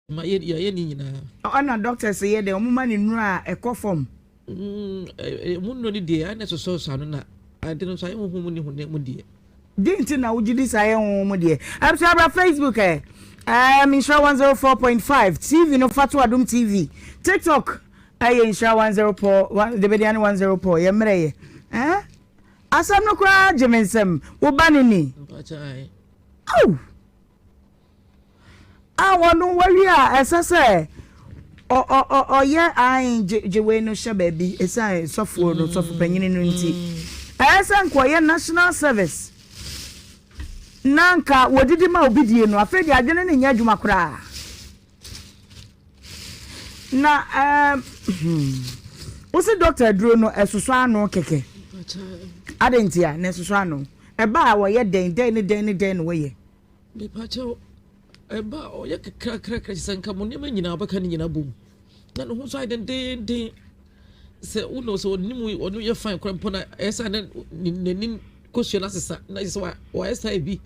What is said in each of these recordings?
ma ye ni nyina ana doctor say ye de omuma ni nura ekofom munno ni de ana so no na ade no so aye hu mu ni hu ne mu de dinti na wujidi saye hu mu de abra Facebook Nhyira 104.5 TV no Fatu Adum TV TikTok Nhyira 104 the Bediani 104 ye mreye asam no kwa jemensem wo banini wonu wari a esese ye an jewe no hye baabi esa sofo no sofo panyini no nti esa nkoye national service nanka wodidi ma obidie no afedi adwene ne nya adwuma kura na usi doctor duro no esusu ano keke adentia na esusu ano eba wo ye den wo ye me pacho eba o ye kra sanka mo ne ma nyina abaka ne nyina bom na no so den se uno so nimu onu ye fine krampo na esa na nin question asesa na is wa esa bi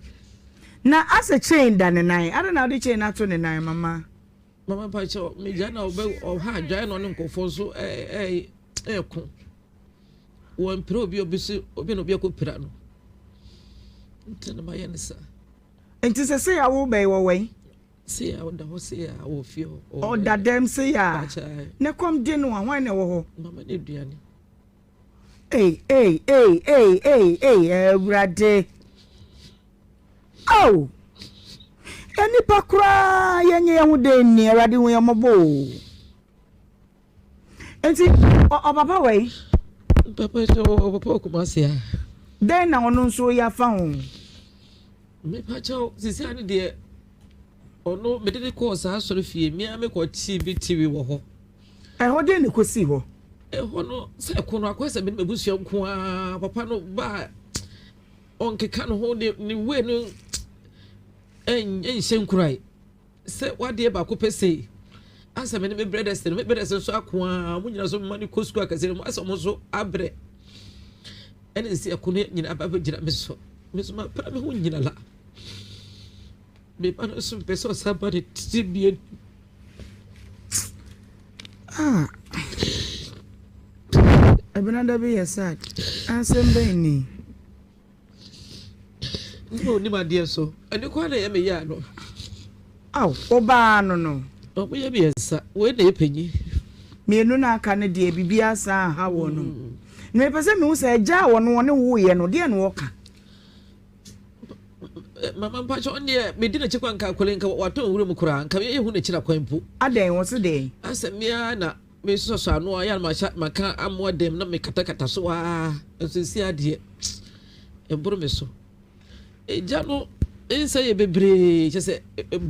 na asa chain dan nine I don't know the chain ato ne nine mama pacho me jana obe o ha dwan no nkofo so ko won pro bi obi no bi akopira no ntena ma ye nsa enti se ya wo be wo wen se ya da ho se ya wo fio o da dem se ya ne kom de no hwan ne wo ho mama ne duane brade oh eni pakura yenye hu de ni rade hu yomobo enti o papa we papa so papa Kumasi den na ono nso ya fa ho me pacho sisi ani de ono me de ko sa asori fie mi ame ko TV wo ho ho de ni ko si ho no se ko no akwese me mebusia nko a papa no ba onkeka no ho ni we no en senkurai se wade ba ko pese asa me me brothers so ako a munyina so mani ko school akase mo asa mo so abre en se ko ne nyina ba gira me so ma pra me ho nyina la me pa no so pese o sabare tibie Abinanda be yesad asembe ni no ni ma de so ani kwa na ye me ya no oba no obo ye be yesa we na yepanyi mienu na aka ne de bibia sa ha wo no no pese me hu se ja wo no ne wo ye no de no woka mama pacho ne me di na chekwa nka kwole nka wato wure mu kura nka ye hu na chira kwanpu adan wo se de asemia na me so anu ya maka amwa dem na me kata so sisi ade eburu me so eja no ensa ye bebre chese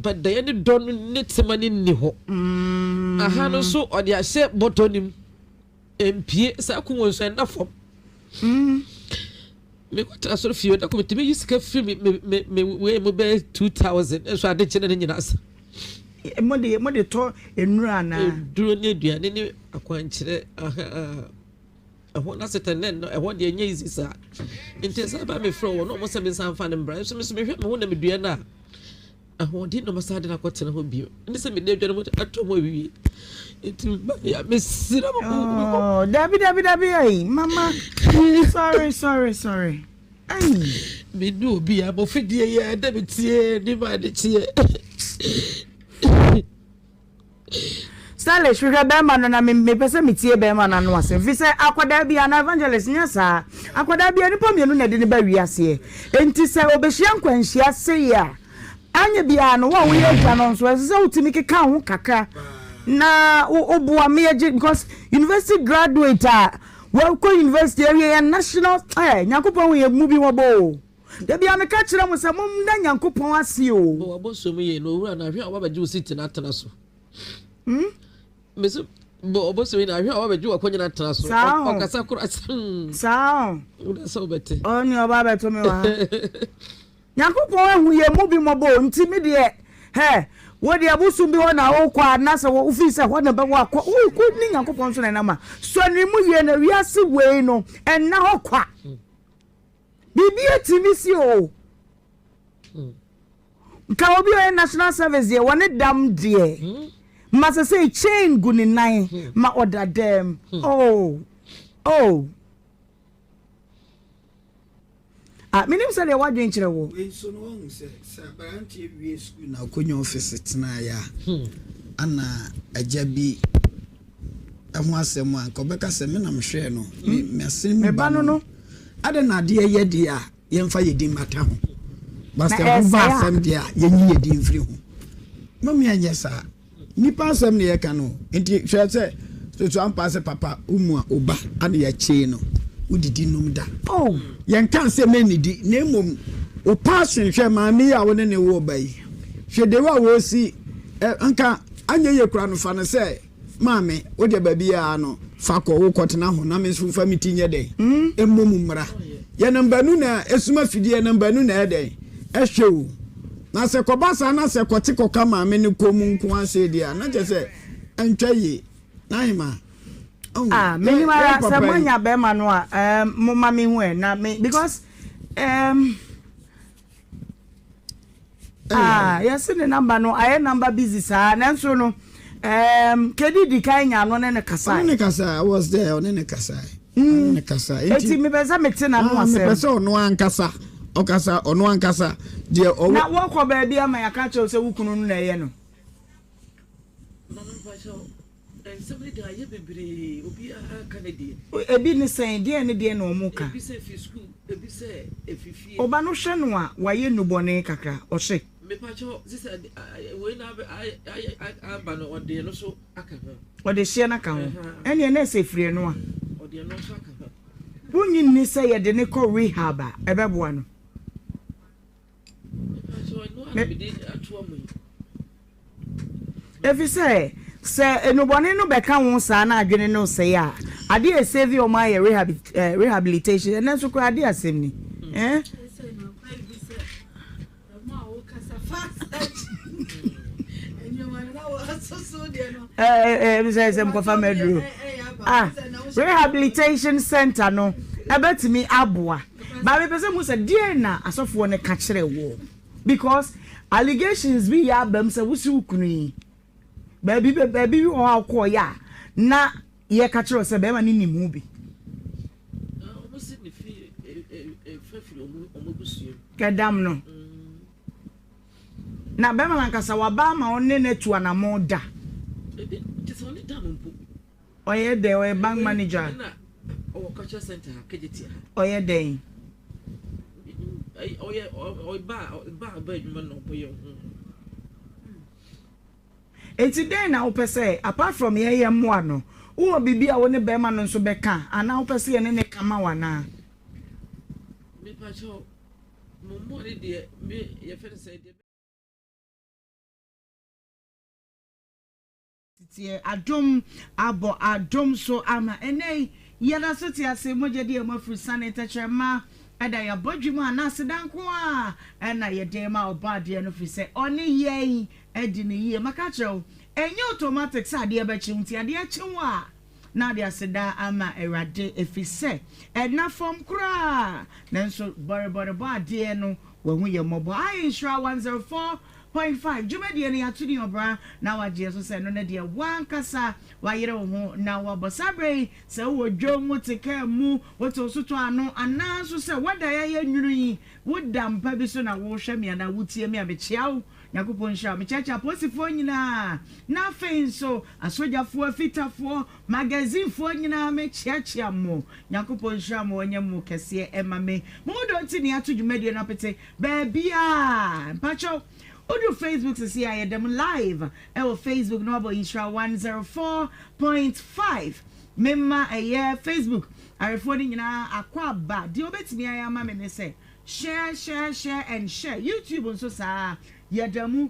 badaye ne don ne temani ni ho aha no so ode ahye botonim empie sa ku wonso na fom me ko tra so fie da ko me yisika free me we mo be 2000 enso ade chene ne nyina asa mode to enura na duro ne aduane ne akwankyere ho na setanen no ho de nya izisa intesa ba me fro wo no mo se me sanfa ne mbra so me hwe me ho na me duane a ho de no masade na kwotene ho bio ndi se me de aduane mo ato mo wiwi itimba ya me sira mo dabi ai mama sorry ai me do bi a mo fidie ya da betie ni ma de tie Stylish we be man na me pese metie be man no ase fi se akwada bia na evangelist nya sa akwada bia ni pomienu na de ne ba wi ase enti se obehia nkwanhia se ya anya bia no wo ye gya no so se utimi keka ho kaka na obuwa me because university graduate well ko university area national nyakopon we mu bi wo bo de bia me ka kire mo se mom da nyankopon ase o wo bo so me ye no wura na hwe a wabaje o city na atena so meso bo oboso ina hwe awabeju akonya na so okasa kura sao uda so bete oni oba beto me wa yakopon ahu ye mu bi mobo nti me de wo de abusu bi ho na wo kwa na se wo fi se ho na be wo kwa wo ku ni yakopon so na ma so ni mu ye na wiase we no en na ho kwa bibi etimi si o ka obi o national service ye woni dam de must say chain guni nine ma order them oh minim say dey wadwen kire wo so no one say branch we school na konyo office tena ya ana ajabi ahu asem an ko beka se me na mhwe no me asen me ba no ade na de ye de a ye mfa ye din mata ho basta ho ba asem de a ye nyi ye din firi ho mami anya sa nipa asem ne ye ka no enti hwe se so ampa se papa umu a oba ade ya che no udidi num da yen kan se menidi na emom o passion hwe maami ya woni ne wo bai hwe de wa wo si anka anya ye kura no fa no se maami wo de ba bia no fa ko wo kotena ho na me so fa mitinye de emom mra ye namba nu na esuma fidie namba nu na ede ehwe na se ko basa na se ko ti ko ka maami ne ko mu nko ase dia na je se antwa ye na hima many mara samanya be manu mo mami hu na me because yes the number no I number busy sir na so no kedi di kan nya no ne kasa I was there on ne kasa ne kasa enti me be za meti na no asem me be so no ankasa okasa ono ankasa de o na wo ko ba bia ma yaka che se wukunu no na ye no somebody da ye bebre obi a Canadian ebi ni sen de ne de na omuka ebi se fi school ebi se efifie oba no hwe no a waye nubone kakra o hye me pa cho this we na I ba no ode no so aka o de hye na ka ho ene na se fire no a ode no so aka bunyi ni se ye de ne ko rehab a ebeboa no so no a be de atu amu efi se enubone no beka won sa na adwene no se ya ade e save o my rehabilitation and so kwa ade asem ni rehabilitation center no ebetimi aboa ba me pese mu se die na asofo ne ka kire wo because allegations bi ya bam se wusi ukunu baby o akọ ya na ye ka kire se be ma ni nimu bi o se ni fi fafiri o mo busu kedam no na be ma nkasa wa ba ma onne netu ana moda just only dam mpo oye de oye bank manager na o culture center kejeti oye de oye ba adwuma no boye eti den na opese apart from ye mo ano wo bibia wo ne be ma no so be ka ana opese ye ne kama wana me pa cho mo mo de me ye fe say de tie adom abo adom so ama enei yana so tie ase moje de ma fru sanita chema ada ya bodwuma na sedanko a na ye de ma obade no fi se oni yen edi ne yie maka chew enye automatic sa de be chiwti ade chiwa na de aseda ama erade efise na form kra nanso bore ba de no wo hu ye mobo I insure 104.5 jumadi ni atuni obra na waje so se no na de wankasa wayere wo na wabosabre se wo dwomu teka mu woto soto ano ananso se wada ya nwuru yi wodampa bi so na wo hwe me na wotie me abechiawo yakupon sha me chacha posifo nyina na fenso asojafo afitafo magazine fo nyina me chiachia mo yakupon sha mo onye mu kese emame mo do ntini ato dwumadi na pete baabia pacho Odu Facebook to see I them live. Our Facebook number Insha 104.5. Memma Facebook. I referring na akwa ba. Di obetimi I am me say. Share and share. YouTube so sa. Yadamu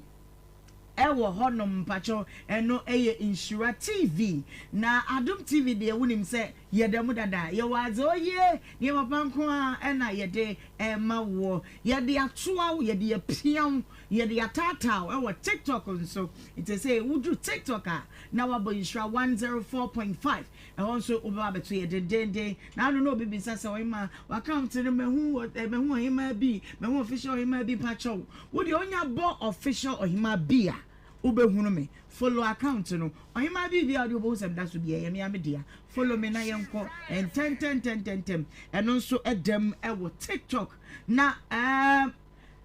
ewo honom pacho eno eye Nhyira TV na Adom TV de wonim se yedemu dada ye wazo ye ye papanko a ena yede ma wo yede atoa yede apiam yede atata ewo TikTok nso it say wudu TikTok a na wabo Nhyira 104.5 e also oba beto yede dende na no no bibi sasa we ma account no mehu Ohemaa bi mehu official Ohemaa bi pacho wo de onya bo official Ohemaa bi a ubehunu me follow account no Ohemaa bi bia de obo sem da so bia yemi amedia follow me na yenko and 10 and also edem ewo TikTok na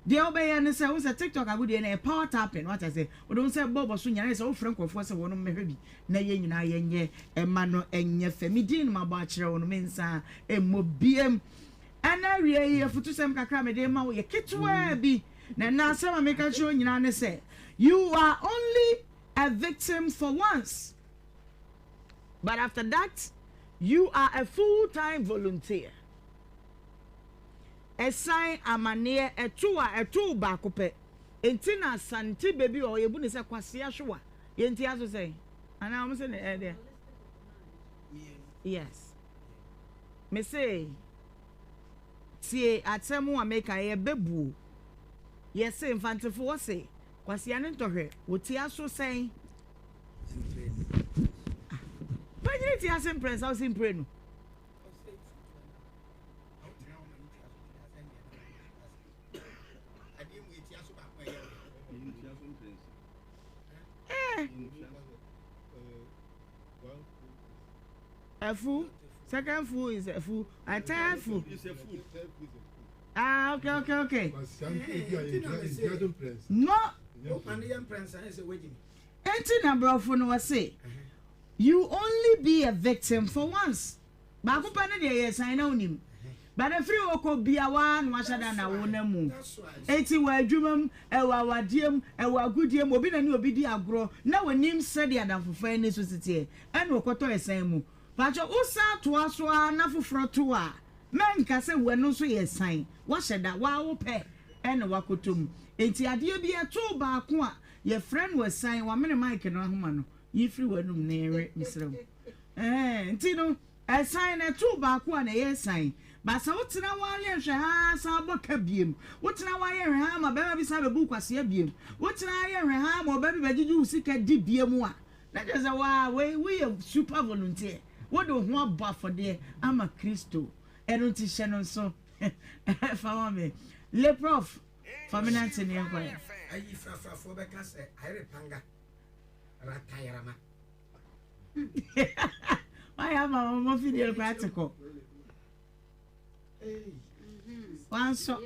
the obey ne say wo say TikTok agudi na power tapping what I say we don't say bobo so nyane say wo frankofo say wono mehwe bi na ye nyina yenye ema no enye famidin ma ba kire wono mensa emobiem ana wie ye futu sem kakra me de ma wo ye kitwa bi na say ma make sure nyina ne say you are only a victim for once, but after that, you are a full-time volunteer. A sign amane a two bakope. Entina santi baby or you bunny say kwasia shua. Yenti aso say. And I'm saying there. Yes. Me say. See atemu make a bebu. Yes, say infante for say. Kwasia ne ntohwe woti aso sen Panyini ti asen press house in pray no a fool second fool is a fool a third fool is a fool. Okay. No. You only be a victim for once. But a free oko be a one washada na wonemu. 80 were drum, a wadium, a wagudium, or be a new obidi agro. Now when him said the other for fairness society, and wokoto a same. But your usa to us were nafu frotua. Men ka se we no so ye sign wa sheda wa wo pe en wakotom enti ade bi eto ba ko a ye friend was sign wa me mic no ahoma no ye free wanum na ere misrem enti no e sign eto ba ko a na ye sign ba sa wotena wa ye hwe ha sa boka biem wotena wa ye hwe ha ma ba bi sa be bu kwase biem wotena ye hwe ha ma ba bi bagiju sika di biem a na je say wa we super volunteer what do ho aba for there ama Kristo eno ti shenon so fa me le prof fa me nanti ne kwa ayi fra fo be ka se ayre panga ratayarama why am I mo video practical one so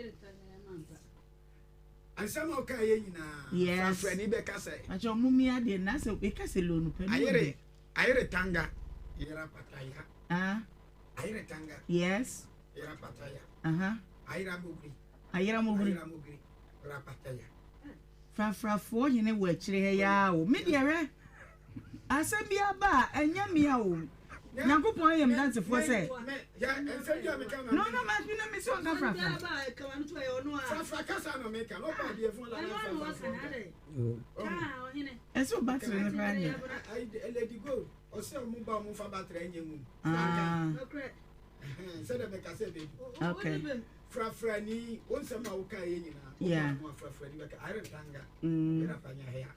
ansama o ka ye nyina fra ni be ka se acho mumi ade na se be ka se lonu pe ayre tanga yera pataya ayre tanga yes yera pataya ayra mugri rapataya fra fo yene wo akire ya o me de re asem bia ba enya mia o Nyakopon yem dance for say no ma me so ka fra kasa no make no pa de fun la eso battery ne fa ni lady go o se mo ba mo fa battery nyemu said the make say baby okay fra ni on se ma wo ka ye nyina yeah fra ni ka iron tanga era panya hea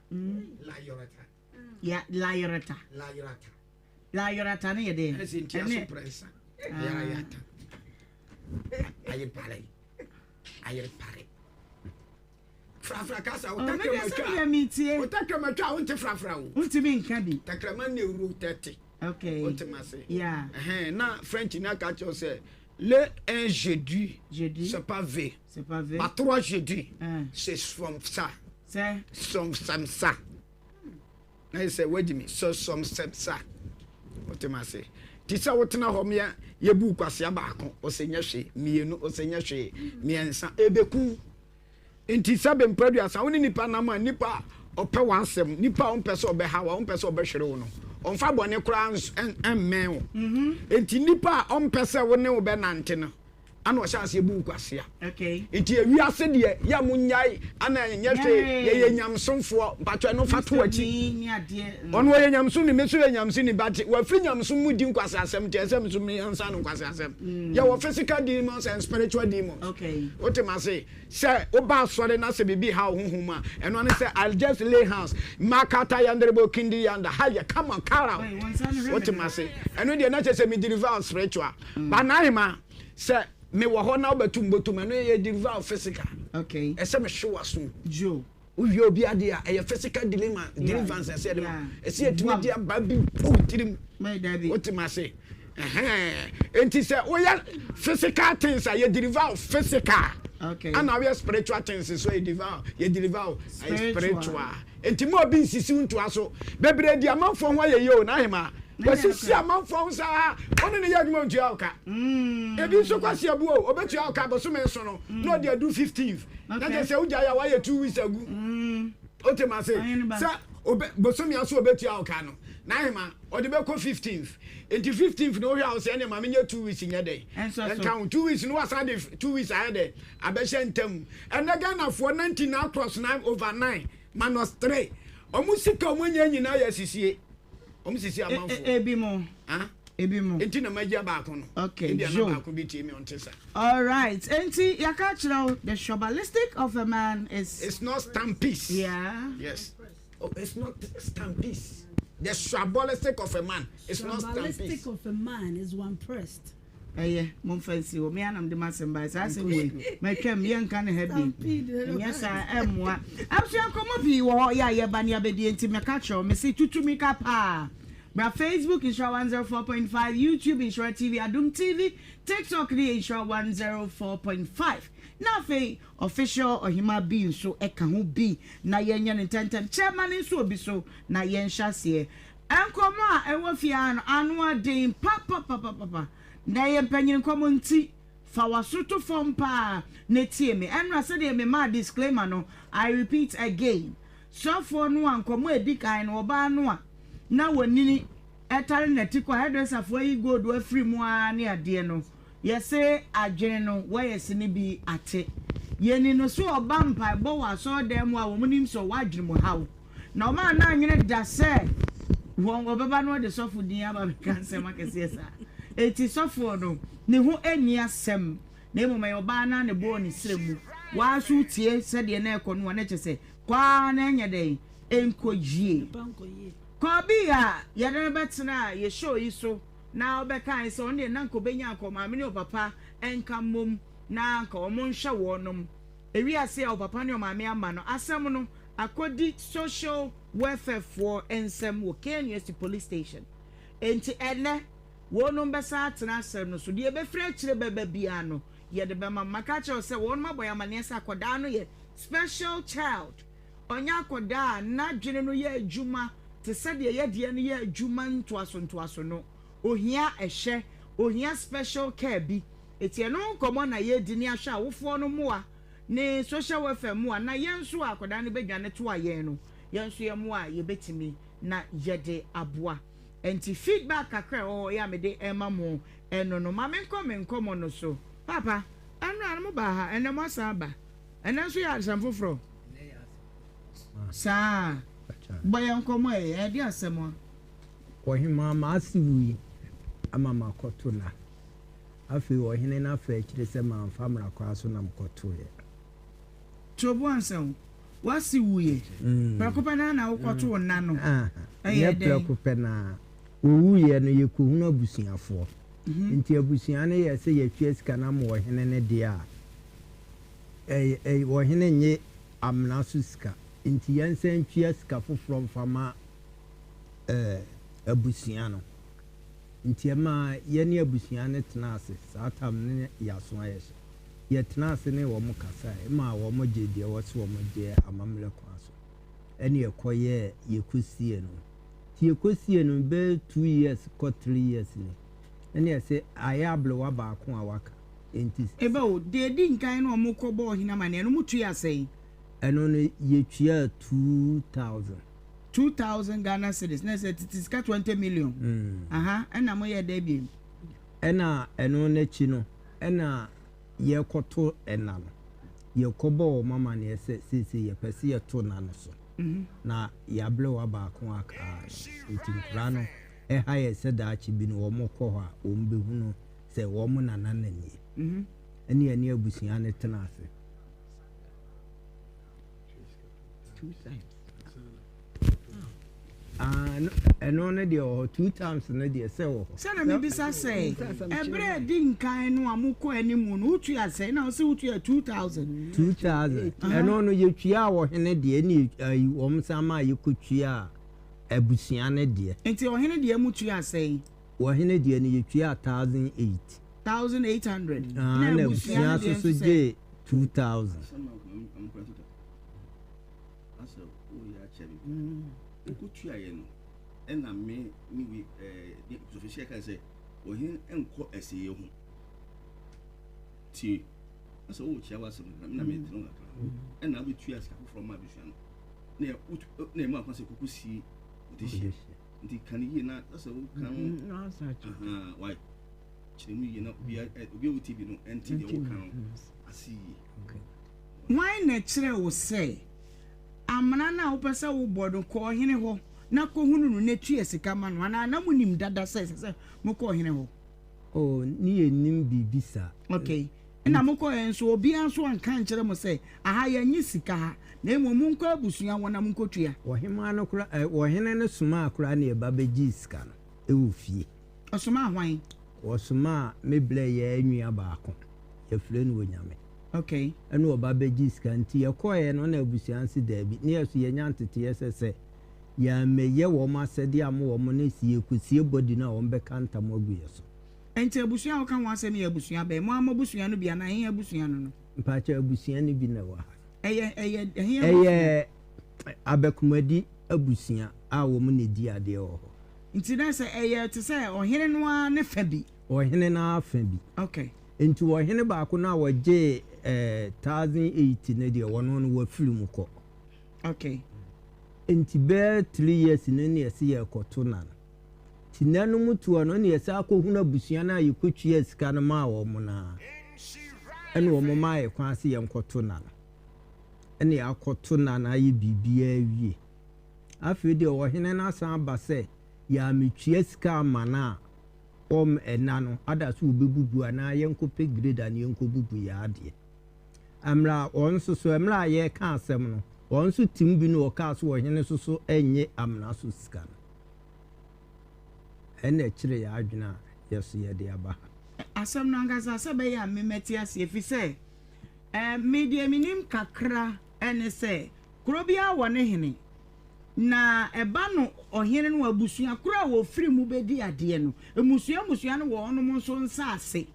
la yorata ne yede ene prensa yata ayi pare fra kasa o takra o nte fra o untimi nka bi takra man ne uru 30 okay ultimate yeah na french na ka cho say le un jeudi c'est pas v pas trois jeudi c'est from ça c'est some ça na say wait me so some ça ultimate ti sa wotena ho me ye bu kwase baako o se nya hwe mienu o se nya hwe miensa ebeku enti sa be mpadu asa woni nipa na ma nipa ope wansem nipa on pese obeha wa on pese obehwere wo no on fa bone kura en men wo enti nipa on pese wo ne wo be nante no ana o chance ebu kwase okay enti ewi ase de ya munyai ana nyehwe ye nyamsomfo mpato no fato achi ono ye nyamso ni meso ye nyamso ni but wa free nyamso mu di nkwase asem te asem so me ansa no nkwase asem ya wo physical demons and spiritual demons okay what am I say oba sore na se bibi ha honhuma eno ne say I'll just lay hands makata yandrebo kindi yanda haya come on kara what am I say eno de na chese me deliver spiritual but na hima say me wo ho na obatum botum eno ye deliver physical okay ese me hwe waso jo uvi obi ade a e physical deliverance ese de ma ese etumi dia ba bi tirim my daddy what am I say enti say oya physical things are you deliver physical okay and now we spiritual things so you deliver spiritual enti mo bi nsisi nto aso bebre dia manfo ho ye yo na hema wasisi amanfo sa ono ne yadwuma ntua oka ebi so kwase abu o obetua oka boso me so no no dey do 15th na dey say uja ya wa ye 2 weeks ago otema say sa boso me aso obetua oka no na hema odi be ko 15th enti 15th no hia o say ne ma me 2 weeks nya dey and count 2 weeks no wasa dey 2 weeks ahead abehye ntam and Ghana for 19 across 9 over 9 -3 omusika omunye nyina ya sisie omusisi amanfo ebimo ebimo enti na magia ba ko no okay ebi na ba ko bi tie me ontesa all right enti yakachiro the shobalistic of a man is it's not stampis yes it's not stampis the shobalistic of a man is not stampis shobalistic of a man is one pressed mon fancy o me anam de masemba sa se we metwam ye nka ne ha bi yes emwa afia komo bi wo ya ye ba ne abedi enti me ka kyo me se tutumi ka pa bra Facebook is 104.5 YouTube is TV Adum TV TikTok is 104.5 na fe official Ohemaa bi so eka ho bi na yenya ne tentem chairman so obi so na yen hyase enkomo a ewo fia no anu adin papa na ye panyin komonti fa wasoto fompa na tie me enra se de me ma disclaimer no I repeat again so for no ankomo edikan no oba no a na wonini etare na tikwa hairdresser for yi gold wa free mu a ne ade no ye se adwene no wa ye se ne bi ate ye ni no so oba mpa bo wa so dem a wo munim so wa adwene mu hawo na o ma na anwene da se won obeba no de so fudin aba kanse makese sa eti sofo no ne ho ani asem na emoma yoba na ne bo ni sremu wa su tie se de na ekọ no na chese kwa na nya dey enkoyie ko bi ya ye de betena ye show yi so na obekan se on de na nko benya akoma me ne papa enka mom na nka o mon hwe wonom ewi ase ya papa ne o ma me ama no asem no akodi social welfare for ensem wo Kenya police station enti ene wonum besa atena asem no so de be frɛ kire beba bia no ye de be maka kire se wonum aboya mane sa akoda no ye special child onya akoda na dwene no ye adwuma te se de ye de no ye adwuma ntoaso no ohia ehye ohia special care bi etie no nkomo na ye di ni ahwe awofo no moa ne social welfare moa na ye nso akoda no bedwane to aye no ye nso ye moa ye betimi na ye de aboa enti feedback akra ya me de ema mo eno no ma me nkomo no so papa anu mo ba ha eno mo sa ba eno so ya asam foforo sa boya nkomo e de asem Ohemaa ma asiwi ama makoto na afi ohene na afa akire se ma mfa mra kwa so na mkoto ye trobo ansem wasi wuye prakopa na ukoto na no ye prakopa na owuye no ye kohunu abusuafo nti abusua ne ye se ye twa sika na mo ohene ne dia ohene nye amna so sika nti yansen twa sika foforo mfama abusua no nti ma ye ne abusua ne tenase satam ne yaso ayese ye tenase ne wo mukasa ma wo mo gede wo se wo mo je amamle kwaso ene ekoye ye kusie no ti ekosie no be 2 years ko 3 years ni ene ese ayable wa ba ko awaka enti ebe o de di nkan no mo ko bo hina mane no mutu ya sei eno no ye tua 2000 Ghana cedis na se tiska 20 million aha ena mo ye da bi ena eno na chi no ena ye koto ena no ye kobo mama ne se ye pese ye to na no so na ya ble wa ba ko aka ntinkura no ha ye se da achi bi no wo mokọ ha o mbe hunu se wo mo na nani eni eni abusia ne tena ase 2 times eno ne de 2 times ne de se wo se na me bisa say ebre di nkan no amukọ animu no utu ase na o se utu 2000 eno no ye twia wo hene de ni wo msama ye kotwia abusia ne de enti o hene de mu twia ase wo hene de ni ye twia 1800 na abusia so je 2000 Kutu ayeno ena me ni we the official can say ohin enko eseye ho ti aso wo chia wa sem na me tino ga ena be tu aska from ma bihua no na mu akwase kukusi odihie ndi kan yi na aso wo kan no sacha why chiremu yi na obi o tv no enti de wo kan asi why na kire wo say amana na wo pese wo bodo ko hene ho na ko hunu no netu esika ma no ana na munim dada se mo ko hene ho oh ni enim bibisa okay na mo ko enso obi anso anka nkere mo se aha ya nyi sika ha na emo mu nko abusua wona mo nkotua wo hema no kura wo hene ne suma akura na e babeji sika no e wo fie osuma ahwan wo suma meble ya anua baako ya fire no nyame okay eno oba beji skanti ye koye no na abusiansi dabi ne yeso ye nyantete yesese ya meye wo ma sede am wo mo na sie kusie body na wo be kanta mo agu yeso enti abusua wo kan wa se me abusua be mo amabusua no bia na hen abusua no mpacha abusua ni bi na wa eye abekumadi abusua a wo mo ne di ade wo ho enti na se eye te se ohene no a ne fa bi ohene na afa bi okay enti ohene ba ko na wo je 1080 ne de wono no wa film ko okay enti be 3 years ne yesi ye koto na tinanu mutu no ne yesi akohuna busua na yekotwa sika no ma wo mo na ene wo mo ma ye kwa se ye nkoto na ene akoto na ye bibia wie afi de ohene na san ba se ya metwa sika mana ena no ada so bebubu ana yenkope grade na yenkobubu ya ade amra onso so amra ye ka asem no onso tim bi no oka so ohene so enye amna so sika no ene kire ya adwena yeso ye de aba asem no ngasa asebe ya memeti ase efise media minim kakra ene se krobia wone hene na eba no ohene no abusua kura wo firi mu bedi ade no emusua no wo ono mo so nsa ase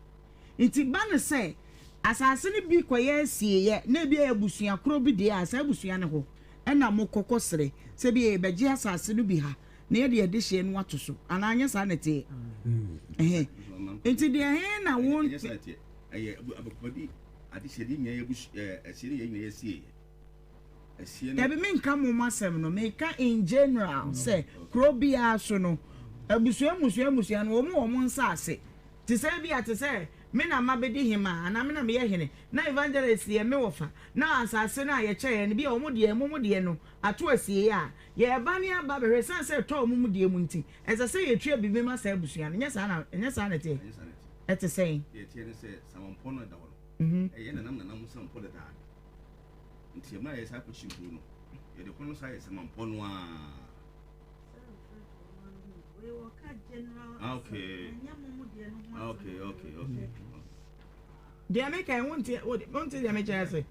nti ba no se asase ni bi koye asie ye na bi abusua kuro bi de asa abusua ne ho ena mo kokosere se bi ebeji asase no bi ha na ye de hye no atoso ana anya sa na te nti de he na won aye abukodi ade hyedi nya ye asiri ye nya ye sie Ebe me nka mo masem no me ka in general say krobia so no abusua no wo mo nsa ase ti say bia ti say me na mabedi hima ana me na me ye hene na evangelist ye me wofa na asase na ye che ne bia wo mo de no ato asie ya ye ba ne aba be san say to mo de mu nti ese say ye twa bibi ma say abusua no nya sa na te et say ye tie ne say samampo no da wo ye na nam sampo da da nti ma ye sa ko chimpo no ye de kono sa ye samampo no a okay. Dia make I want dia make I say.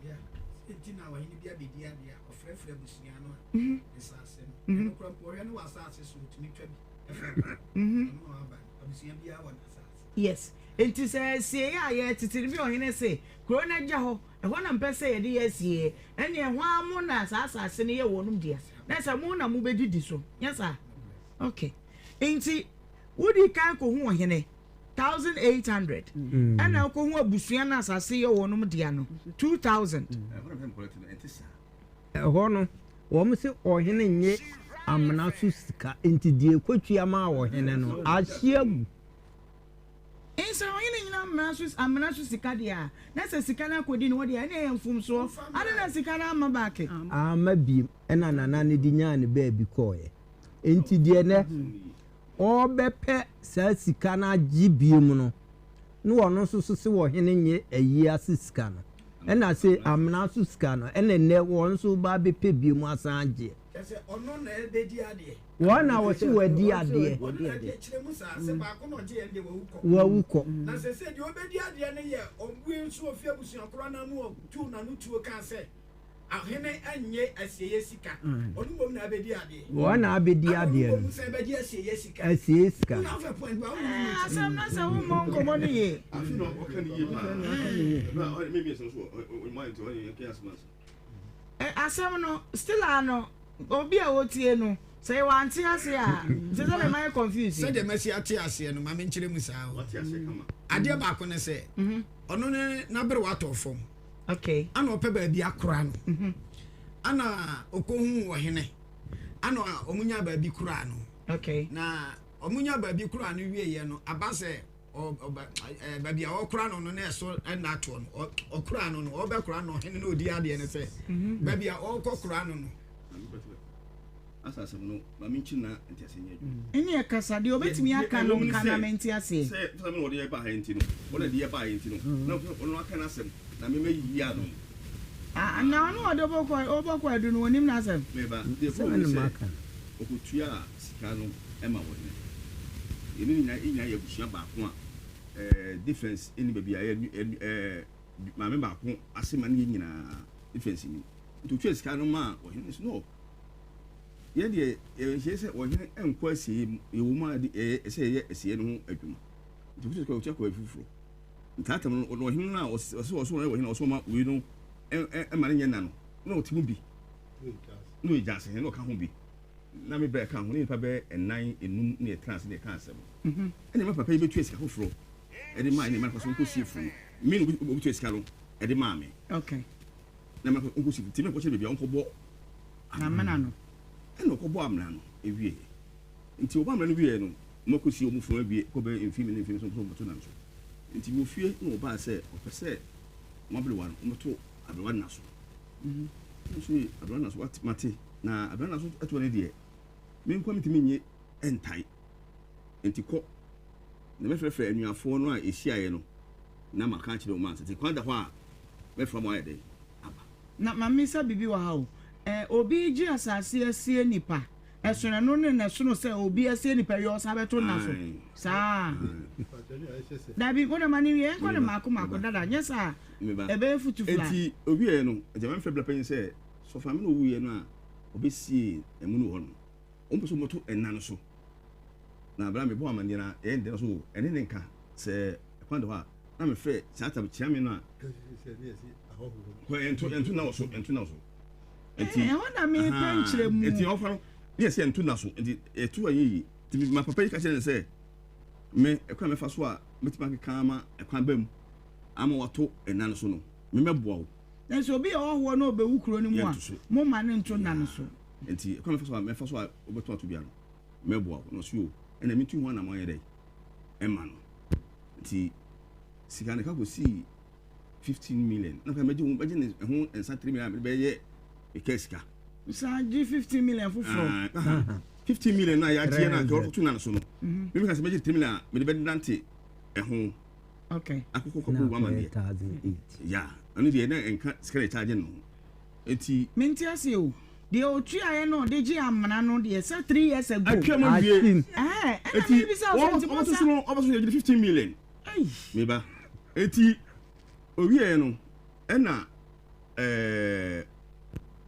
Enti na wa ni bia be dia dia ofrefre busua no esase no kro pohwe no wasase so tumi twa bi no aba busua bia wa nasase yes enti say ya ye titiri bi ohene say corona gya ho e ho na mpese ye de yasie ene e ho amu na asase ne ye wonum dia na say mu na mu bedidi so yes okay enti wodi kan ko hu ohene 1800 ana ko hu abusua na asase ye wonum dia no 2000 ho no wo mo se ohene nye amna so sika enti die kwatua ma ohene no ahia Ensa oyine nyina amana so sika dia na se sika na kodi no dia na yemfum so ade na sika na ama baake ama biem ena nana ne di nya ne ba bi koye enti die ne obepe sa sika na agi biem no no wono so se wo hene nye ayi ase sika no ena se amana so sika no ena ne won so ba be pe biem asan agi ese ono na ebe di ade wana wo si wadi ade wa wuko na se se di obedi ade ne ye ombu nso ofia busu akro na mu tu na no tuo kan se ahene anye asiye sika onu bom na abedi ade wana abedi ade onu se abedi asiye sika na fa point ba onu asam na se wo monko mo ne ye afi no okan ye na maybe so we mind to you can ask asam no still ano obi a wotie no say wanti ase a se so am I confused say the mercy ate ase no ma me nkire mu saa what ase kama ade ba ko ne se ono ne na bere wato fom okay ana ope ba bi akora no ana okohu wo hene ana omunya ba bi kura no okay na omunya ba bi kura no wie ye no abase ba bi a okura no no na so na ato no okura no no obekura no hene no odi ade ne se ba bi a okokura no no asase no ma minchi na ntiasenye adwu eni e kasa de obetimi aka no kana menti ase se fasa me no de ba ha enti no wona de ba ha enti no na ono aka na asem na me yi ado na no ode obokọ adu no onim na asem me ba de fo ni maka okutua sika no e ma wo ni eni nya ya busua ba ko a difference eni ba bia ma me ba ko asema ne nyina difference ni to twa sika no ma wo ni no ye de ye se wo hene enko asie ye wo ma de se ye asie no ho adwuma to twa sika wo twa ko afufuro ntatam no wo hene na wo so wo hene wo so ma we no e ma ne nyana no na o timu bi no e jase no ka ho bi na me be ka ho ni pa be enan enum na e trans na e ka asem ene ma papa ye betwa sika fufuro e de ma ene ma ko so ko sie furu me no betwa sika no e de ma me okay na ma ko sie ti me ko che be onko bo na mana no eno ko bo amna no ewie nti obo amna no wie no mako si omu fun awie ko be enfimi so so na so nti wo fie no ba se o pese mobile one o to abrewa na so so abrewa na so what mate na abrewa na so eto ne de me nko mitimi nye entai nti ko na me frefre anuafo no a ehia ye no na maka kire o man se kwanda ho a me from why dey aba na mamisa bibi wa ha o obi ji asase asie nipa esoro no ne na so se obi asie nipa yo sa beto na so sa dabi wona mani wie ko ne mako dada nyesa ebe futufla enti obi e no jaman fe blapen se so fami no wuye no a obi sie emunu ho no ompo so moto enna so na bra me bo amane na e ndena so ene ne nka se kwando ha na me fe chata chiame no a ko entu na so enti wona me penchire mu enti ofaro yes entu na so enti etu ayi ti ma papa yi ka che se me ekwa me fa so a metima ka ma ekwa bam ama wato enan so no me meboa wo nso obi owo no be wukuro ni mu a mo ma ne nto na no so enti ekwa me fa so a obeto ato bia no meboa wo no so yo ena mi tu ho na mo yede ema no enti sika ne ka go si 15 million na ka meje ne ho ensa 3 million be ye ekeska sa ji 15 million fufuro 15 million na ya tie na to tu na so no me ka se meje 3 million me be dante ho okay akoko ko wa man ya ani de na enka skere charge no eti menti ase o de otu aye no de ji amana no de say 3 years ago atwa ma wie eti bisa so obo so 15 million ai me ba eti owie no ena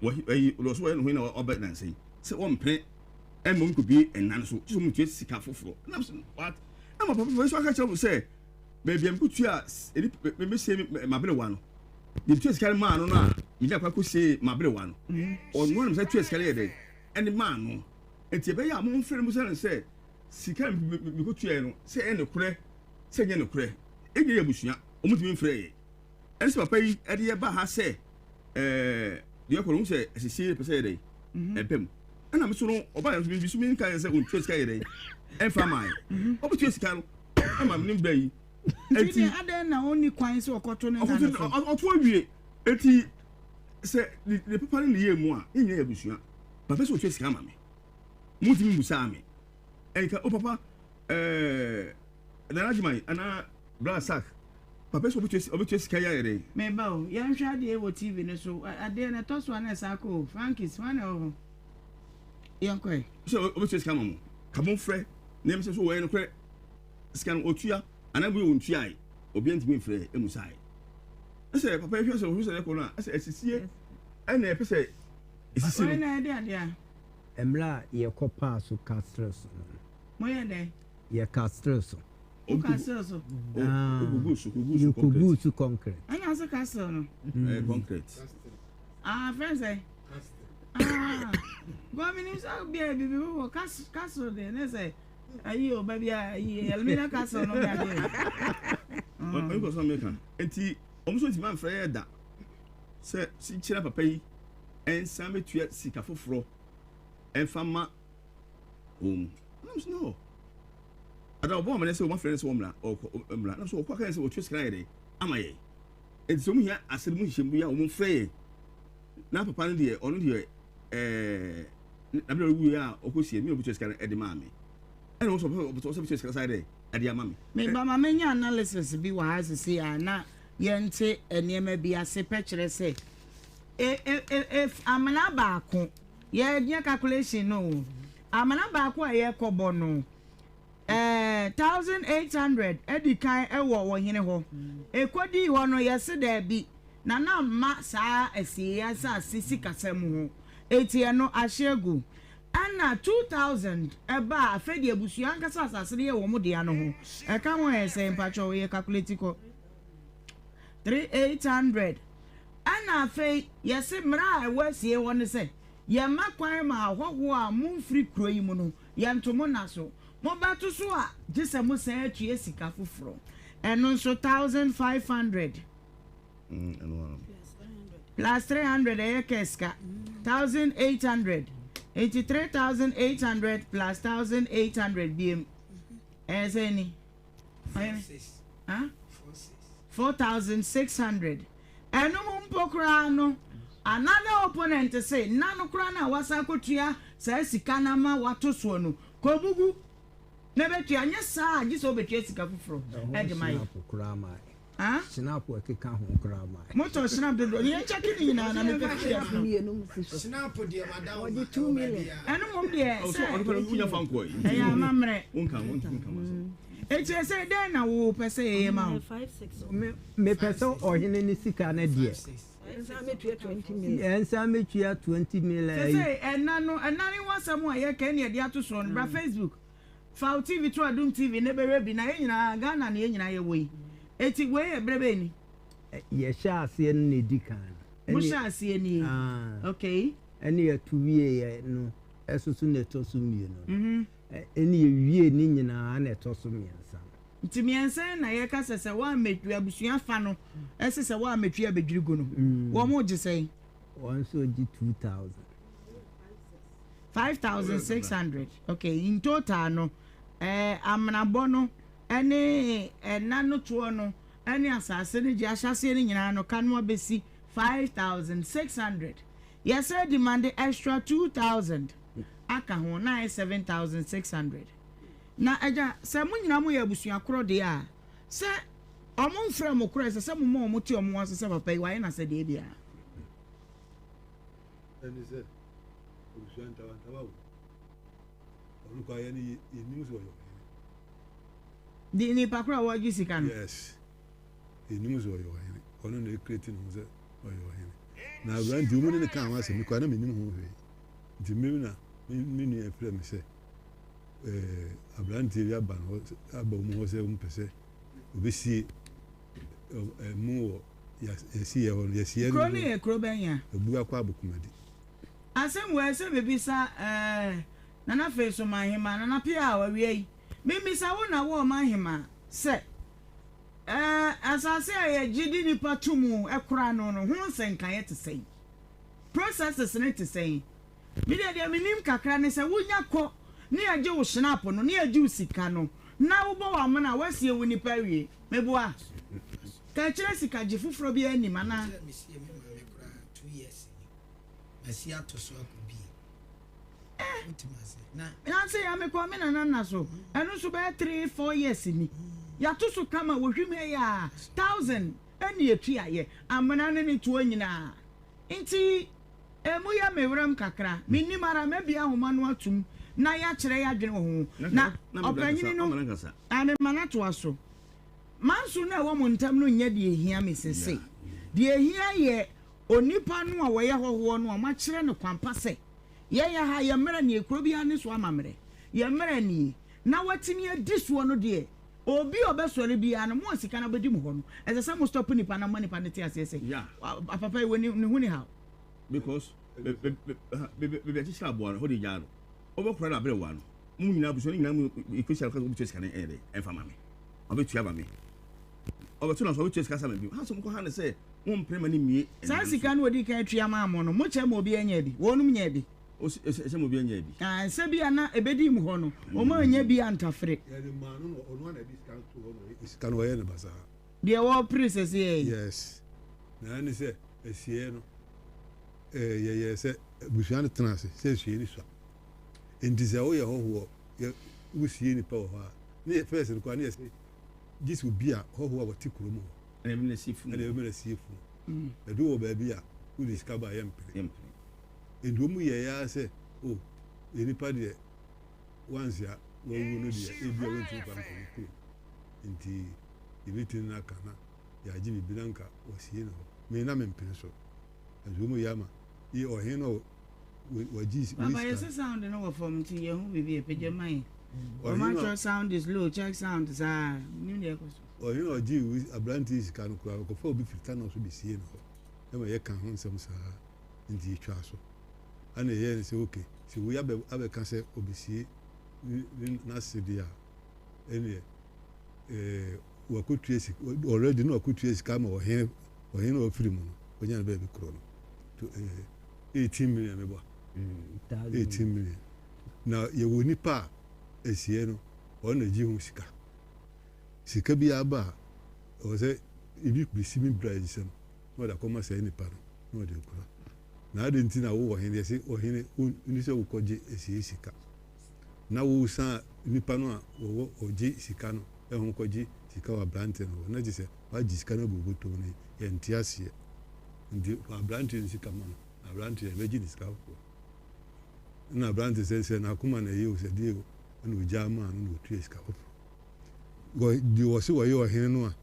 wayi lo so no hina oba na sei se won pre emom ko bi enan so so mutu sika foforo na so what ama papa so aka chero say baby am kutu a me se mabere wa no de tu sika ma no na me da kwa ko se mabere wa no onu no se tu sika ye de eni ma no enti be ya mo mfere mu se sika me kutu e no se ene kure se nye ne kure ege ye busua omutumi mfere ye ense papa yi ede ye ba ha se de ko se sisi pese dey empem ana me so no oba yan bi so mi kan se on twes ka dey enfa mai obo twes ka no ama me nimba yi enti adan na oni kwan so okoto ne na no oto awie enti se le papa ne ye mu a enya abusua papa so twesi kama me mutimi busa me enka o papa na najimai ana bra sak papa so obetwesi kaya yere me ba o ya nhwa de wo tv ne so ade na to so na sako frankis wana o yankoi so obetwesi kama mo kabon frɛ na me so wo no kre scan otua anabu yo ntua ai obi antimi frɛ emusai ese papa ehwe so hu se ko na ese esisie ana epese esisi no na ade ade a emra ye kopa so castres mo ye de ye castres o castle so kugusu concrete anya so castle no concrete friends go me ni so bia bibi wo castle de ne say ayi o ba bia ayi elmina castle no bia de o ko so meka enti omso ti man frɛ da se si kira papa yi ensa metua sika foforo enfa ma no ada obo amane se o ma frɛ se o mla na so o kwa kan se o twes kan yede amaye enti so mu hia asere mu hihembu ya o mu frɛ na papa no de ono de na bla wu ya o ko sie mi o twes kan ede ma me ene o so twes kan side ede ama me ba ma menya analysis bi wa ha se ya na yente enema bi ase pɛkyerɛ sɛ amana baako ye calculation no amana baako a ye kɔbɔ no 1800 edikan ɛwɔ wo hene ho ekodi ho no yɛse da bi na ma saa asiya sa sisi kasam ho etie no ahyegu ana 2000 eba afedi abusua nkasa asase ye wo mo de ano ho ɛka ho ɛsɛ mpatcho ye calculate ko 3800 ana afei yɛse mra ɛwasie wo ne sɛ yɛma kwan ma ahɔho a mumfiri kuro yi mu no yɛntomo na so mo bato so a gise mo sɛ atue sika foforo ɛno nso 1500 plus 300 ɛyɛ keska 1800 83,800 plus 1,800 bm ɛyɛ sɛ ni 4,600 ɛno mo mpokra no another opponent say nano kra na wasa kotua sa sika na ma wato so no kobugu na betua nya saa gye so betua sika foforo e de mai kra mai snap o keka ho kra mai moto snap de ye check ni na me betua snap de madam o de 2 million eno mom de so o ko kunya fanko yi e ya mamre wonka eche say den na wo pese ye ma 5-6 me pese o hene ni sika na de ensa metua 20 million ensa metua 20 million say enano wasam a ye ka ne de ato so no bra Facebook Fowl TV to Adum TV ne be rebi na nyina Ghana na nyina ye wei eti wei e brebe ni ye sha ase ne dikan mo sha ase ni okay ene ya tuwie ye no esusu ne to so mie no ene ye wie ni nyina na to so miensa nti miensa na ye ka sese wa metua busua fa no sese wa metua bedwirigo no wo mo je sei won so ji 2000 5,600 okay in total no amnabo no ene nano to no ene asase ne ji ahyase ne nyina no kanwa besi 5,600 yes sir demand extra 2,000 aka ho na 7,600 na eja se mu nyina mu ya busua kro de a se omo mfra mo kro se mo mo ti omo wase se papa yi wa na se de bia eni se obusuanta wantawa oluka yani news oyo di ni pakura wa jisika no yes news oyo yani ono na creating no ze oyo yani na brand umu ne kan wa se mi kwa na menim ho hwe di mi na mi ni efre mi se abrand ya ban ho aba mu ho se um pese obesi mu ya si ye ho ya si ye kro ni kro benya ebu akwa abokumadi asem we se bebisa nana fe so mahema nana pia wa wi mimisa wo na wo mahema se asase ya gidi ni patumu ekura no no hu senkan ye te sei processes ne te sei mi de minim kakra ne se wunya ko ne ya je wo snap no ne ya je usika no na wo bo wa mana wasie wo nipa wie meboa ka kire sika je fufuro bi anim ana mesie me ma me kura 2 years masi ato so akobi ultimate na say ya me ko me na so eno so be 3-4 years ni ya to so kama wo hwime ya 1000 eni etu aye amana ne to anyina nti emu ya mewram kakra minni mara mebia homa no atum na ya kire ya dwene ho na opanyini no ane mana to aso manso na wo montam no nya de ehia mesese de ehia ye onipa no a wo ye hoho no ma kire ne kwampa se ye ya ha ye mera ne ekuro bia ne so amamere ye mera ni na watimi adisuo no de obi obesore bia no mo sika na bedi mu ho no ese mo stop nipa na manipa ne te ase papa we ni hu ni how because be teacher abo ho de jaro obekura na bere wa no mu nyina buso ni nyina mu official ka obi chesi kan enfa ma me obetua ba me obetu na so obi chesi ka sa me bi ha so mo ko ha ne say mo mpre mani mie sa sika no odi kan tua ma mo no mo che mo obi anya bi wonum nya bi o se mo obi anya bi se bia na ebedi mu ho no o ma anya bi antafre ma no ono na bi scan to ono scan wa ye ne basa de wo princess ye yes na ni se esie no ye se busuan tenase se sue ni so enti o ye ho ye busie ni pa ho a ni first ko ani se this will be a ho wa tikuro mu ene me na sifu edu wo ba bi a wo discover yempre enti mu ye ya se oh eni pa de once ya wo wu no de e bi a won tu pa ko enti ibitin na kana ya ji bi nanka wasie no me na me mpene so edu mu ya ma i ohin no wajis baba yes sound no from ti ye hu bibi epeje mai o sound is low check sound is ni ne ko so ohin oji wi abrantis kan ko fa obi 50 no so bi sie no e ma ye kan ho nsem sa ndi twa so ana ye ne se okay si wo ya be kan se obi sie na sedia ene wa ko tuesi already no ko tuesi kama ohin no ofiri mu no onya na be bi kro no to 18 million me bo 18 million na ye wo nipa esie no o na ji hu sika bi aba o se ibi bisi mi bride sem no da koma se nipa no de kura na ade ntina wo hin de se o hin ni se wo koje esie sika na wo sa nipa no a wo oje sika no e hu koje sika wa brante no na ji se wa ji sika no bubu to ne ye ntiasie ndi wa brante sika mo abrante emeji discount na abrante se na kuma na ye o se die na o jama na o tu discount go di wo se wo ye o hin no a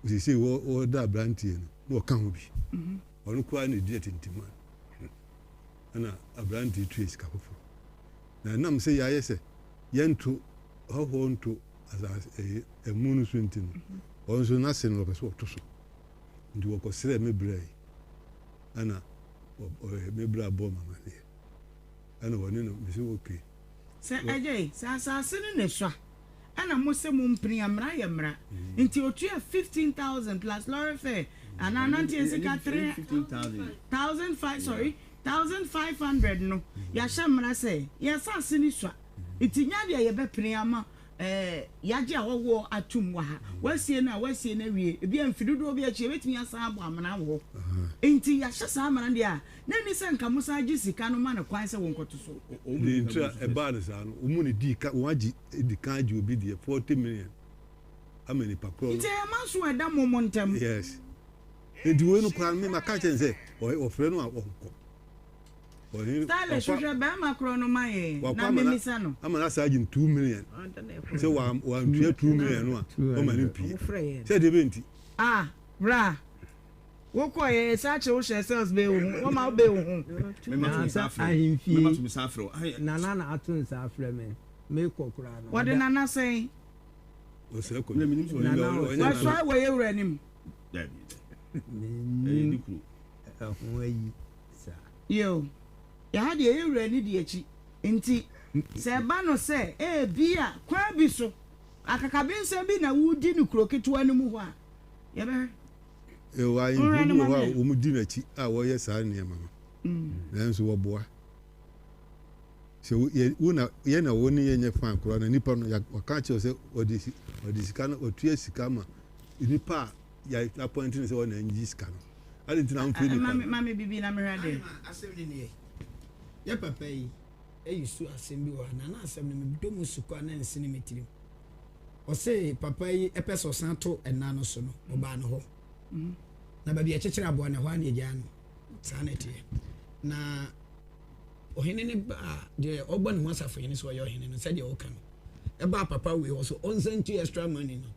o se wo da abrante no o kan ho bi onu kwa na die tintima na abrante tu discount na nam se ya ye se yentu ho ntu asa emunu so ntino onso na se no ko so to so ndi wo ko sere me brai ana mebra bo mama ne ana woni no bi so okay se eje sa ne so ana mo se mo mpri amra ya mra nti otu 15,000 plus lorry fare ana nanti esika 1,500 no ya shamra se ya sa ne so itinya bia ye be pri ama yaje awowo atum wa ha wasie na wie ebi amfidudo obi achi ebetimi asa abo amana wo enti ya hyesa amana dia na ni se nka musa agi sika no ma na kwan se wonkoto so ni ntra e ba ne sa no umu ne di ka waji di kan agi obi di 40 million ameni pakro enti e manso eda momontem yes enti we no kwan me maka chense o frɛ no a onko Style shusha ba makrono maye na mimisa no amana sa agi 2 million se wa 2 million no a o ma ni pi se de benti bra wo ko ye sa che wo share sales be wo wo ma be wo me ma tu sa afro na atun sa afro me kokura no what na na say o se ko me minim so wa so we ye wura nim ni ku ho ayi sa yo ya ha de ye wura ni de achi enti se ba no se bia kwa bi so akakabinse bi na wudi ni kroketo animu ho a ye be wa yin wo wa o mu di na chi a wo ye sa ne mama na nso wo boa so una ye na woni ye nye fan kro na nipa no ya waka che se odi sika no otua sika ma nipa ya appoint ni se wona nji sika no ali ntina am fe nipa mami bibi na mehade asem ni ne ye papa yi eyisu asem bi wa na asem ni me do musuko na nsini metiri o se papa yi epeso santo enna no so no oba no ho na ba bi e chekere abo na ho an eja no sanete na ohene ne ba de ogba ne ho asafo yene so ye ohene no se de o ka no e ba papa we also on send extra money no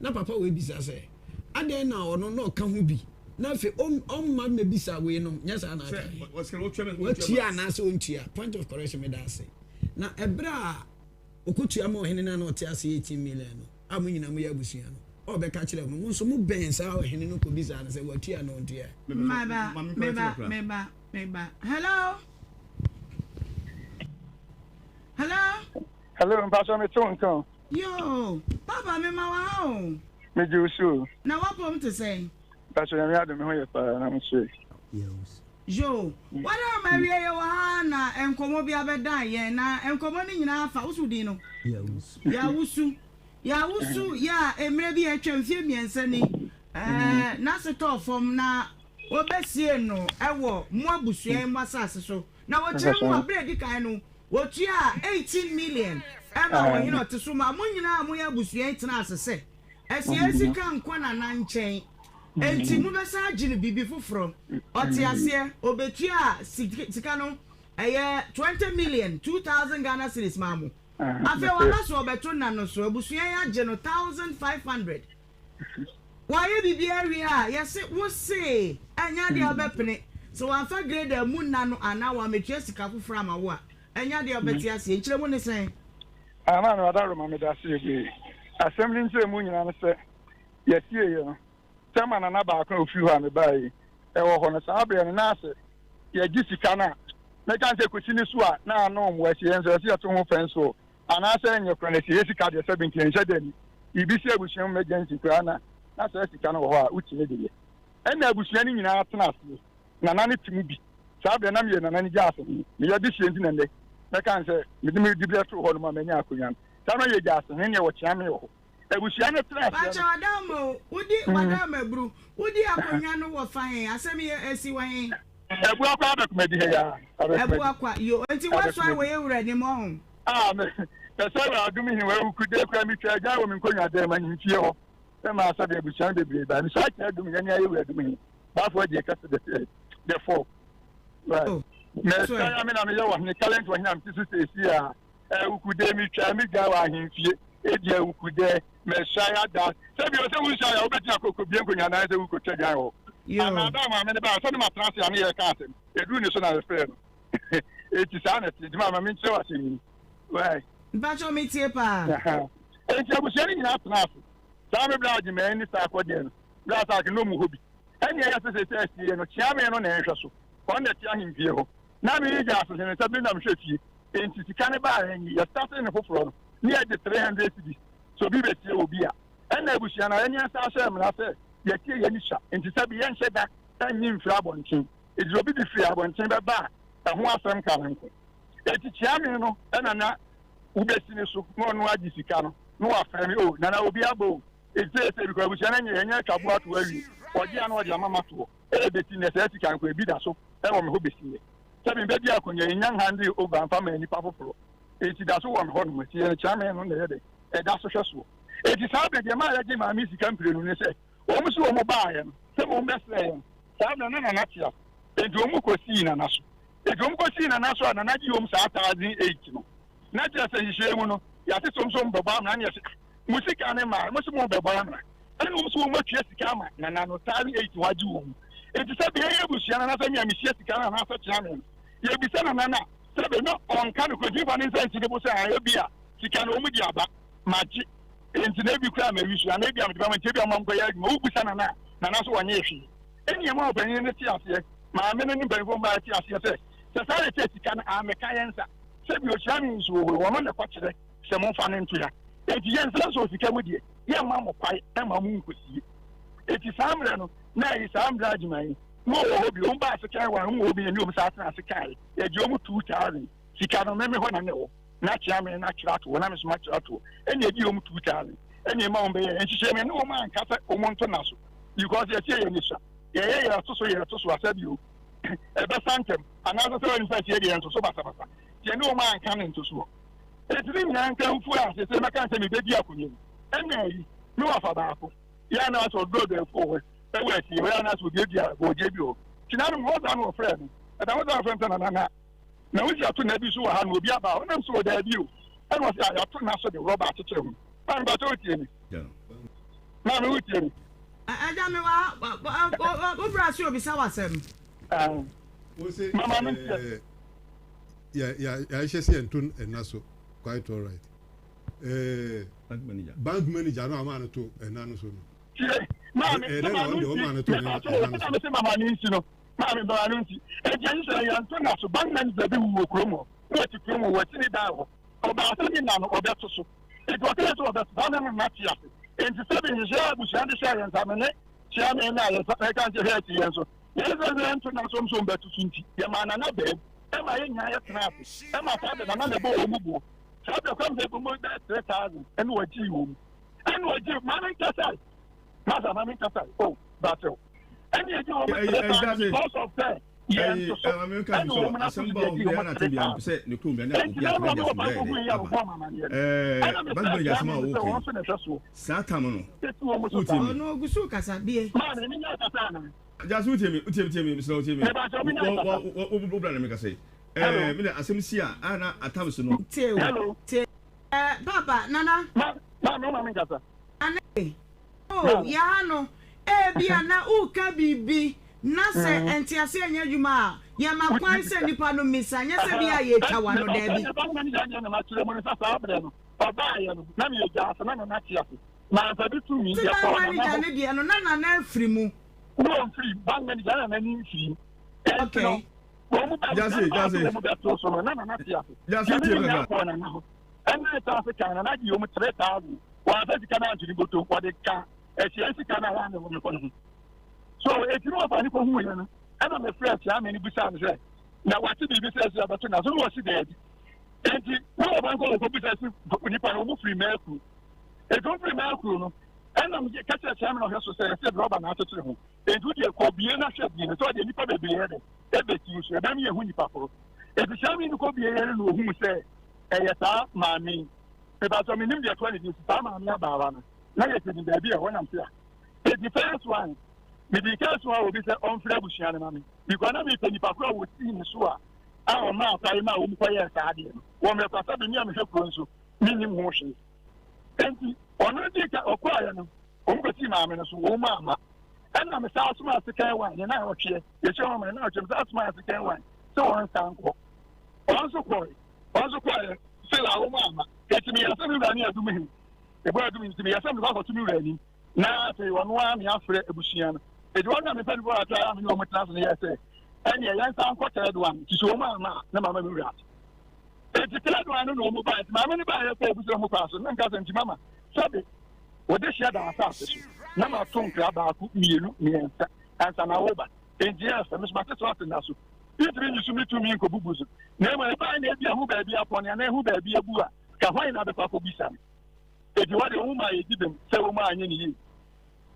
na papa we bisa se ade na ono no ka ho bi na fe on ma me bisa we no nya sa na aka watia na se ontia point of correction me da say na ebra okutua ma ohene na no te ase 18 million no amunyina mu ya busua no o be ka kire mo nso mu ben sa ohene no ko bisa na se watia no ontia meba hello pastor me tonton yo papa me ma wa o me jusu na wa pom to say pastor me ado me ho ye pa na mo say yes yo wala ma wie ye wa na enkomo bia bedan ye na enkomo ni nyina afa usudi no ya wusu ya emre bi atwa mfie miense ni na seto fom na obesie no ewo mo abusua mo asase so na wo kire mo abredi kan no wo tua 18 million ema wo hino teso ma mo nyina mo ya abusua tena asese esi kan kwana na nchen enti mu besa agine bibi foforo oti ase obetua sika no 20 million 2000 Ghana cedis mamu afi wala so obeto na no so abusua ya agye no 1500 why bibi area yes wo say anya de obepene so wan fa grade mu na no ana wa metua sika foforo ama wo a anya de obeti ase nkire mu ne sen ana no adaro ma me da se bi assembly nse mu nyina no se yesie ye no tema na ba akon ofi ho ame bai e wo ho no sa abre no na ase ye gi sika na me kan se kwesi ni so a na ano mo ase yenso ase to ho fenso ana se enye kro na se sika de 70 enje dani ibi se abusuan emergency kra na se sika na wo ho a uti ne de ena abusuan ni nyina atena ase na na ne timu bi sa abre na me na ni ja ase me ye bi sie ndi na nde me kan se me di me di bi to ho no ma menya akonyan sa no ye ja ase ne ne wo chia me wo ebusia ne tra bacha wadamo udi wadamo bru udi akonya no wo fan asemi esi wan ebu akwa da kuma di ya ebu akwa yo enti what why we ewure ni mo me pesa wa adumi ni we ukude kwa mi twa ja wo mi nkonya da ma nyimfie ho e ma asa de ebusia bebre ba mi sa ka adumi ya ni ayewu adumi ba fo je ka de four right me sa ya me na me ya wa ni talent wa hina mtisu esi a ukude mi twa mi ga wa ahimfie edia ukude me shaya da se bi o se wu shaya o beti akoko bi enkonya na se wu ko twa ho ana da ma me ne ba so ne matrase ya ne ye ka asem edu ni so na refer no eti sa na ti ma me nche wa sini wai bacho me tie pa eti abusia ni nyina atna aso sa me bla agi me ni sa akode no bla sa ke no mu hobi eni ya se se no chia me no na ehwe so on da ti ahimfie ho na me ya aso se bi na me hwefie enti sika ne ba enyi ya start ne foforo no ni ya de 300 cedis so bi betie obi a ena ebusia na enya sa hye me na se ye tie ye ni sha enti sabi ye nhye da enyi mfira abonchen edi obi bi fira abonchen be ba ho asem ka nko eti chia me no ena na ubesi ne so no agi sika no no afra me o na obi abo eti bi ko ebusia na nya twabu ato awi oji ana oji amama to e beti ne se sika nko ebi da so e wo me ho besi ne sabi be dia akonya nya hande over amfa ma ni papoforo eti da so wo me ho no ti ye chia me no na ye de e da so hweso eti sabe de ma ya ji ma mi sika mpire no ne se o mu so o mu ba ya no se mo mbesle ya sabe na na tia eti o mu ko si na naso eti o mu ko si na naso na na ji o mu sa 1008 no na tia se hihye mu no ya se som som baba na na se musika ne ma mo so mo baba na ani o mu so mo twa sika ma na na no 1008 waji wo mu eti sabe ye busia na na se mi amihye sika na na so tia me ye bi se na na sabe no on kan ko ji fa ne se ti de bo se ayo bia sika no mu di aba maji enti na bi kura ma wisu na bi am de ba ma ti bi am ko ya ma ubusa na na so wanye efi eni ma obanyin ne ti ase ma me ne ni ban fo ma ti ase se sare te sika na ameka yensa se bi o chami so wo ma ne kwakire se mo fa ne nto ya enti yensa so sika mu die ye ma mo kwai e ma mu nkosie eti samre no na yi samre ajimai mo wo bi o ba se kai wa mo bi ni o sa ase kai e ji o mu 2000 sika no meme ho na ne wo na chia me na kira to na me so ma kira to ene edi o mu 2000 ene ma on be ye nhihye me no ma anka sa o mo nto na so because ye tie ye ni sha ye to so asabi o e be santem ana so so ni sa tie ye nto so basa ye no ma anka ne nto so e tiri nya nka mfu a se maka nse me be di akonye ene yi no afa ba ko ya na so do do fo we e we ti we na so be di a go je bi o tinanu mo za no friend e da mo za friend na we just na bi so ha no obi aba na so da bi o and was ya to na so the rubber atete ho man ba to tie ni na me we tie ni aja me wa bra so obi sa wasem we say mama me ya shesi entun enaso quite all right bank manager no amana to enano so no mama ni no Mami ba anunti e jense ya nto na so bank manager bi wo kromo wo ti kromo wo ti ni dawo o ba so ni na no o be to so e go kele to o be ba na na ti afi en ti sabe ni je abu sha de sha yan samene sha me na ya fa kan je he ti yan so ye ze nto na so be to sunti ye ma na na be e ma ye nya ya trap e ma ta be na na bo o mu bo sa be kwam ze bo mo da 3000 en wo ji wo en wo ji ma na kasa ma sa ma mi kasa oh battle any because of that American so assemble of the anatibia say the crew na obi bank ya sama okay sata mo no no gusu kasa bie just utemi Mr. Utemi wo bra na me ka say me na asem si a na atam so no hello papa nana ma me kasa ane oh ya no bia na uka bibi na se entiase anya dwuma ya makwan se nipa no misa nya se bia ye tawa no da bi na me ja so na na tia na fa bi tu mi ya ko na ne dia no na na afri mu no free bank manager na ni free okay just na na tia just and ta se kana na di o mu 3000 wa fa di kana antini boto wa de ka esi kana ya na mo ko no so e ti no fa ni ko hu ya na ana me fresh ya me ni bisa me say na wati bi bisa esi abato na so wo si de enti no ba ko ko bisa esi ni pa no mu free meku e go free meku no ana me ka cha cha me no so say esi rubber na atotire ho enti di ko bie na hwe bie so de nipa be bie de e be ti so e ba me hu nipa ko e ti cha me ni ko bie no hu say e ya ta ma mi e ba so me nim de 20 di sa ma mi aba na na ye ti de bia ho na mpia the first one me the first one will be say on free bushia na me because na me pe nipa kura wo ti ni so a o ma kai ma o mu kwa ye ka ade wo me kwasa be ni am hwe kuro nso mi nim ho hwe enti ono di ka okwa ya no o mu kwati ma me no so wo ma ma na me sa asuma asikan wan ye na o hwe ye che o ma na o che sa asuma asikan wan so on san ko on so ko se la o ma ma eti mi ya se mi ra ni adu mi ebo adu mi me yasam ba ko tumi rani na te wono a me afre ebusua no e de wona me pe bo ata me no mo class no yese eni ya san ko tere do am ti so ma na mama me wura e ti tere do an no mo ba ti mama ni ba ya pe ebusua mo kwaso na nka santi mama sabe o de shia da asa so na ma ton kra ba ku mienu miensa ansa na wo ba engineer se me so ba te so na so itri ni so mi tu mi ko bubuzu na ma ba na bia hu ba bia pon na hu ba bia bu a ka hwan na be kwa ko bisa eti wade uma ye dibem se uma anye ni yi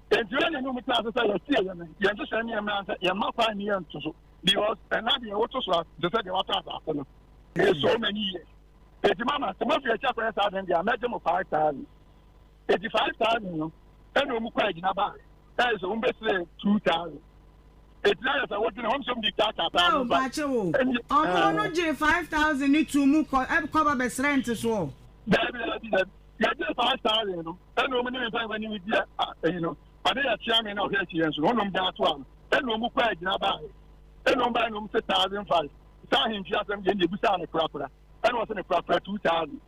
enti wale no mutla so ya tie ya ya nso se ni ma ya ma fa ni ya nto because na de wo to so de se de wata asa no e so many years eti mama se ma fi cha kwa sa den dia na je mo 5000 eti 5000 no e no mu kwa gina ba e so umbe se 2000 eti na sa wo de hom so mi ta ta ba ba che wo ono no je 5000 ni tu mu ko ba be rent so ya just 5,000 no and no money time when you you know but they are chairman of here so no number to am and no mu kwa gina ba and no buy no 6,500 sa hin fi asem je busa na kura and was na kura 2,000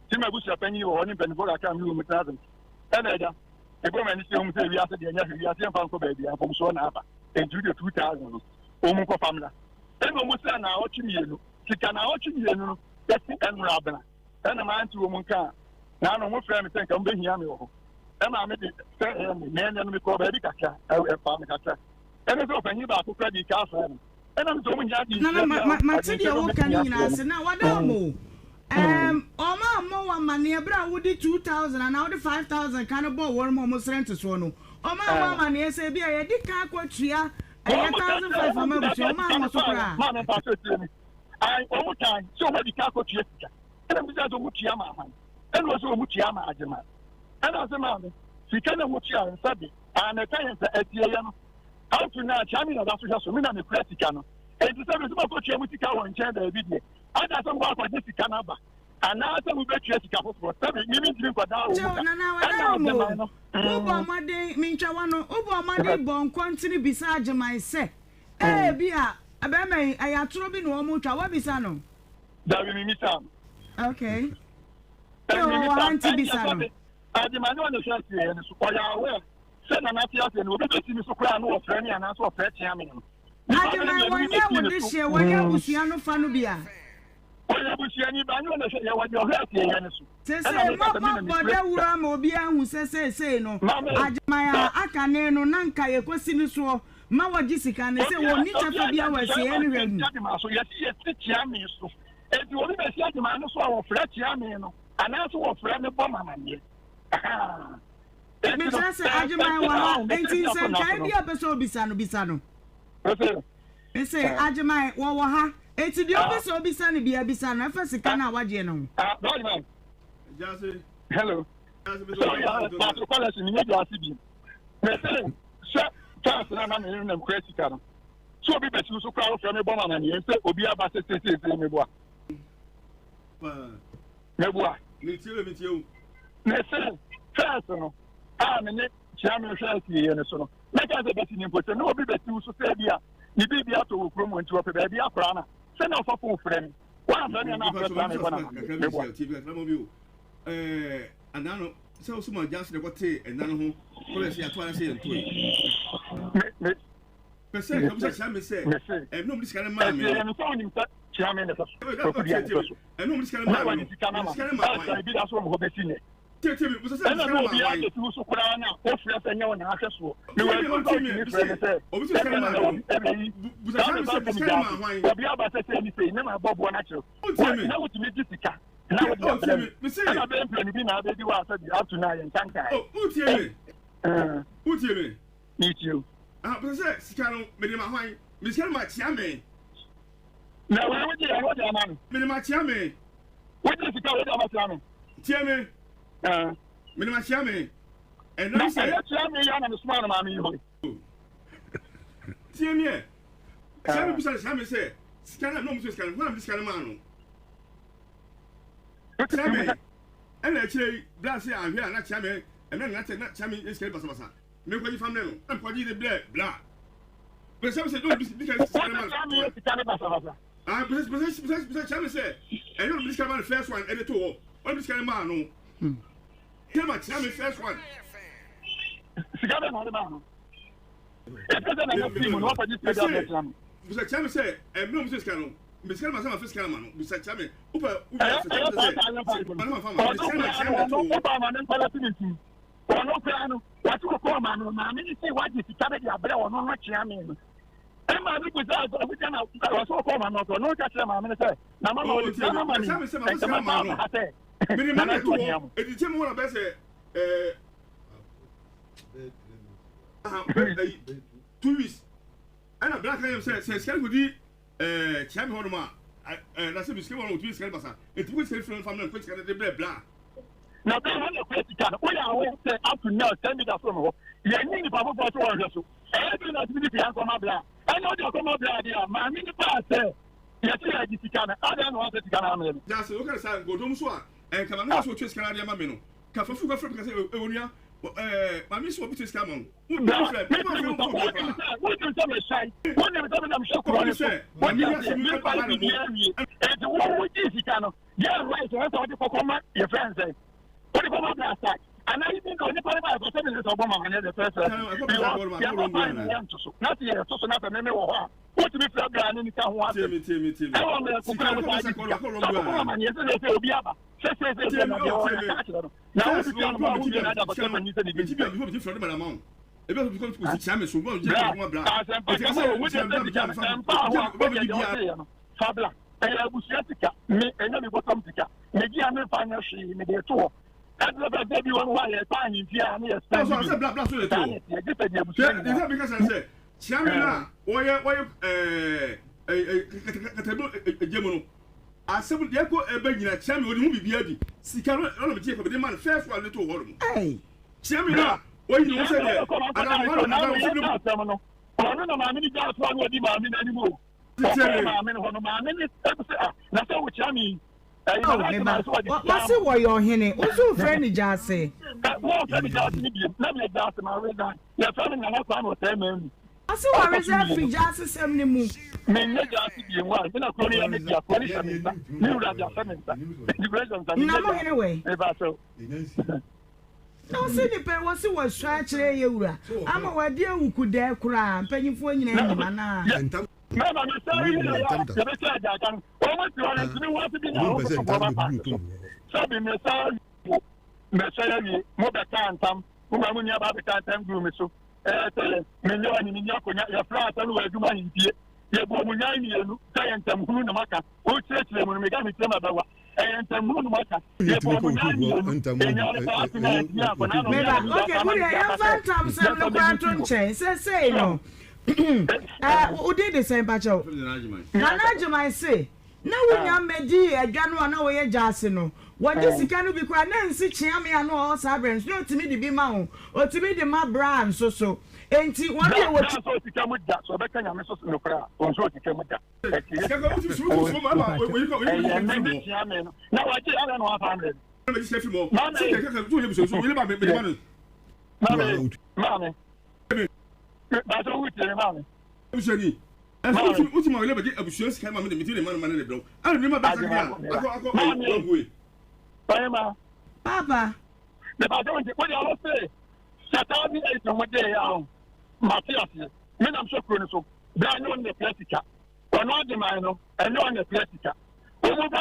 ti ma busa panyi wo ni ben bola ka mi mu 1,000 and ada e go mani se mu se wi ase de nya wi ase fa ko ba bia fom so na aba and do the 2,000 o mu ko famla and no mu sa na o chi mienu sika na o chi mienu no yesi en rabna and ma anti wo mu ka na no mo frɛ me sɛ nka mo behia me wɔ hɔ ma me de sɛ me no me kɔ ba di kakra fa me kakra ɛne sɛ ɔpanyin ba ko kra di ka fa me Nana matidi owo kan nyina se na wada mo oma mo wa mane ebra wodi 2000 and now the 5000 kan bo wor mo rent so no oma wa mane se bia ye di kan kwatua 1500 ama bu so ma mo so kra ma me pa so tiri ai owo kan so we di kan kwatua sika ena bi za so mutua ma han ena so mutua ma agema ena se ma me sika na mutua nsabi ana kan ya atie ya no how to now chami na so so me na me practical no e di se me so ko tia mutika won chen da bi die ada so kwa kwa sika na ba ana se mu be tia sika foforo se me mi ndiri kwa da wo na na wada mo ubo amade mi ntwa wano ubo amade bon kwantini bisa agema se bia abeme ayatoro bi no mo twa wa bisa no da bi mi sam okay yo anti bisa no agema no no share tie no so kwa ya we se na na tia se no be ti mi so kwa no o frɛ ni ana so o frɛ tia me no agema wanya wo de hye wanya busua no fa no bia oya busua ni ba no na hye ya wanya o hɛ tie ya ne so se mo boda wura ma obi ahu se no agema ya akane no nanka ye kwasi ni so ma waji sika ne se wo ni chafa bia wasi eni hwegu agema so ye tia me so enti wo be si agema no so o frɛ tia me no ana so o frɛ me bɔ mama ne me say agema wa enti se kai bia be so bisa no me say agema wo ha enti di obi so bisa ne bia bisa na fa sika na waje no hello so kwala si ni ya sibi me say chance na na me credit card so obi be so kwa ofre me boma na ne say obi aba se me boa me tie me say chance no me ne chiame chance ye ne so no me ka se be ti ni pote no obi be ti so say bia ni bibia to wo kromo nti wo pe bia akora na se na ofo fo ofre me wa afre me na afre na me bona me boa anano se o suma jase de kote enano ho ko se ato ara se ento me pese ko se chiame se no mi sikane ma me no so ni ta chiame ne so no mi sikane ma me sikane ma bi da so mo be sine tete mi busa se sikane ma wa ya tu so kura na o fira se nyawo na ahwe so me wa ko ni se o bi se sikane ma busa se sikane ma hwan obi aba se ni se ne ma bobo na chiro na wo ti me di sika na wo me say na be plan bi na be di wa se di up to now yen tanka utie me meet you busa se sikane me di ma hwan me sikane ma chia me na wo di man me di ma chia me wo di sika wo di ma chia me tie me me di ma chia me and now say chia me ya na me smart ma me yo tie me chia me busa chia me say sikane no mo sikane ho am di sikane ma no Chame, and actually, Blassie, I'm here, not Chame, and then not Chame is Kelbasa. Make what you found them, and what you the blah. But some say, don't be because I Chame said, and you'll be the first one, and the two, or this kind of man. Come on, Chame, first one. Chame said, and no Mrs. Cano. Miskana masama fiskana mano bisachame upa mano fama upa mano pala tiniti ono plano watu ko mano na mini se waji sikabe dia bere ono no chia me no e ma ni kuza abita na waso ko mano ko no ka chia ma me se na mama o ti na mani chame se ma fiskana mano mini mama to e ti mo na be se 2 weeks ana black am se skana gudi chame ho no ma na se biske won otu skana basa eti ko se friend family ko skana de bla na be ho no kweti kan o ya we say up to now tell me that from ho ye ni ni papa so won so bi na ti bi an ko ma bla I know the ko ma bla dia ma mi ni pa se ye ti ya di sikana ada no ase sikana ma me ja se o ka sa godom so a kama na so otu skana dia ma me no ka fafu ka frem ka se ewonua mami so obi skana mo o bi frem me ma frem ko bla what you tell me say what you tell me I'm sure ko say mami ya se mi pa na mo and what you sikana yeah right so what you ko ma your friends say what you come up last and I think on the part of the seven is Obama and the first not here so not a meme or what to be flat and any time one team I want to ebe ko ko si chame so bo je ko bra fabla abusia tika me enya me bottom tika me gi ame fanya hwe me de to adlo ba baby won wa ye pa ni dia na ye stand so bla so le to ye je pe di abusia de fa because say chame na oye katabo ejemo no asem de ko ebe nyina chame oni hu bibia bi sika no me tie ko be de man first one le to ho mo chame na oyi no say de ana ho no ono na ma ni ja so anu di ma mi na ni mo what's it what you're hearing? Also, friend, just say, I see what reserve free just 70 moves. Anyway. No, see the pay was it was stretching you. I'm a dear who could dare cry, penny for you. Mama, I'm sorry. You almost want to be now. Sabi Messiah, Mother Tantam, whom I'm near about the Tantam Groom. So, Menyo and Minyako, your flat, and where you mind here. Your Bomunani, Giant and Munamaka, who says them when we got me to Mabawa, and Munamaka. Your Bomunani, and say no. Who did the same patcho? Nana say, no, we are medi a January, no way, Jassino. What is it can be quite Nancy Chiami and all Sabrins, not to me to be mount, or to me the my brand, so. Ain't it one day what to come with that? So I can miss us in the crowd. On so to come with that. Now I don't know how that's all we tell you, Usani. And so my liberty abusios came on the material man and the blow. I remember that. Papa. The don't what you say. Satani is on what they are. Matthias, men I'm so cruel. They are not the plastica. Or not the minor, and not the plastica. Say what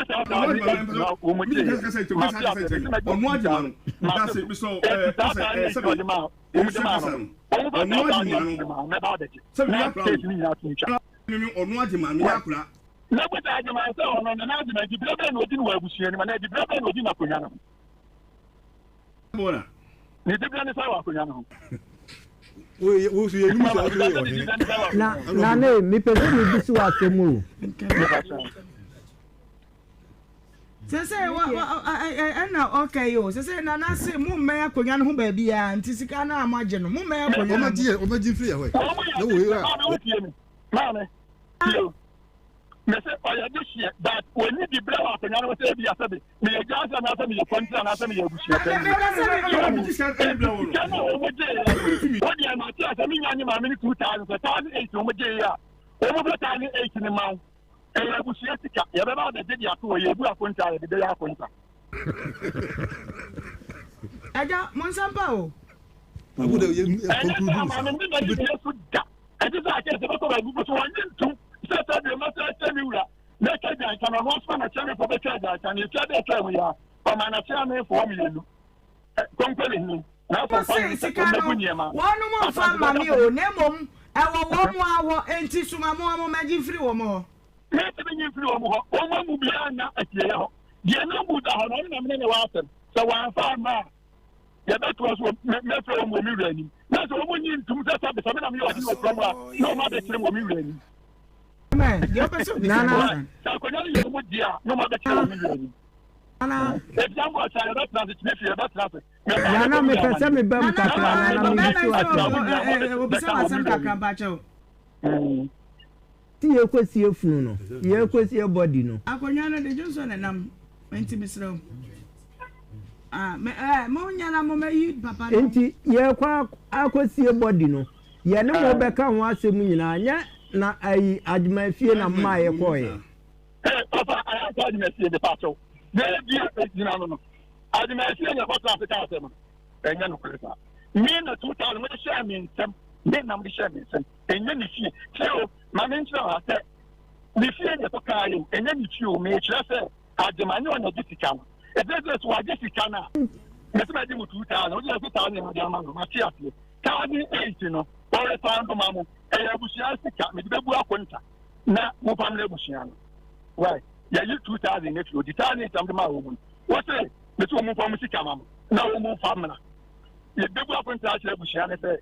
I know okay yo say na na say mo me akonya no baby a ntisika na amagye no mo me akonya o ma free away no we are mama me say oya this year that when you the blow akonya no say bia sabe me ya jasa na say me kontra na say me ya bushi what ya ma tia say me nya ma me 2008 o mo je ya o mo beta ni 8 ni ma Ebusiatika, Yababa, the Didia, Yabu Apunta, the day Apunta. I got Monsampo. I would have I just like one to set the master Semura. Next time I can almost find a channel for the church, and you said that we are from an channel for me. Compelling me. Now, for one more from Mammy, Nemo, our 1 hour, and Tisumamo, Magic Free or more. Meeting from Oma Mubiana at Yale. The number that water. So I found my. Yeah, that was what Metro Mumirani. That's what we need to set up the seven of you from no matter Mumirani. Man, you're person. Nana, so no matter Mumirani. Anna, if someone said that's it's me, that's nothing. Nana, me person, me bum, Nana, ti ye kwesi efunu no ye kwesi e body no akonya no de Johnson enam enti misro mo nya na mo meyi papa no enti ye kwa akwesi e body no ye ne mo beka ho asem nyina anya na ayi adwuma fie na ma ye koye papa I told you me the pato they be you know adwuma fie na papa Africa asem enya no kwesa me na 2000 me share me nsem me na me share me nsem enya ni fie so Management has the fear that occurring, and then if you may just say, at the manual on the Jessica. If there's what Jessica now, let's make him 2000, or 2000, Matthias, 2008 no ɔre found mamo ɛyɛ abusua sika me de bebu akonta na mo family abusua no right ya yi 2008 o di tani tam de ma wo mu wo say me to mo fam sika mamo na wo mo family ye bebu akonta a abusua ne sɛ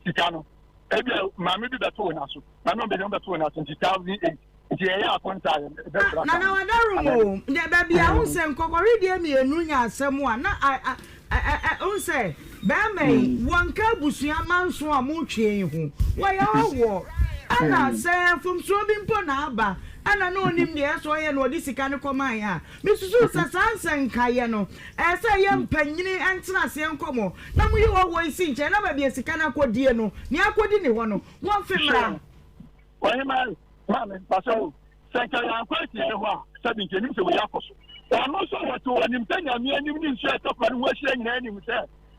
sika no ebi ma me bi beto na so na no be beto na so 2008 nti ɛyɛ akonta na wadarumo de ba bia wo sɛ nkɔkɔre de mienu nya asɛm a na wo sɛ ba mai wanka busua manso a mo twe ho wo ya wo ana sɛ fomso bi mpo na aba ana no onim de ɛso yɛ no odi sika ne kɔman a mesusu sɛ sansen kaye no ɛsɛ yɛ mpanyini antena ase nkɔmɔ na mo yi wo isi nkyɛ na ba bia sika na kodie no ne akodi ne hɔ no wɔn femra Ohemaa mame paso senka ya kwati e ho a sabi nke nim se wo yakoso ono so wato anim tanya mi anim ni nso etokwa no wahia nyina anim se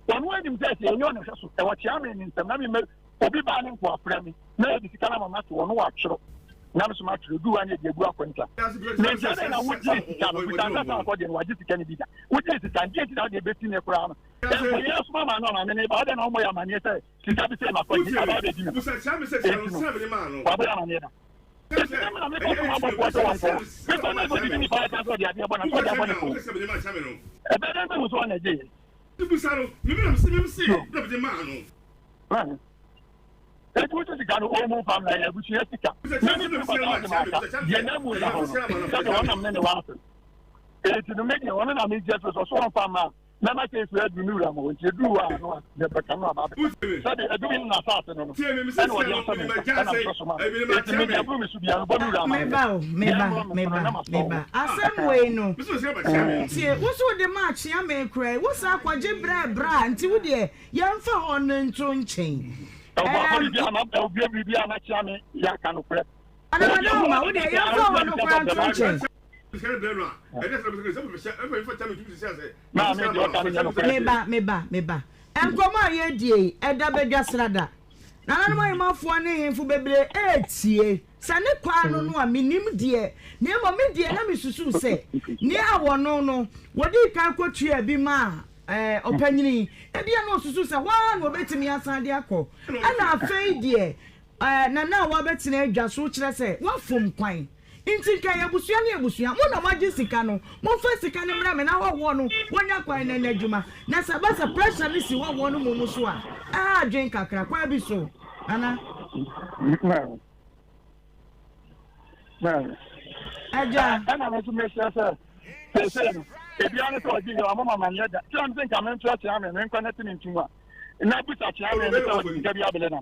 ono anim se se enyo no hweso e watia me ni nsem na me obi ba ne nko afra mi na e disika na mama to ono wa twero na me so ma twero du anya de egu akwenta ne se na wuti sika no wuta na ta akode no waji sika ni bida wuti sika nje ti na de beti ne kura no e yesu mama no na me ne ba de na omo ya manie se sika bi se ma kwa ji aba de di Musa chame se se no sabe ni ma no wa ba na manie da Mama case we do new ramo nti du wa no de beka no aba so de edu in na saase no no and what you say meba asem we no tie wo so de match ya me krai wo sa kwaje bra nti wo de yemfa ho no nto nchen bia na chia me ya ka no kra ana ma wo de yemfa ho no kra nto nchen meba enkomo ye die eda bedwa srada na nanom ayemafo ne hemfo bebre etie sane kwa no no a minim die ne mo me die na mesusu se ne awo no wodi kan kotua bi ma opanyini ebia no susu se wa no betimi asade akọ ana afei die na wa betina adwa so kire se wa fom kwan inti ka ya busua ne busua mo na maji sika no mo fa sika ne mra me na wo no wonya kwan na adwuma na sabasa pressure ni si wo no mo so a adwen kakra kwa bi so ana aja ana me so me se ebi ane to odi yo mama manye da ti am think am ntra ti am me nkwa na tin ntumwa na busa ti am me to odi ga bi abele na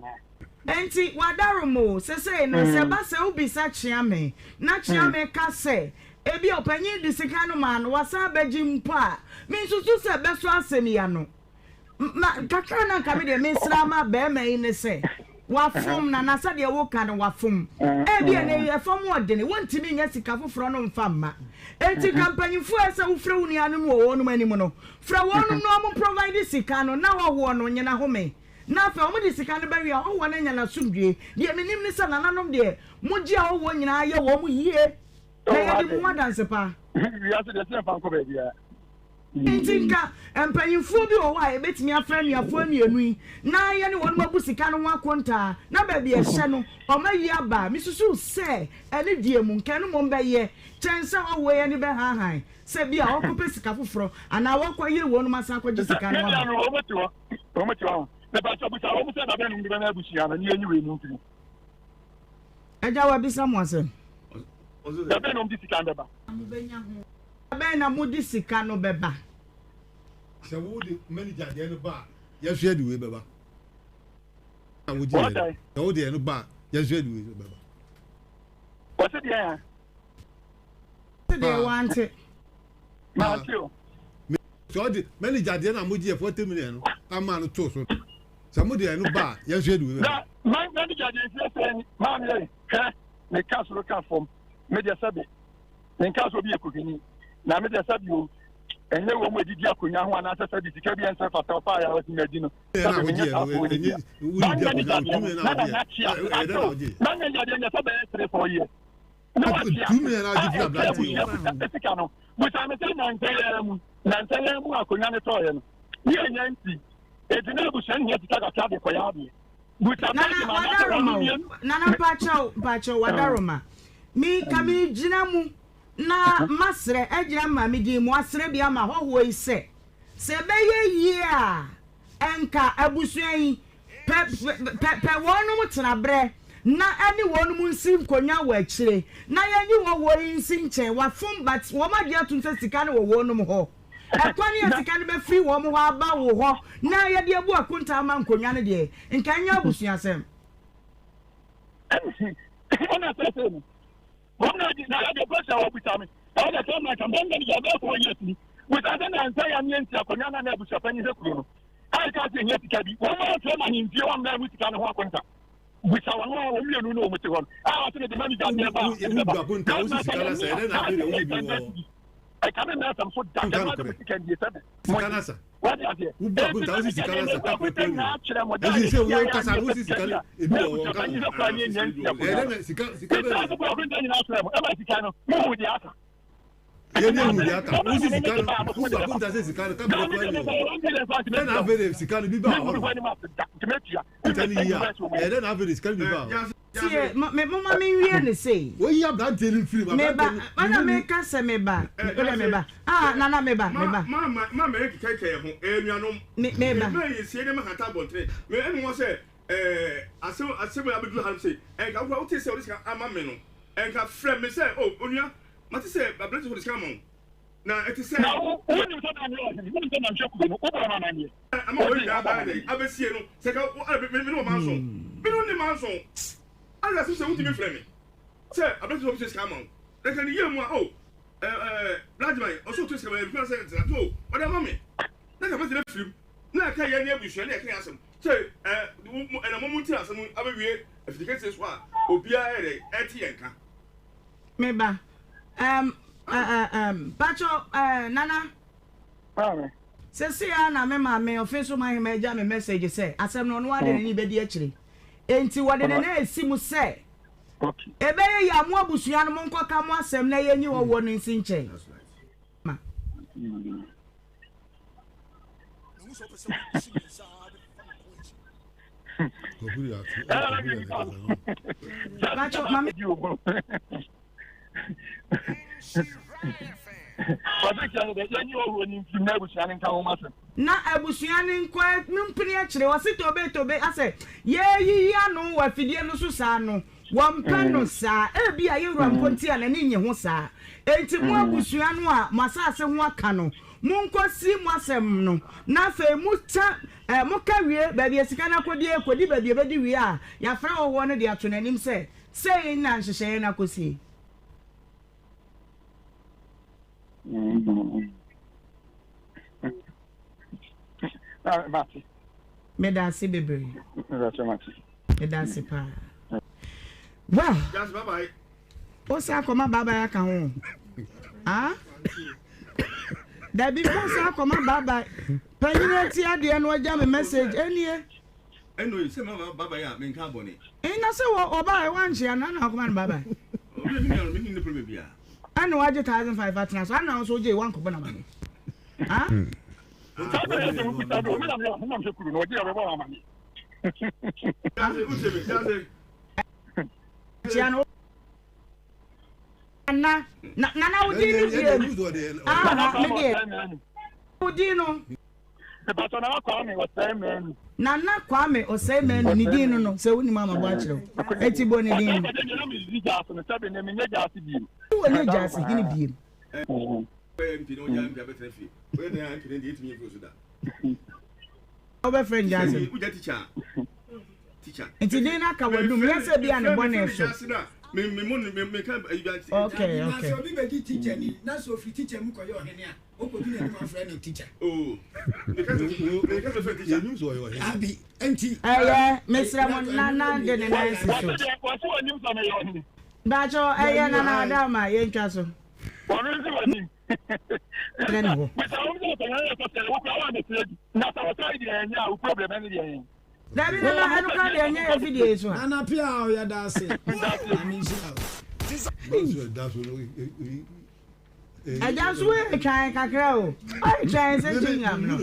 enti wadarumo sese no se ba se ubisa chiame na chiame ka se ebi opanyi di sika no ma no wasa baji mpo a mi susu se beso asem ya no kakra na nka me de mesra ma be mai ne se wafom na nasa de wo ka no wafom ebi ne ye fom ode ne wontimi nya sika foforo no mfa ma enti kampanyifu ese wo frɛ wo nia no wo no anim no frɛ wo no mo provide sika no na wo no nyina home na fa omo de sika ne bawia o wona nya na sumdue de menim ne sa nananom de moji a wo nyina ye wo mo yie na ye di mo dance pa ya se de se fa nko ba bia Intinka empanyimfo bi wo wa ebetimi afra nuafo amienu yi na ye ne wonu mabu sika no akonta na ba bi ehye no o mayi aba misusu se ene die mu nke no mo mbeye chense wo ye ne be han se bi a okope sika foforo ana wo kwa yire wonu masa akwaje sika no aba o metiwa ne ba so buta o mu se na be no mbi na abusia na ni enyi we nu mfi eja wa bisa mo ase da be no mbi sika ndaba be na mudi sika no beba se wo de manager de no ba yesu edi we beba na wo ji na wo de no ba yesu edi we beba what did ya they want it ma tio so the manager de na mo ji 40 million no ama no to so se mo de no ba yesu edi we beba my manager de say ma me me castle can form me de sabe me castle bi ekogini na me de sabe o enye wo mo didi akonya ho ana sasa di sika bi ensa fata pa ya wati medi no na wo je enye uri dia ko tu me na dia na nya dia nya sabe 3-4 years tu me na di bla sika no but am say na ntaya mu akonya ne to ye no ye nya nti eti na ebusuani yɛ tika kakra de kɔyɛ adeɛ Nana Pacho Wadaroma. Me kami jinamu na masre ejina ma mi di mo asre bia ma ho ise. Se beye yia enka abusuan pe wonu mutena bre na ani wonu mu nsi nkonya wa akire na yanyi wo nsi nchen wa fum but wo ma dia tun se sika ne wo wonu mu ho. Akwani asika ne be free wo mu ho aba wo ho na ye de abu akunta ma nkonya ne de nkanya abusuan asem. Ona pese ni Bona di na de pressure wa bitami. Ona to ma kan banga ni jabe ko yesi. Without na nsa ya mienti akonya na na busa panyi se kuro no. Ai ka se nyeti ka bi. Wo ma to ma hintie wa na mutika ne ho akonta. Wisa wa no wo mienu no mo te ho. Ah to de manager ne ba. Ibu akonta wo si kala sa ere na bi de wo bi wo. I can't remember some that the can be said. Sikanasa. What is it? Ibu akonta wo si sikanasa ta pe pe. Ezi se wo kasa wo si sikale. Ibu wo ka. Ere na sikale. Yeni mu dia ka. Wo si sikale. Ibu akonta se sikale ta pe pe. Na avere sikale bi ba ho. Itani ya. Ere na avere sikale bi ba. See, me mama me wie ne say. Wo yi abdan tele free ba. Me ba, ana me ka se me ba. Me ba. Ah, nana me ba. Mama e keke ho enuanom. Me ba. Me yi sie ne ma hata bontre. Me enu wo se asem abedu ha se. Enka wo uti se o sika ama me no. Enka frem me se oh onua mate se bablet ho sika mo. Na eti se na wo ni so na me o ni so na msheku no ko ba na na ni. Ama wo ya ba de abesie no se ka me no ma so. Me no ni ma so. Ala se wuti me frame. Se abeti wo se scam. De kan ye mu oh Bladman also to scam e plan se na to. O da mama. Na ka fete film. Na ka ye na abusu na ka yasem. Se na momunti asem abewie afitikase so a obia ere eti yenka. Me ba. Pacho nana. Ah. Se ya na me ma me ofenso ma hima eja me message say asem no ade ni be di akire. Enti wade ne na esimu se okay ebeye ya mu abusua no monko ka mu asem na yenyi wo wo no nsi nche ma Bacho mami na abusua ne nkwa mpini akire wose tobe ase ye yiya no wa fidie no so saa no wampa no saa ebi a yewura mponti a na ne nye ho saa enti mu abusua no a masase ho aka no munkosi mu asem no na fe mu ta mu ka wie ba bi esika na kodi ba bi bedi wie a ya fra wo no de ato nanim se sei na nhyehyɛ na kosi Medasi bebre. Medasi pa. Well. Just bye bye. O sa akoma baba ya ka ho. Ah? Da bi ko sa akoma baba. Panyina ti ade no agya me message enie. Eno se ma baba ya me nka bone. Na se wo oba e wan hia na akoma baba. Obi mi ni problem bia. Ana waje 1500 atena so ana so je wan ko bana ma. Ah? Na udino Nana Kwame Osemen ni dino no se woni mama bo akire eti bo ni dino wo ne jasi gini biem Obe friend Johnson. Teacher. Enti dey na ka wadum yesa bia ne bone so. Me kan Okay. Na so bi be di teacher ni na so fi teacher mu koyo hene a o ko di na ma friend no teacher. Oh. Me kan friend teacher. You so yo. Abi enti. Mesra mo na de ne na so. Bacho na adama ye ntwa so. Nani Dabi na anu ka de nya video so. Ana pia o ya da se. Ani Aja so we try kakra o. I try say chingam no.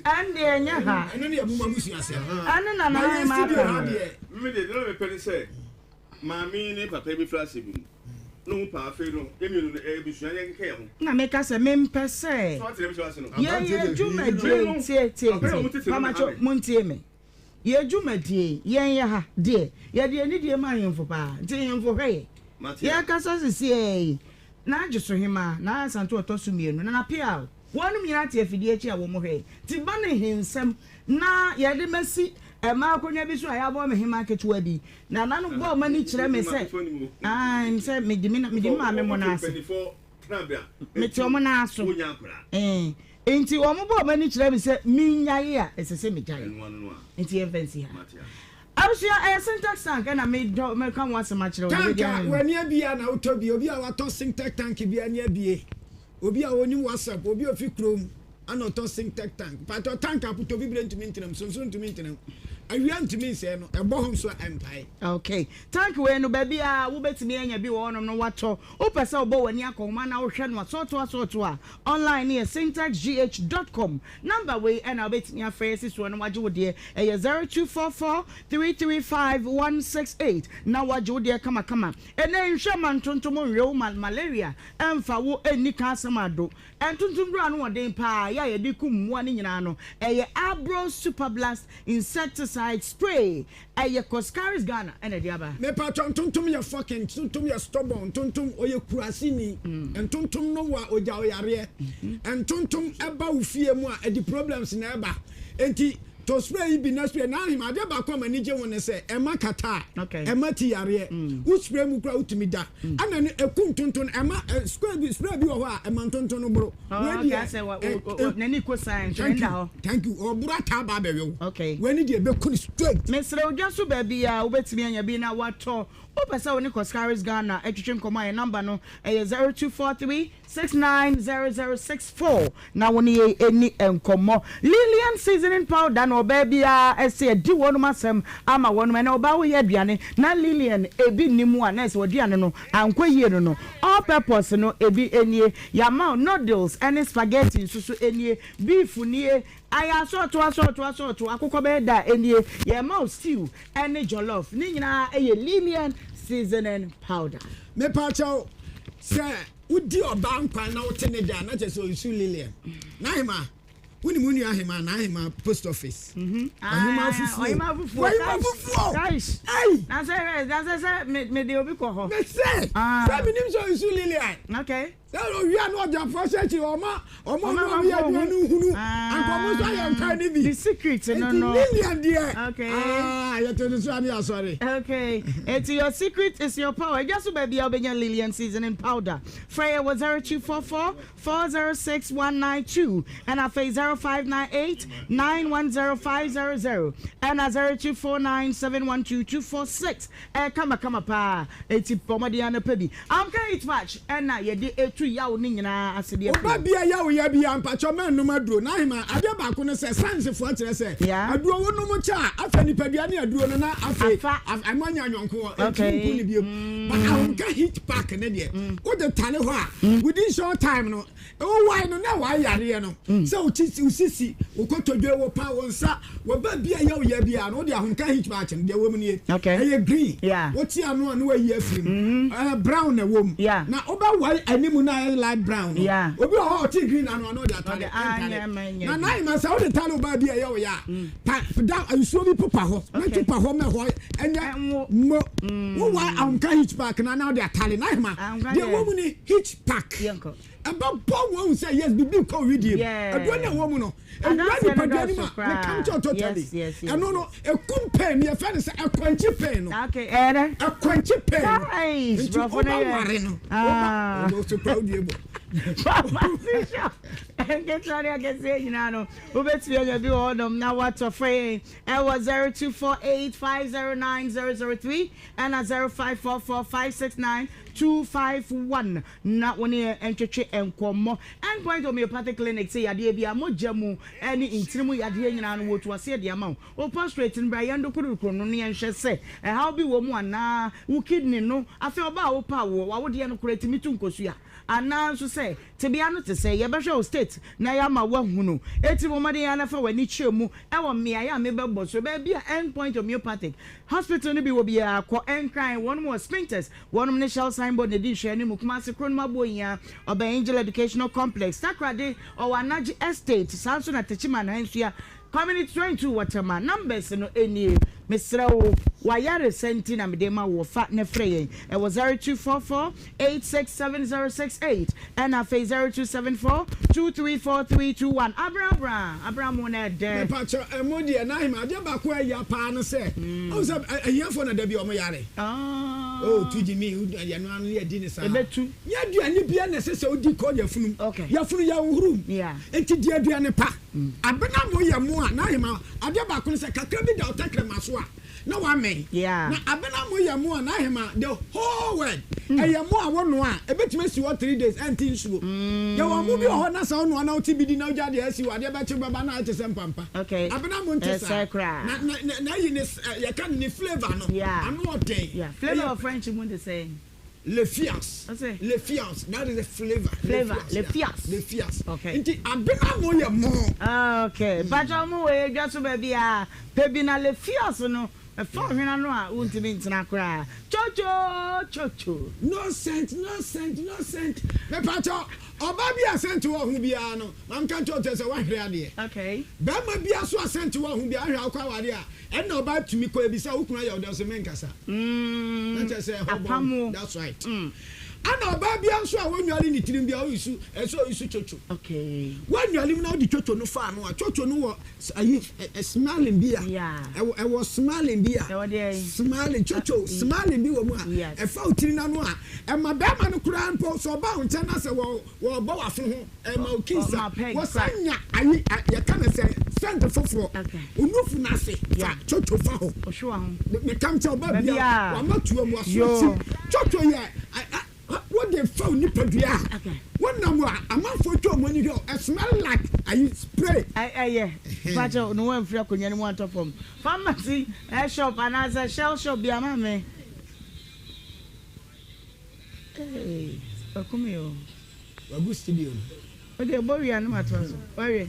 And dey nya ha. Eno ne abuma busu ase. Anu na na ma ka. Me dey no me pele say mami ni papa bi flash bi. No pa fe no emi no e bisu anya nke ho. Na me ka say me mpese. So what tell me so ase no. Ye juma die tie. Mama cho muntie me. Ye juma die yen ya ha die. Ye die ni die ma yemfo pa. Nti yemfo hwe. Ye ka so sisi na ajuso hima na santo otosu mienu na pia wonu mi na tie fidie chi a wo mo hwe. Ti ba ne hensem na ye de masi ma akonya bi so ayabo me hima ketuwa bi na nanu bo mani kire me se am se me di ma me mo na ase me ti o mo na aso enti o mo bo mani kire me se mi nyaye a esese me jaye enti e fancy ha Abusia syntax tank na me come once ma kire o tank wani abia na utobi obi a wato syntax tank bia na abie obi a woni WhatsApp obi ofi Chrome ana to syntax tank pato tank aputo bibire ntumi ntinam sonso ntumi ntinam awia ntumi se no ebo hom so empire okay tank we no ba bia wo betimi anya bi wo no wato o pese obo wani akoma na wo hwe no soto a online near syntaxgh.com number we and betimi afresi so no waje wo de 0244335168 na waje wo de kama ene nhwe man tontom nwe malaria emfa wo eni ka asamado entontom bra no woden pa ya ye de kum mo ani nyina no Abro Super Blast insecticide spray Coscaris Ghana and Diaba. Me patron tuntum ya fucking tuntum ya stubborn tuntum oye kurasini and tuntum no wa oja oyare and tuntum eba ufie mu a the problems na eba enti to spray bi na spray na him ade ba kwa manager won say ema kata ema ti yare u spray mu kra utumi da ana ne ekum tuntun ema spray bi wo ho a ema tuntun no bro we dia say na ni ko sign trend ho thank you obura ta ba be we okay we ni dia be kun straight mesre ojaso ba bia obetimi anya bi na wato o pesa woni Coscaris Ghana etwetwe nkoma ye number no 0243690064 na woni eni enkomo Lilian seasoning powder no baby ese di wonu masem ama wonu na oba wo ye aduane na Lilian ebi nimu a na ese oduane no ankwa yie no all purpose no ebi enie yama noodles and spaghetti susu enie beef nie aya so akoko be da enie ye ma stew and jollof ni nyina Lilian seasoning powder me pacho say udi oba nkwan na wote ne da na chese osu Lilian na hima woni munu ahima na ahima post office ahima fufu guys na say me de obi ko ho me say minim so osu Lilian okay so we are not the process oma we are doing hunu and so I am kind of the secret no Lilian dear okay you tell us I'm sorry okay it's your secret is your power just baby obenya Lilian seasoning powder Freya was 0244406192 and I face 0598910500 and 0249712246 come pa it's pomadiana pebi I'm going to match and na ye de yawo ni nyina asede e ba bia yawo ya bia mpacho man no maduro na hima ade ba ko no se sanse fo kire se aduro wonu mu cha afa ni padua ni aduro no na afa amanya nyonko okay ni biem ba ahom ka hit pack ne de wo de tane ho a within short time no o why no na wa yare no se usisi ukotodwe wo pa wo nsa wo ba bia yawo ya bia no de ahom ka hit pack ne de wo mu ni okay green wo ti anu no wa yi afim brown na wo mu na oba wa animu na light brown obi o ti green anu no that na nine man say o de talo ba bia yawo ya pa da so bi papa ho na ti pa ho me ho enya mo wo wa am ka hitch pack na de atale nine man de wo mu ni hitch pack aba bo wo say yes bibi ko redeem ado na wo mu no and that's the padani ma me come to totally and no e kum pen ye fa say akwanchi pen no okay akwanchi pen nice bro for na so proud you get ready I can say you know ubeti ya bi odom na what of free it was 0248509003 and 0544569246 251 na woni entwetwe enkomo endpoint homeopathic clinic say yade bia mogya mu ene intirimu yade nyina no wotu ase de ama o prostrate n bra yando kurukuru no ne yenhwe se how bi wo mu ana wo kidney no afi oba wo pa wo wa wo de no kurati mitu nkosua ana so say tebia no te say ye behwe o state na ya ma wa hunu eti mo made ya na fa wani chemu e wo mea ya me bebo so ba bia endpoint homeopathic hospital no bi wo bia ko enkran one more sphincters one ne shall signboard ne di hwe ne mu kuma se kronma boyia oba angel educational complex sakrade o wanaji estate sanso na techima na nsua community 22 watama numbers no eni Mr. Wayare senti na medema wo fa ne frey e was 0244867068 and a face 0274234321 Abraham na de pacho emodi na him ade ba ko ya pa no se o se ahia na da bi o mo yare oh tuji mi ya no anu ya di ni sa ebetu ya duane bia na se odi ko ya funu ya hurum enti di aduane pa abena mo ya mo na him ade ba ko se kakra bi da otakrema so na wa me na abena mo ya mo na him the whole world ya mo awono a ebetime si 3 days enti nsuo ya wa mo bi ho na sa ono na oti bidi na oja de asi wa de be che baba na ache sempampa abena mo ntesa na yi ne ya kan ni flavor no anu oden flavor of French mo dey say le fias that is the flavor le fias okay nti abena mo ya mo okay but mo we just baby a baby na le fias no e fa hwena no a untimi ntina kra chocho no cent me pacho oba bi asent wo hu bia no man kan to tese wa hwere ade okay ba ma bia so asent wo hu bia hwere akwa wade a e na oba tumi ko ebisa wo kuna ya odo so menkasa na tese hobo that's right ana oba bia nso a wonwale ni tirim bia o isu chocho okay wonwale na odi chocho no fa no a chocho no wo ayi smiling bia e was smiling bia smiling chocho smiling bi wo mu a e fa otiri na no a e ma ba ma no kura mpo so ba ho nche na se wo bo wa fo ho e ma okisa wo sanya ayi ya kana se send foforo onufu na se chocho fa ho osho ho me kam che oba bia wa matuo mu aso chocho ye what they found nipadua what number amafo to money go smell like I spray yeah but no one free akonya ni one top from pharmacy shop and as a shell shop bia mame akumio wagu studio okay boy ya no matwaso worry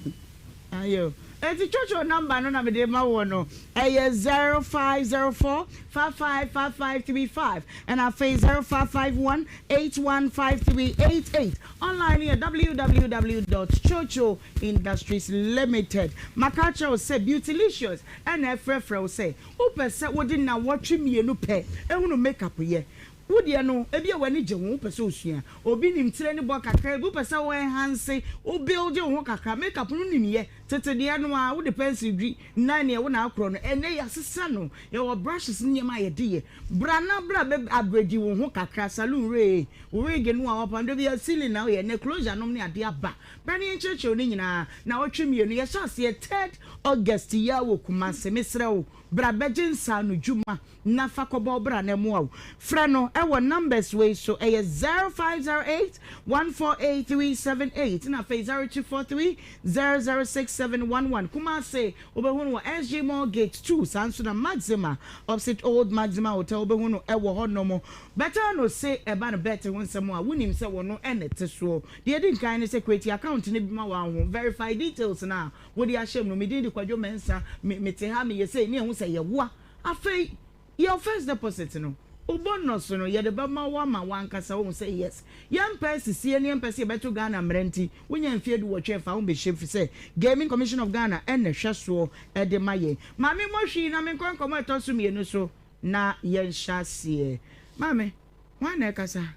ayo eti chocho number no na me dey ma wo no 0504555535 and our face 0551815388 online at www.chochoindustries.limited makacho say beautylicious and efrefre say upe say wodi na watwe mienu pe ehunu makeup ye wodi no ebia wani je wo pese osua obi nim tire ne bo kakra bu pese wo enhance o build wo kakra makeup no nim ye tete de no a wo de pencil dwi na ne wo na akro no ene ya sesa no ye wo brushes nyema ye de ye bra na bra be abredi wo ho kakra salon re wo ge no a opando bia ceiling na ye ne closure no ne ade aba bra ne ncheche ni nyina na wo twemie no ye chance ye 3rd August ya wo kuma semesre wo bra bejinsa no djuma na fakobo bra na mu awo fra no e numbers way so 0508148378 na face 0243006711 kuma say obehunu SG Mall Gate 2 sanso na Maxima opposite Old Maxima Hotel obehunu e wo hono mo better no say e ba no better won samo a wonim say wono enete so de din kan ne security account ne bima wa ho verify details na wo di ahyem no me din di kwadwo mensa me te ha me ye say ne hu say ye wo afei your first deposit no bonus no ye de ba ma wa ma wan kasa wo say yes yam pesi sie ne pesi beto Ghana mrenti wonya mfie du wo twefa wo be chef say Gaming Commission of Ghana en hweso e de maye mame mo hwi na me kon komo eto so mienu so na ye hyasie mame wan na kasa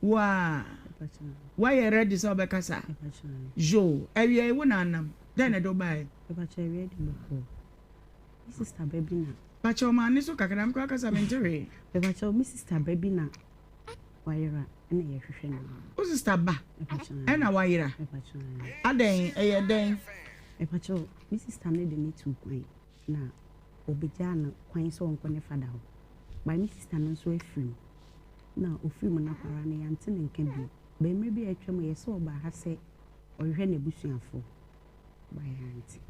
wa ye ready so be kasa jo ewie wo na anam den e do bai ready before sister baby na Pacho mani so kakra mko akasa mentere. Be pacho mi sister baby na wayera ene ye hwehwe na. O sister ba. Ena wayera. Be pacho. Aden eye den. Be pacho mi sister ne de me tu kwan na obeja na kwan so onko ne fada ho. Ba mi sister no so afiri. na ofiri mu na kwara na yante ne nka bi be me bi atwa mu yeso oba ha se ohwe na busuafo ba yanti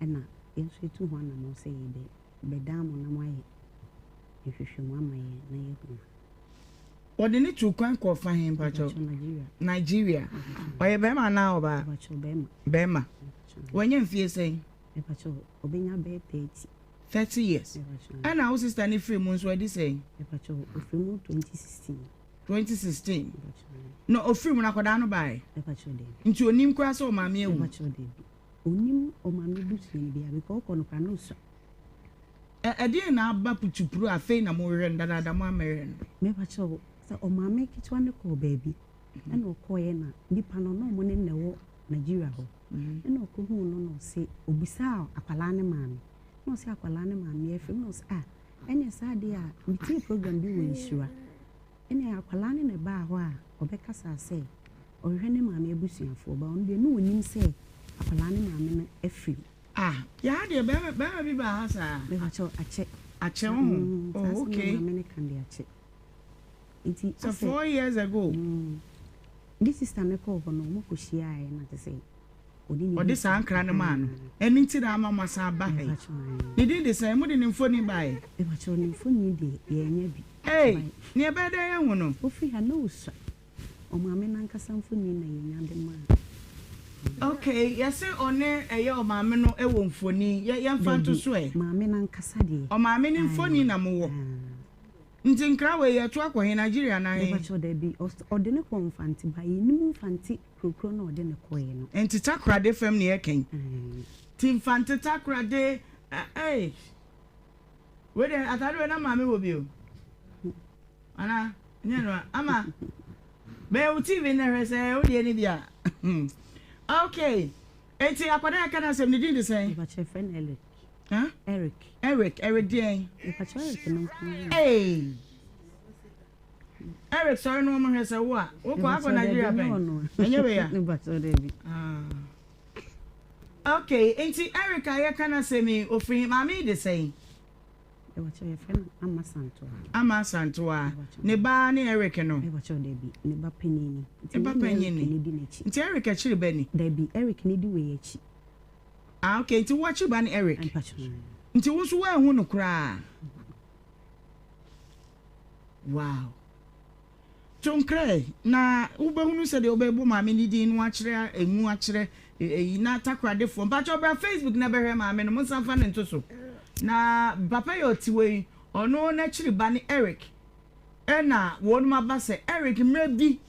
ena yenso etu ho na mo se yede be damo na mo aye ehwehwe mu amaye na yehu odi ni tu kwan ko fa hin pacho Nigeria oye be ma na oba pacho be ma wonye mfie sei pacho obenya be 30 years and our sister ni free mu nso edi sei pacho ofiri mu 2016 no ofiri mu na koda no bai pacho de nti onim kwa so ma me ewu pacho de onim o ma me busu ni bia because ko no kwa no so edi na aba putupuru afei na mo hwe ndada mo amere no me pacho sa o ma me kitwa ne ko baby and o ko ye na nipa no no mo ne newo Nigeria ho and o ko hu no no se obisa akwala ne ma me no se akwala ne ma me efem no se enya sa de a biti program bi wo Nhyira enya akwala ne ba ho a obekasa se o hwe ne ma me abusuafo ba on de no onim se akwala ne ma me na efim ya de be bi ba ha sa me pacho ache oh okay ma me ne kan de ache iti so 4 years ago this is time ko ho no mo ko shia ai na te say odi sa ankra ne ma no eni ti da ama masa ba he ni di say mo di ne mfoni bai e pacho ne mfoni de ye nya bi ni e be de ye hu no ofi ha no usa o ma me na nkasa mfoni na ye nya de ma okay yes one eye o ma me no e wo mfoni ye mfanto so ma me na nkasa de o ma me ni mfoni na mo wo nti nkra we ye to akọ he Nigeria na he pacho de bi ode ne ko mfanti ba ye ni mfanti krokro na ode ne ko ye no enti takrade fam ne ye ken ti mfanti takrade we de atade na ma me wo bi o ana nyano ama be u TV na hwese o de ni bia okay enti akwada kana sem ni din say pacho friend Eric Eric dey pacho Eric no Eric sorry no mo hwese wo a wo ko akọ Nigeria ben enye we ya pacho de bi okay enti Eric aye kana semi ofin ma me dey say pacho ye friend Ama Santoa ne ba ne Eric no pacho de bi ne ba penini nti Eric a chiri bani de bi Eric ne di we echi okay nti watch ba ne Eric pacho nti wo so wa hu no kra wow Tonkre na ubehunu se de obebu maame ni din no akire enu akire na takrade fo pacho bra Facebook na behwe maame no musanfa ne ntoso na papa yo tiwe ono na chiri ba ne Eric na wonu maba se Eric mrebi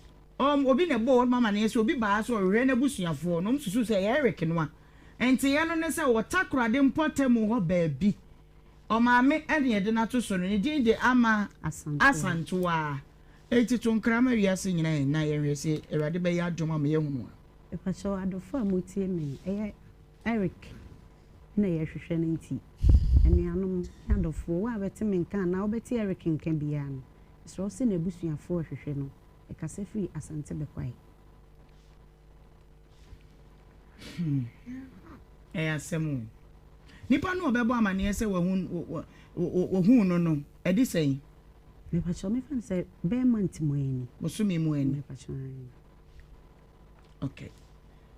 obi ne bo mama na yeso obi ba so hwe na busuafo no msusu se Eric no a enti ye no ne se wo takrade mpotemu ho baabi o maame ene de na to so no ne din de Ama Asantoa eti to nkrama wiase nyina na ye hwese Ewrade be ya adoma me yehunu a pacho adofo amotie me Eric na ye hwehwe ne nti ene anom adofo wa beti me nka na obeti Eric nka bia no so se na busuafo hwehwe no e kase fi Asante be kwai asemu nipa no obebo amane se wo hu no edi sei me pacho me fan say be month mo eni bosumi mo eni me pacho okay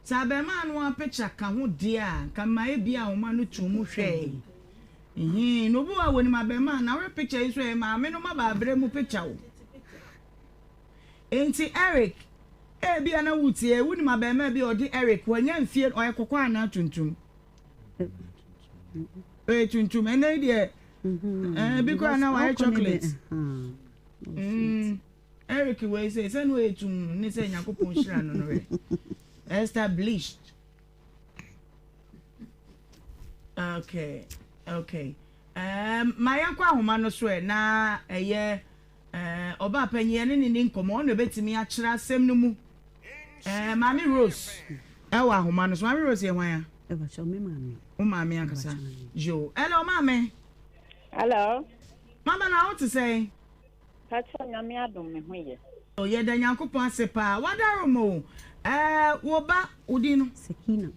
sa be ma no a picture ka ho dia ka mai bia wo ma no tumu hwe no bu a woni ma be ma na we picture iso e ma me no ma ba bre mu picture wo enti Eric bia na wutie woni ma be ma bi odi Eric wanya mfie oye kokwa na tuntum tuntum ene die because na why chocolate Eric we say no etum ni say yakopon shira no no established okay my yakwa homa no so na eye oba panye ne ni nkomo no betimi a kira asem no mu Mami Rose ewa homa no so Mami Rose ye hwan ya e ba cho me mami o mami akasa jo hello mami hello mama na what to say pacho nyame adom me hoye o ye da nyankopon asepa wadaro mo wo ba udino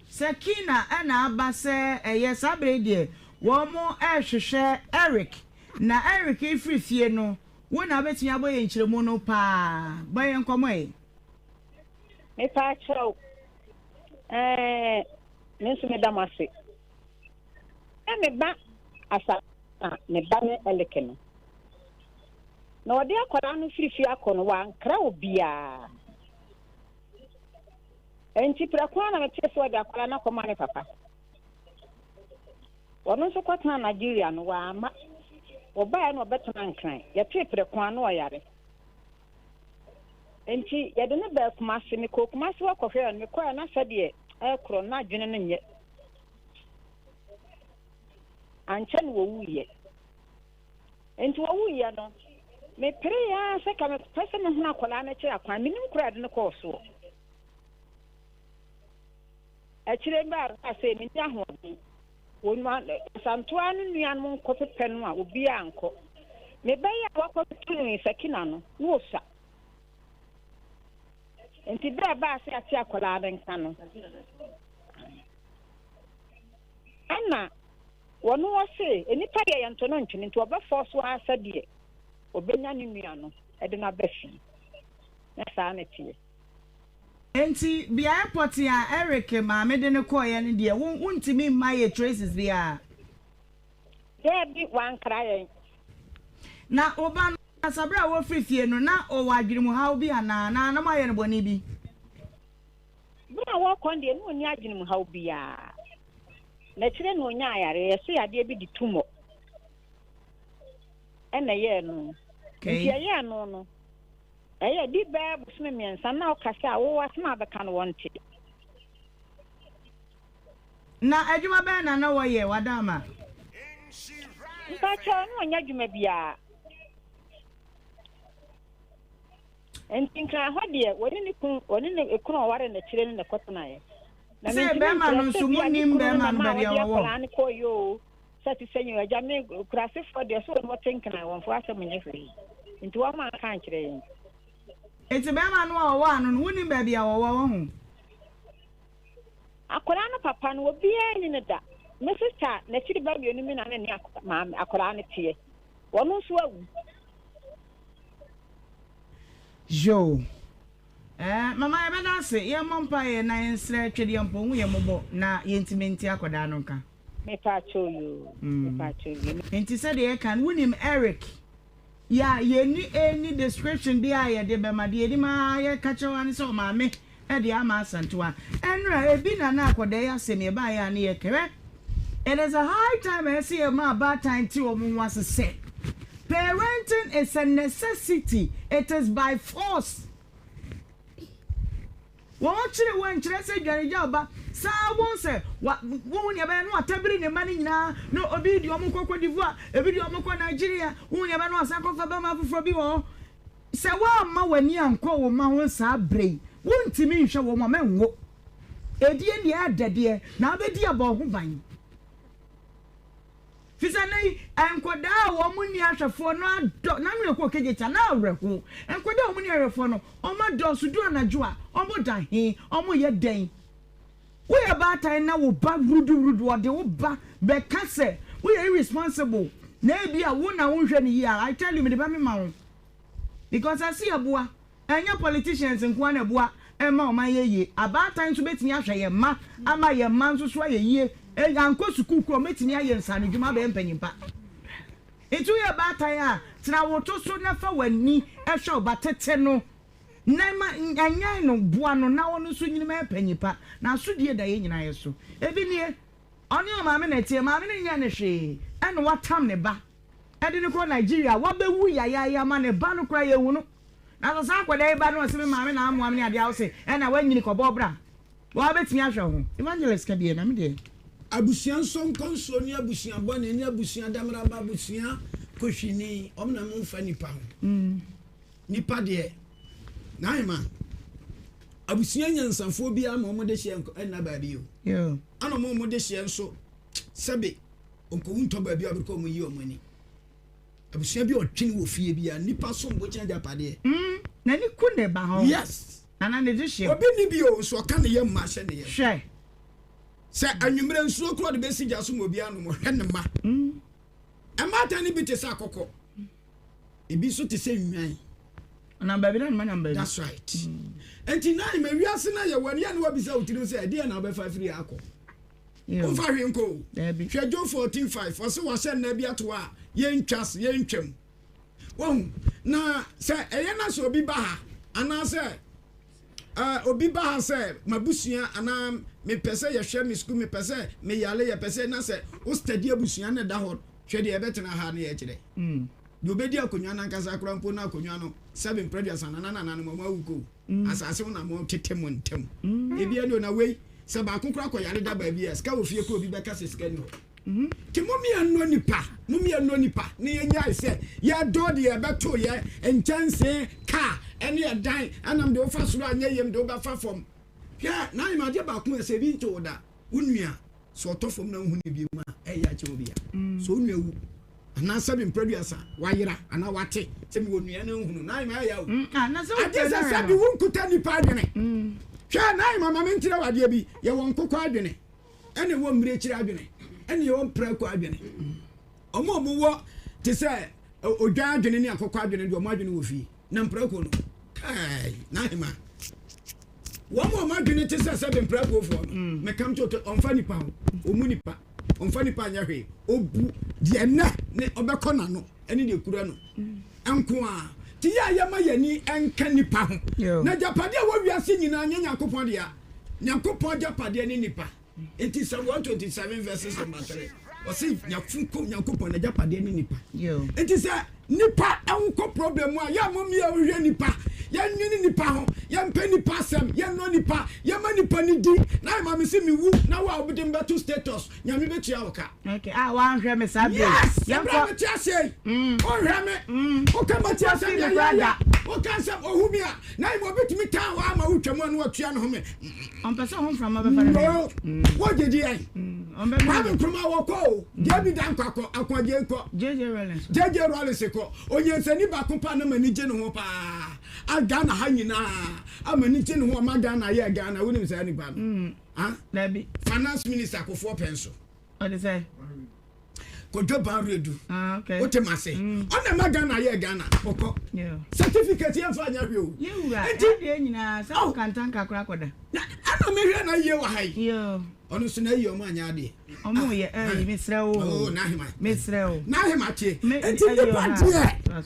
Sekina na aba se eye sabre die wo mo ehwehwe Eric na Eric ifrifie no Wona betumi aboye nkyeremu no pa boye nkomo e Me pa chow me so me damase me ba asa me ba me eleke no na odi akwara no firifi akono wa nkra obia enti prakwa na me tefo odi akwara na koma ne papa wono so kwata na Nigeria no wa ama oba no betona nkran ye te prakwa no oyare enti ye de ne ba kumase me ko kumase wa kofre me ko na sade ekro na adwene no nye anchen wo wuye enti wo wuye no me pere ya se ka me pese me huna kola na kire akwan me nim kura de ne ko so a kire ba ase me nya ho wonwa santoa no nuan mo ko pepe no a obi anko me ba ya wa ko tunu sekina no wo sa enti ba ase ati akola de nka no ana wono wose enipa ye yanto no ntwene nti oba force wa asade obenya ne nua no e de na bafi na saa na tie enti bia airport ya Eric ma me de ne koye ne de wuntimi maye traces bia there bi wan kraye na oba no asabra wo frifie no na o wadwirimu hawo bi ana na maye no boni bi bra wo konde no ni agwirimu hawo bia na kire no nya ayare yeso yade bi di tumo ena ye no okay ye no no eye di ba busme miensa na okasa wo wasma be kan wonte na adwuma be na wo ye wadama nta cha no nya adwuma bia entinka hode woni ne ekunu ware na kire ne kotona ye na se be ma no sumu nim be ma be dia wo plan ko yo sati senyo aja me kurase for de so mo tinkana won fo asem nye fri nti wa ma kan kire yin eti be ma no wo anu no woni be bia wo ho akora no papa no obi ani ne da me sister na chiri ba mi onimi na ne akora ne tie wono so awu jo mama e be na se ye mompa ye na ensre twede mpo hu ye mobo na ye intimenti akoda no nka me pa cho you enti said ye kan wunim Eric ya ye ni any description dia ye de be ma de ni ma ye ka che wan so ma me e de ama asantoa enra e bi na akoda ya se me ba ya na ye kere it is a high time I see a ma bad time to omo was say parenting is a necessity, it is by force. Watching one say Jariba, Sa won't say, what won't you ever know? Tabri the money now, no obidio Moko d'Ivoire, a video Moko Nigeria, won't you ever know? Sako for Bama for Bibo. Say, well, ma when you and call Mount Sabre, won't you mean show woman? A dear, the other dear, now the dear about who Fisane enkoda wo muni ahwefo no ado na me ko kejecha na awrehu enkoda wo muni ahwefo no omo do sudu anadwo a omo da he omo ye den we about time na wo ba rudu wo de wo ba be kase we are irresponsible na bia wo na wo hwe ni ya I tell you me de ba me ma wo because I see aboa enya politicians nko na aboa ema o man ye about time so betini ahwe ye ma ama ye ma nso so ye anko suku kro metini aye nsane dwuma be mpanyimpa etu ye batan a tena woto so na fa wani ehwe obatete no na ma anyan no boa no na wono so nyini ma mpanyimpa na asodie da ye nyina ye so ebi nie oni o maame na tie maame ne nya ne hwe ene watam ne ba ede ne ko Nigeria wabewu ya ma ne ba no kra ye wu no na so sa kwada e ba no se me maame na amoa me ade awse ena wanyini ko bobra wa betimi ahwe ho evangelist ka bie na me de abusian son konso ni abusian bone ni abusian damra ba abusian kohwini omna mfa nipa ho nipa de naima abusian nyansanfo bia ma mo de hye na ba bi yo ana mo de hye nso sebe onko wunto ba bi abirko mo yi omani abusian bi otwini wo fie bia nipa so mbo kyan japa de na ni ku ne ba ho yes ana ne de hye obi ni bi o so ka ne ye ma hye ne ye hye se anwumre nsuo kro de besi jaso mo bia no mo hwe ne ma amata ni bi te sa kokko ebi so te say nwan number bi na number that's right enti na me wiase na ye wani ya na wabisa otiri say dey na obefa free akọ o fa hwe nko hwe jo 14:5 o se wo se na bi ato a ye ntwas ye ntwam won na se eye na so obi ba ha ana se obi ba ha se mabusua ana me pese ye hwe me school me pese me yale ye pese na se o study abusua na da ho hwe de e betena ha na ye kire de obedi akonwa na nkasa kura mpo na akonwa no 7 previous na no mama wuko asase na mo tetem ntem ebi eno na wei se ba konkura koyare da ba bi ska ofie ko obi beka se ska ni ho ke momi anno nipa ne yenya ise ya do de e beto ye enchanse ka ene ya dan anam de ofa soro anya yem de oba fa fom hwa na ima de ba ko se bi nto da unua so otofom na hu ne bi ma e ya che obi ya so unua wu na 7 producer wayira ana wate se mi wonua na hu na ima ya wu na so se bi won kuta nipa adwene hwa na ima mama ntira wade bi ye won kokọ adwene ene wo mire kira adwene ene yo preko adwene omo wo te se odwa adwene ni akokọ adwene de omo adwene wo fi na preko no kai na ima wo mo adwene te se 7 preko fo me kam to onfa nipa ho omu nipa onfa nipa anya hwe obu de na ne obekọ na no ene de kura no enko a ti ya ma yani enka nipa ho na japade wo wiase nyina nya yakopon de ya yakopon japade ni nipa it is 127 verses number 3 o say yakopon na japade ni nipa it is nipa enko problem a ya mo mi a hwe nipa ya nwini nipa ho ya mpa nipa sem ya no nipa ya ma nipa ni di na ma me se mi wu na wa obede mbeto status nyame betua woka okay wa hwe me sabe ya bra me tia sei o hwe me o ka ma tia sei ya o kan se o hu mi a na mo betumi ta wa ma wutwa mu na watua no ho me on person home from abefare wo jeji ai on be ma be kuma wo ko je bi dan kwakọ akwaje ko jeje rollins ko onye nsani ba ko pa na mani je no ho pa Ghana ha nyina amani je no ho ma Ghana ye Ghana wonim say ni ba no na bi finance minister ko for penso what they say ko joba redu okay o te mase ona ma Ghana ye Ghana poko certificate ye fa nya hwe o enti de nyina sa kantan kakura koda ana me hwe na ye wa hai yo onu so na ye o ma anya de omo ye misra o na hima misra o na hima tie enti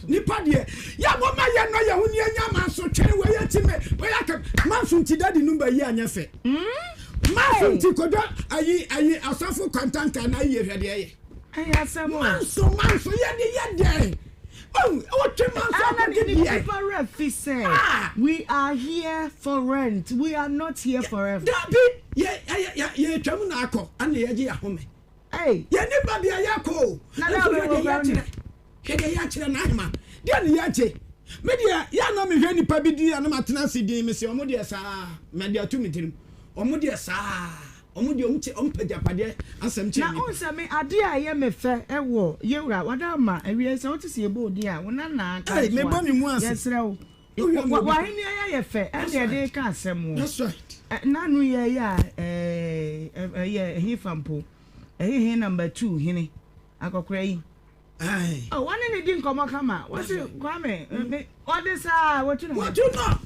nipa de ya mo ma ye no ye hu ni anya ma so twen we ye ti me we ya ka ma so nti dadi number ye anya fe ma so nti kodo ayi asafo kantan kan na ye hwe de ye asamo manso ye de oh what we are here for rent. We are not here forever. Yeah, tramu na akọ ana ye je ahome. Hey, ye ni ba bia yakọ. Na we go ground. Hede ya kire na ahima. Dia ni ya je. Me dia ya na me hwe nipa bi di ana matena sidin me se omo dia saa. Me dia tu mitirim. Omo dia saa. Omo dia ompajapade asem che. Na onse me ade a ye me fe ewo yewura wada ma awie se wote se ebo di a wona na aka. Me ba mi mu ase. Yesrew. Wa hini ya ye fe e de ka asem. That's right. Nanu ye ya ye he fampo. He number 2 hini. Akokora yi. Oh, one in the din come kama. What's it Kwame? What is what you know? What you know?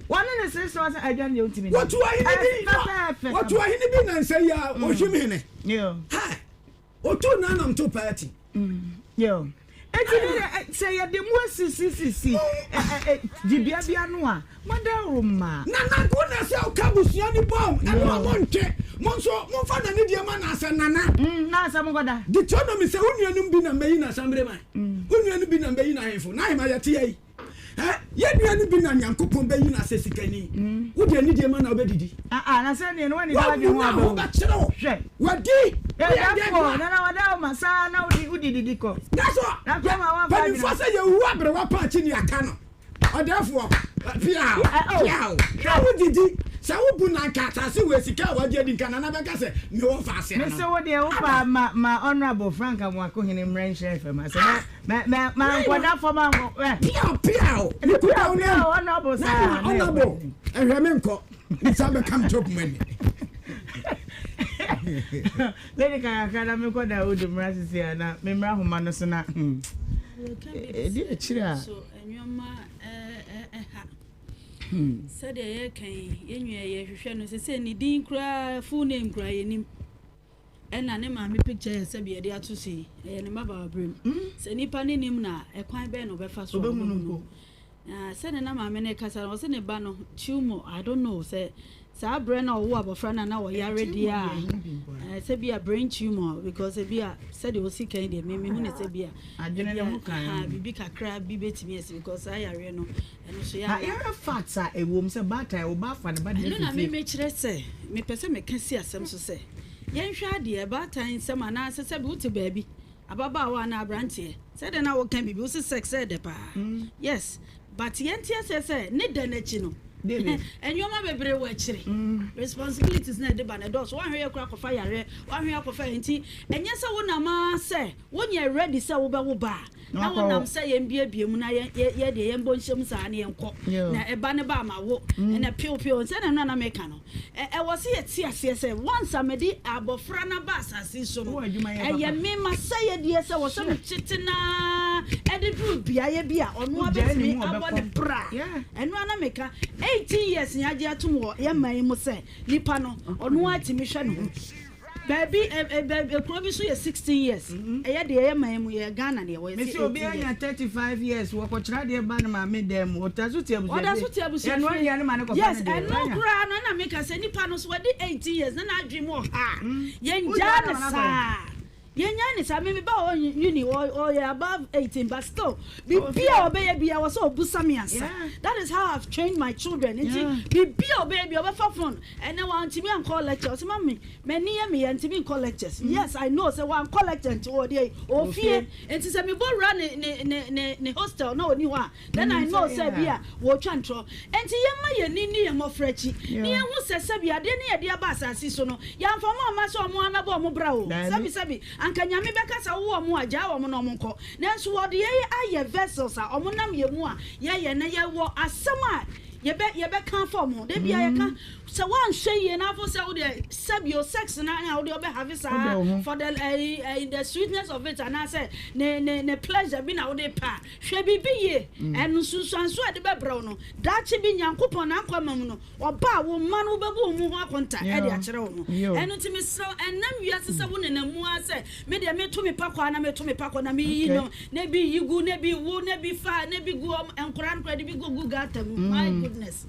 One in the sense was I don't know to me. What do I need? What do I need and say ya o shimene? Yo. Hi. O to na am to party. Yo. Enti say ya de mo sisi. Dibia bia no a. Madaruma. Na go na say o kabusua ni bom. Na no monte. Monso mon fa na ni dia ma na asa nana. Na asa mo goda. The economy say unuanum bi na meyi na sambre man. Unuanum bi na meyi na henfo. Na hima ya te yi. Ye nuanu bi na Nyankopon be yi na sesikani. Wo de ni dia ma na obedidi. Na say ne no wani da wadwe ho aba. Hwe. Wadi. Na wada o masa na udidi ko. That's all. Na kwa ma wa ba. But before say you wa bre wa pa chi ni aka no. Therefore, piao. How did he? Say wo bu na kata se we sika wa je di kana na be ka se me wo fa se no. Me say wo de wo pa ma honorable Frank Amwakohene mrenche FM. I say ma nkwada for ma piao. Ni ku da oni honorable sir. Honorable. Ehwe me nko. Ni sa be come top money. Lady Kaya me ko da wo de mrasisi na me mra homa no so na edi achira so enyoma said ye kan yenwa ye hwehwe no se ni din kura full name kura yenim ena ne ma me picture se be de ato si ne maba brem se nipa ne nim na ekwan be no be fa so se ne na ma me ne kasa no se ne ba no tumor I don't know se sa brain na wo abofra na wo yare dia se be a brain tumor because se be a said o si kan de me hu ne se be a adwene ne ho kan bibi kakra bi betimi ese because I yare no eno so ya ya fat sa ewom se bata o ba fa ne ba de no na me kire se me pese me kan si asem so se yen hwa de bata nsem ana se se be uti baabi ababa wa na abrante se de na wo kan bibi o se sex se de pa yes but yen tie se ne de na chi no enyoma bebre wo akire responsibilities na de ba na dos wo hwe yakura kofa yare wo hwe yakofa enti enye se wo na ma se wo nye ready se wo be wo ba na wo nam se yen bia mu na ye de yen bo nhyem sa na yen kɔ na eba ne ba ma wo na pio se na na meka no wo se ye ti ase se once amedi abofra na ba asase so no ye me ma se ye de se wo se no chitina ede du bia ye bia ono abetimi abo ne bra eno ana meka 18 years nyaje atum wo ye man mu se nipa no ono atimi hwe no baby e so ye 16 years ye de ye man mu ye Ghana ne wo ye me so be anya 35 years wo ko kira de ba na ma me dem o tazu ti abusu ye no ye na ma ne ko yes and no kra no na make say nipa no so we 18 years na adwimo ha ye nja ne sa yenya sa me ba o uni o you above 18 but still bibia obey bia was so busamiansa that is how I've trained my children bibia obey bia obefa phone and now want me and call lectures mommy many me and me call lectures yes I know say one call lecture o dey o fie enti say me bo run ne hostel no oni ho then I know say bia wo twantro enti yema ye ni ye mofrachi ni ye hu se bia de ne ye de aba asase so no ya mfama ma so mo amebo mo bra o sabi anka nyame beka sa wo mo agya wo mo no mo nko nanso wo de ye aye vessels a omo nam ye mu a ye na ye wo asem a ye be kan form ho de bia ye kan so one hwe na for say wo de sabio sex na wo de obe have sa for the sweetness of it and I say ne pleasure bi na wo de pa hwe bibi ye enu susanso de be bra no da chi bi nyankopon na akwama mu no oba wo ma no be bu mu ho akonta e de akere wo no enu ti mi sro enam wiase se wo ne na mu ase me de me to me pakwa na me to me pakwa na me yi no ne bi yigu ne bi wo ne bi fa ne bi gu enkoran kwa de bi go gata mu my goodness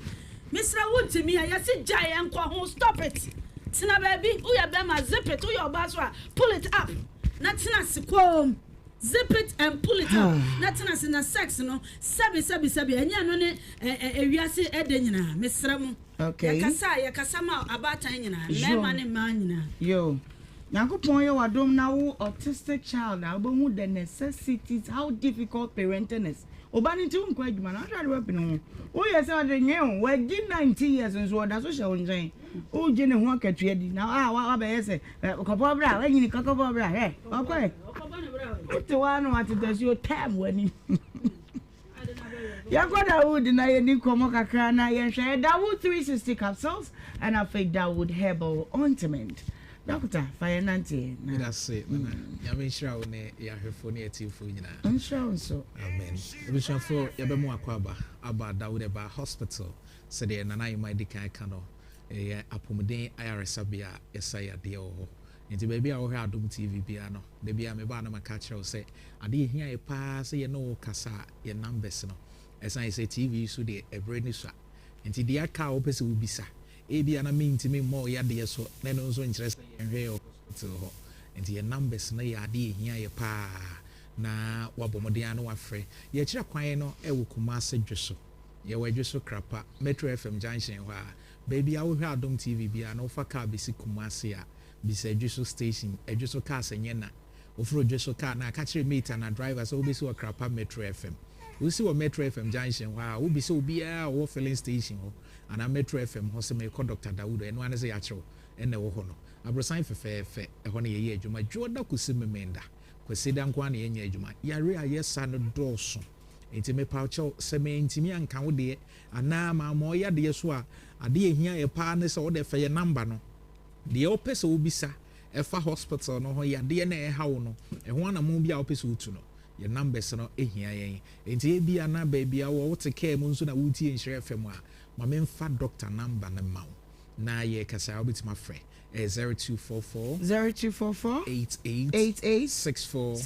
Mr. Wontimi ya si jai enko ho stop it tina baby uya be ma zip it uya oba so pull it up na tina sikom zip it and pull it up na tina se na sex no sabi enya no ne ewiase ede nyina mesra mu okay ya kasa ma abata nyina mema ne ma nyina yo Yankopon ye wadom na wo autistic child na obo the necessities how difficult parenting is obani ti nkwa adwuma na hwade wepi no wo ye se wade nyen we di 19 years nso da so hye wonjen o je ne ho akatua di na wa be ye se kopo bra wa nyini kopo bra he okwe ti wa no atitasi o time wani Yakwa Dawood na ye ni komo kakra na ye hwe Dawood 360 capsules and a fake Dawood herbal ointment Doctor, fire nanti. That's it. Yami Nhyira one ya hwefo ne atifo nyina. Nhyira so. Amen. Ebishafo yabemu akwaba aba Dawood Eba Hospital. Se de nana yima dikan ka no. Apomuden ayaresabia yesaya de ho. Nti baby a wo hwe Adom TV bia no. De bia me ba na maka kire se ade hia e pa se ye no kasa ye numbers no. Esan say TV so de ebre ni so. Nti dia ka wo pese wo bisa. Ebi ana me mo ya de so na no so interest enhwe hospital ho enti ye numbers na ya de hia ye pa na wabomode ana wafre ye kira kwan no e wo Kumase dweso ye wadweso krapa Metro FM junction ho a baby a wo hwe Adom TV bia na wo fa ka bisi Kumase a bisa dweso station edweso car senye na wo fro dweso car na ka kire meter na driver so wo bisi wo krapa Metro FM wo si wo Metro FM junction ho a wo bisi obi a wo filling station ho ana Metro FM ho se me ko Dr. Dawood eno ane se ya kiro ene wo ho no abrosan fefefe ho ne ye adwuma joda kusi memenda kwesi da nkwa ne ye nya adwuma yare a yesa no doso enti me paucho se me ntimi anka wo de ana ma mo ya de so a ade ehia ye pa ne se wo de fe ye number no de o pese obisa e fa hospital no ho ya de na e ha wo no e ho ana mo bia o pese utu no your numbers no ehia yen enti e bia na ba bia wo wote care mu nso na wuti Nhyira FM a ma memfa doctor number na ma na ye kasa obitima frɛ 0244 88 64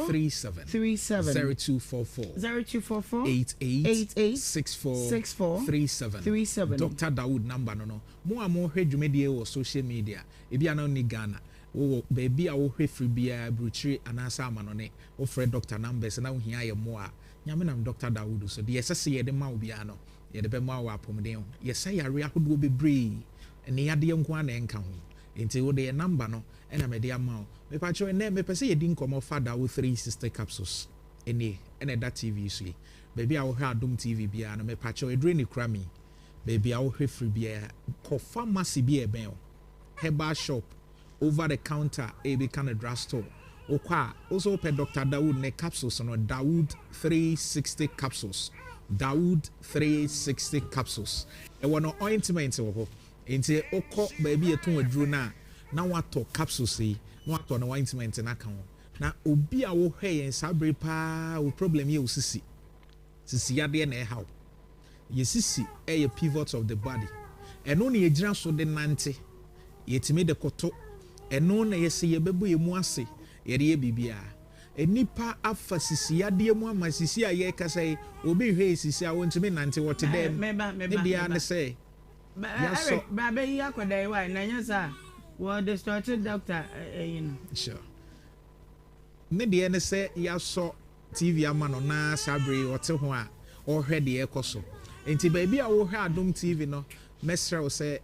37 0244 88 64 37 Dr. Dawood number no mo a mo hwɛ dwumadie wɔ social media ebi ana ni Ghana wo baby a wo hwɛ free bia bruchiri anasa amanone wo frɛ doctor numbers na wo hia ye mo a nyame nam Dr. Dawood so de yɛsɛ ye de ma wo bia no ye de be ma wo apomden yɛsɛ yare ahodo bebree ne yade nko ana enka ho enti wo de number no ena me de ama me pa cho ne me pese ye di nkomo fada wo 360 capsules ene that TV so baby a wo hwɛ Adom TV bia no me pa cho edre ni kra mi baby a wo hwɛ free bia ko pharmacy bia ben herbal shop over the counter e be kind of drugstore okwa also pe Dr. Dawood ne capsules no Dawood 360 capsules Dawood 360 capsules e wono ointment wo ho enti okọ baby eton aduro na wato capsules yi na wato na ointment na kan na obi a wo hwe yen sabre pa wo problem ye osisi yade na e how ye sisi e pivot of the body eno na ye gira so de nante yetime de koto eno na ye se ye bebo ye mu ase ye de bibia enipa afa sisi yade mu ama sisi a ye kasa obi hwe sisi a wontime nante wote dem ne dia ne say Eric, baby, you are going to die. Now, sir, what the started doctor, you know. Sure. Ne deɛ ne sɛ yɛasɔ TV ama no na sabre wɔte ho a ɔhwɛ deɛ ɛkɔ so enti baabi a wɔhwɛ Adom TV no mɛsrɛ wo sɛ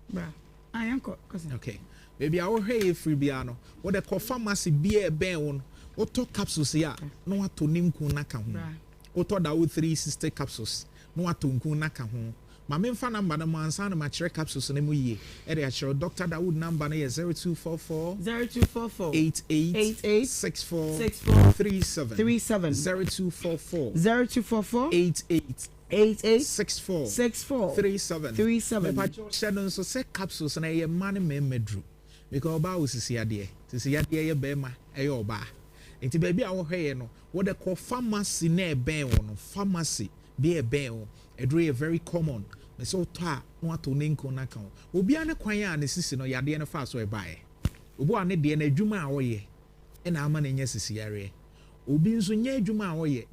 bra ayanko kɔsɛ okay baabi a wɔhwɛ yɛ free bia no wɔde kɔ pharmacy bia ɛbɛn wo no wotɔ capsules ya na wato ne nku na ka ho wotɔ Dawood 360 capsules na wato nku na ka ho ma memfa number na mo ansa na ma kyerɛ capsules na mu yie ɛde akyerɛ Dr. Dawood number na yɛ 0244 88 64 37 0244 88 64 37 me pa kyerɛ no nso sɛ capsules na yɛ ma ne mmɛdru because ɔbaa osisi adeɛ yɛ bɛɛma ɛyɛ ɔbaa nti baabi a wɔhwɛ yɛ no wɔde kɔ pharmacy na ɛbɛn wɔ no pharmacy bi ɛbɛn wɔ ɛduru yɛ very common me so ta no ato ne nko na kan obi ane kwan a ne sisi no yade ne fa so ɛbae obo ane de na adwuma a wɔyɛ ɛna ama ne nya sisi yare obi nso nya adwuma a wɔyɛ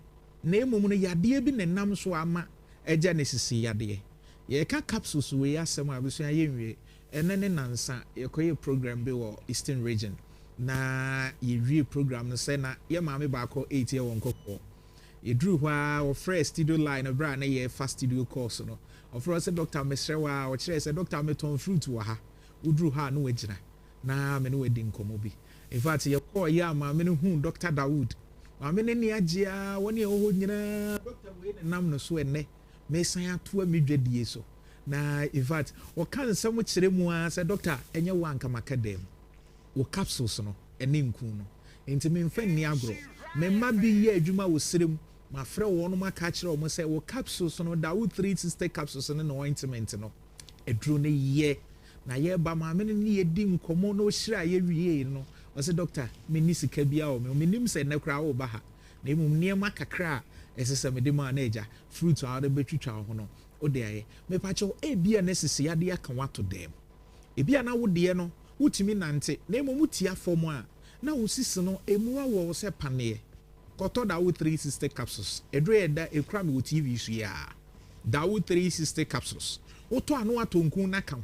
na emom no yade bi ne nam so ama ɛgya ne sisi yade ye ka capsules we asɛm a beso ayɛ nwie ɛne ne nansa yɛkɔyɛ program bi wɔ Eastern region na yɛwie program no sɛ na yɛ maame baako 8 year won kokɔ yɛduru hɔ a wɔfrɛ studio line bra na yɛ fast studio course no ɔfrɛ sɛ Dr. Mesrewa ɔkyerɛ sɛ Dr. Meton fruit wɔ ha woduru ha no wagyina na me no wadi nkɔmmɔ bi in fact yɛkɔɔ yɛ a maame no hu Dr. Dawood maame no ni agyea wɔne ɛwɔ hɔ nyinaa Dr. wei ne nam no so ɛnnɛ mesan atoa me dwadie so na in fact wɔka nsɛm kyerɛ mu a sɛ Dr. ɛnyɛ wo ankamaka dam wo capsules no ɛne nku no enti memfa nni agorɔ memma bi yɛ adwuma wɔ serem ma frɛ wɔn ma ka kyerɛ wɔn sɛ wɔ capsules no Dawood 360 capsules no na ointment no eduro ne yɛ na yɛ ba ma me ne yɛ di nkɔmɔ no hyira yɛ wie no ɔsɛ Doctor me ni sika bia o me nim sɛ ne kra wo ba ha na emum nneɛma kakra ɛsɛ sɛ me de ma na agya fruit a wɔde betwitwa ho no o de ayɛ me pa kyɛw ebia ne sisi ade aka wato dem ebia na wo de no wutimi nante na emum utia fom a na wo sisi no emu awɔ sɛ paneɛ koto Dawood 360 capsules edre da ekra me wo TV so ya Dawood 360 capsules oto anu atonku na ka ho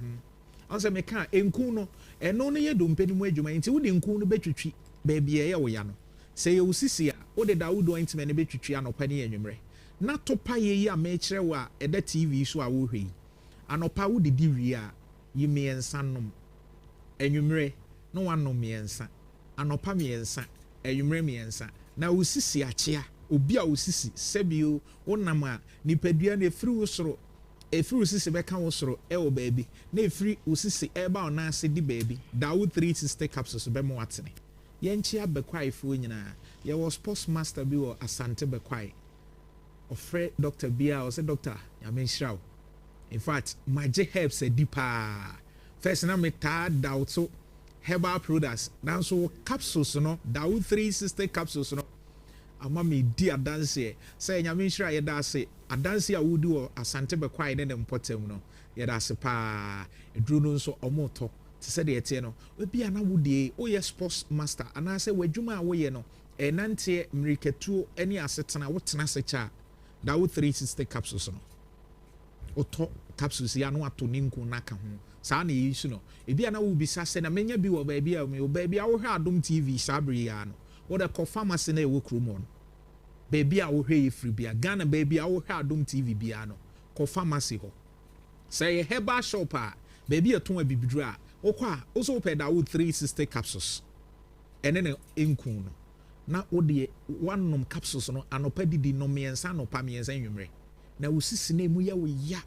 anse me ka enku no eno no ye dompeni mu adwuma nti wo de enku no betwitwi ba bia ye wo ya no se ye usisi a wo de Dawood ointment ne betwitwi anopa ne enwumre na to pa ye yi a me kire wa eda TV so a wo hwe anopa wo de di wi a yi me ensa nom enwumre no wanom me ensa anopa me ensa enwumre me ensa na usisi achia obi a usisi sebio wonam a nipadua na efiri wosoro efiri usisi beka wosoro ewo baabi na efiri usisi eba ona ase di baabi Dawood 360 capsules be mo watene yenchi abekwai fu nyina ye was sports master bi wo asante bekwai ofre Dr. Bia o say Doctor ya me nhyira in fact my j helps a deeper first na me ta doubt so herbal products nanso capsules no Dawood 360 capsules no ama me di adanse say nyame nhira ye da ase adanse a wudi wo asante bekwai ne mpotem no ye da ase pa eduru no nso omoto te se de ete no obi ana wudi o ye sports master ana se wadwuma a wo ye no nante mriketuo ani asetena wotena secha Dawood 360 capsules no oto capsules ya no ato ninku naka ho saa na yi no ebi ana wo bisa se na menya bi wo ba bia me wo ba bia wo hwe Adom TV sabri ya no wo da ko pharmacy na e wo kromo no ba bia wo hwe ye free bia Ghana ba bia wo hwe Adom TV bia no ko pharmacy ho say herbal shop a ba bia ton abibidru a wo kwa wo so pe Dawood 360 capsules ene ne enku no na wo de wanom capsules no anopa didi no miensa no pa miensa nwumre na wo sisi na emu ya wo ya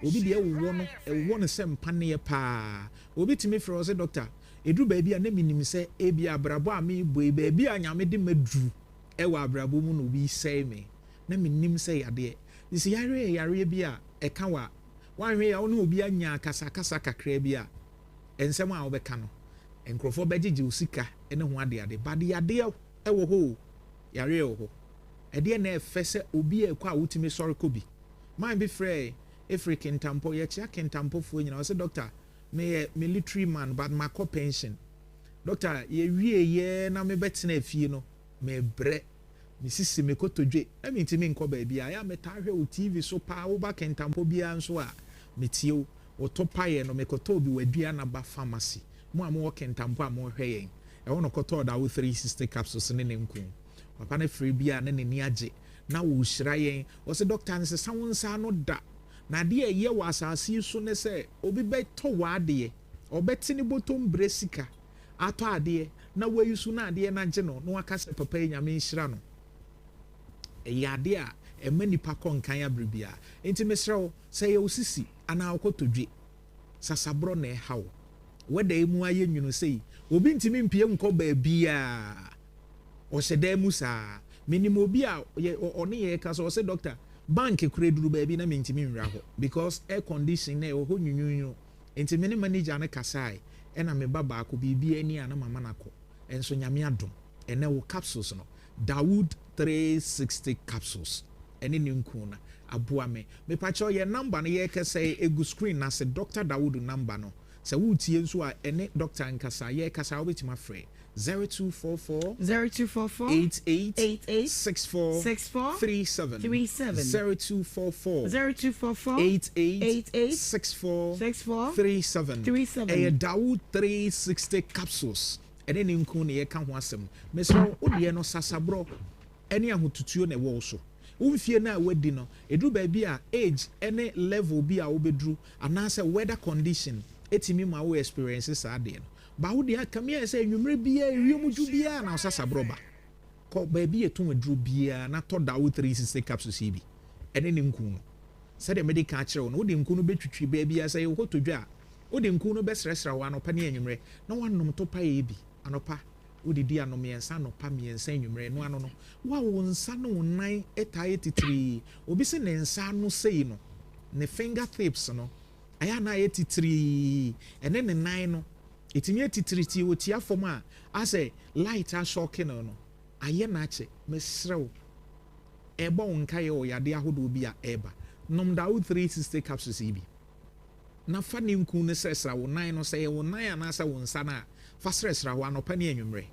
obi de wo no wo no sem pane pa obi timi fro say doctor edu ba bia na minim se e bia abrabo a me boy ba bia nyame de madru e wa abrabo mu no bi say me na minim se yade isi yare bia e ka wa wanhwe ya wo no obi anya kasa kakra bia ensem a wo be ka no enkrofo begege usika ene ho ade bade yade e wo ho yare wo ho ede na efese obi e kwa wutimi sori kobi man be free African tampo ye chia kentampo fo nyina say doctor me military man but my co pension doctor ye wie ye na me betena afie no me bre me sisi me kotodwe e me ntimi nko ba bia ya me ta hwe o TV so pa wo ba kentampo bia nso a me tie o to paye no me koto bi wadua na ba pharmacy mo am wo kentampo am wo hwe yen e wo no koto Dawood 360 capsules ne nku papa na free bia na ni age na wo hyira yen o se doctor nse sawonsa no da na de ye wa asase so ne se obi beto wa de obeti ni botom bresika ato ade na wayusu na ade na gye no na aka se papa nyame nhira no yade a emani pa konkan abribia enti mesrew se ye osisi ana akotodwe sasabro na hawo weda emu aye nwunu sei obi ntimi mpie nko ba bia o se da mu sa minimo obi a one ye ka so se doctor bank kure duru ba bi na mentimi nwra ho because air condition na ho nyunyunyu enti me ne manager na kasai e na me baba ko bibia ani ana mama nako enso nyame adom ene wo capsules no Dawood 360 capsules ene ni nkuna aboa me pacho ye number na ye kese egu screen na se Dr. Dawood number no se wutie nso a ene doctor nkasa ye kasa obetima frɛ 0244 88 64 37 0244 88 64 37 Dawood 360 capsules ene ni nku ne ye ka ho asem mesro odie no sasabro ene ahotutuo na wo so umfie na wadi no edu ba bi a age ene level bi a obedru anase weather condition etimi ma wo experiences ade no ba wo dia kamia se nwumre bia ewiemju bia na osasabro ba ko ba bi etum adru bia na to Dawood 360 capsules bi ene ni nku no se de medical kire no wo de nku no betwitwi ba bia se wo to dwa wo de nku no besresra wa no pa ne enwumre na wanom to pa ye bi anopa wo de di anom yensa no pa miensa enwumre no ano no wa wo nsa no nan etaye titiri obi se ne nsa no sei no ne finger tips no aya na ye titiri ene ne nan no etimi titiri ti oti afom a ase light a shocking no aye na ache mesrew eba wonka ye o yade ahodo bi a eba nom Dawood 360 capsules ibi na fa ne nku ne sresra wo nan no se ye wo nan anasa wo nsa na fa sresra wo anopa ne enwumre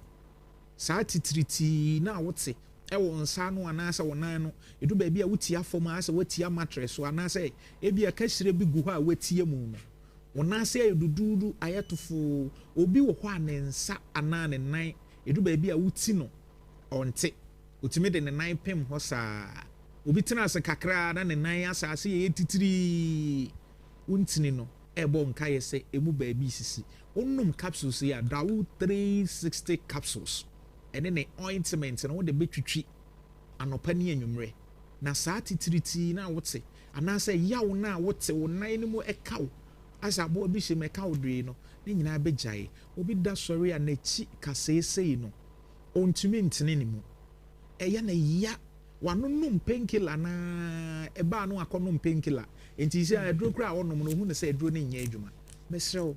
saa titiriti na wote e wo nsa no anasa wo nan no edu ba bi a wuti afom asa wati mattress so anasa e bi aka hire bi gu ho a wati mu no wonase edududu ayetofo obi wo ho anensa ana ne nan edu ba bi a wuti no onte otime de ne nan pem ho saa obi tena ase kakra na ne nan asase ye titiri wuntini no ebo nka ye se emu ba bi sisi onum capsules ya Dawood 360 capsules ene ne ointment na wo de betwitwi anopa ne enwumre na saa titiriti na wote anase yawo na wote wo nan ne mu ekaw asa bo bi hye meka odre no ne nyina begyae obi da sori a na chi kasesei no ontumi ntene ne mu eya na ya wanonum painkiller na eba no akonum painkiller enti se adro kra wonom no hu ne se adro ne nya adwuma mesrew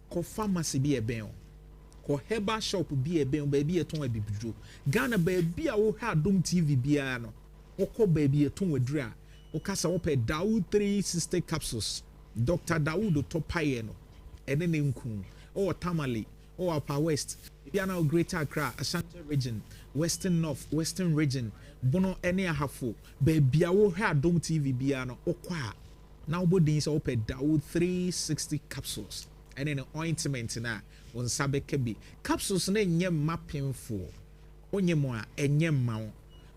ko pharmacy bi eben ko heba shop bi e ben ba bi e ton abibiduro Ghana ba bi a wo hwa Adom TV bia no wo ko ba bi e ton waduru a wo kasa wo pe Dawood 360 capsules Dr. Dawood Topaye no ene ne nku o Tamale o Upper West bia na Greater Accra Ashanti region Western North Western region bono ene ahafo ba bia wo hwa Adom TV bia no wo kwa na wo bodin so wo pe Dawood 360 capsules ene ne ointment na on sabeke bi capsules na enye mapemfo onye mo a enye ma wo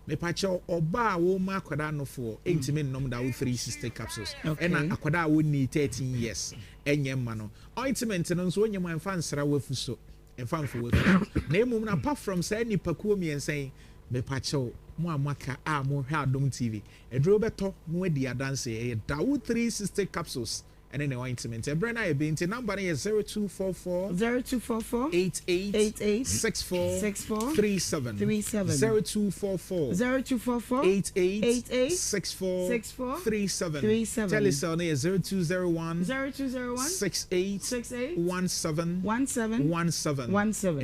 me pache oba wo ma akwada no fo entime nnom Dawood 360 capsules ena akwada wo ni 13 years enye ma no ointment no so onye mo enfa nsra wafuso enfa mfo wafuso na emum na apart from say nipakuo miensen me pache mo amaka a mo hwa Adom TV edro beto no adi adanse e Dawood 360 capsules and then the ointment. Brena Ebinti number is 0244 88 64 37 0244 88 64 37. Telephone is 0201 68 17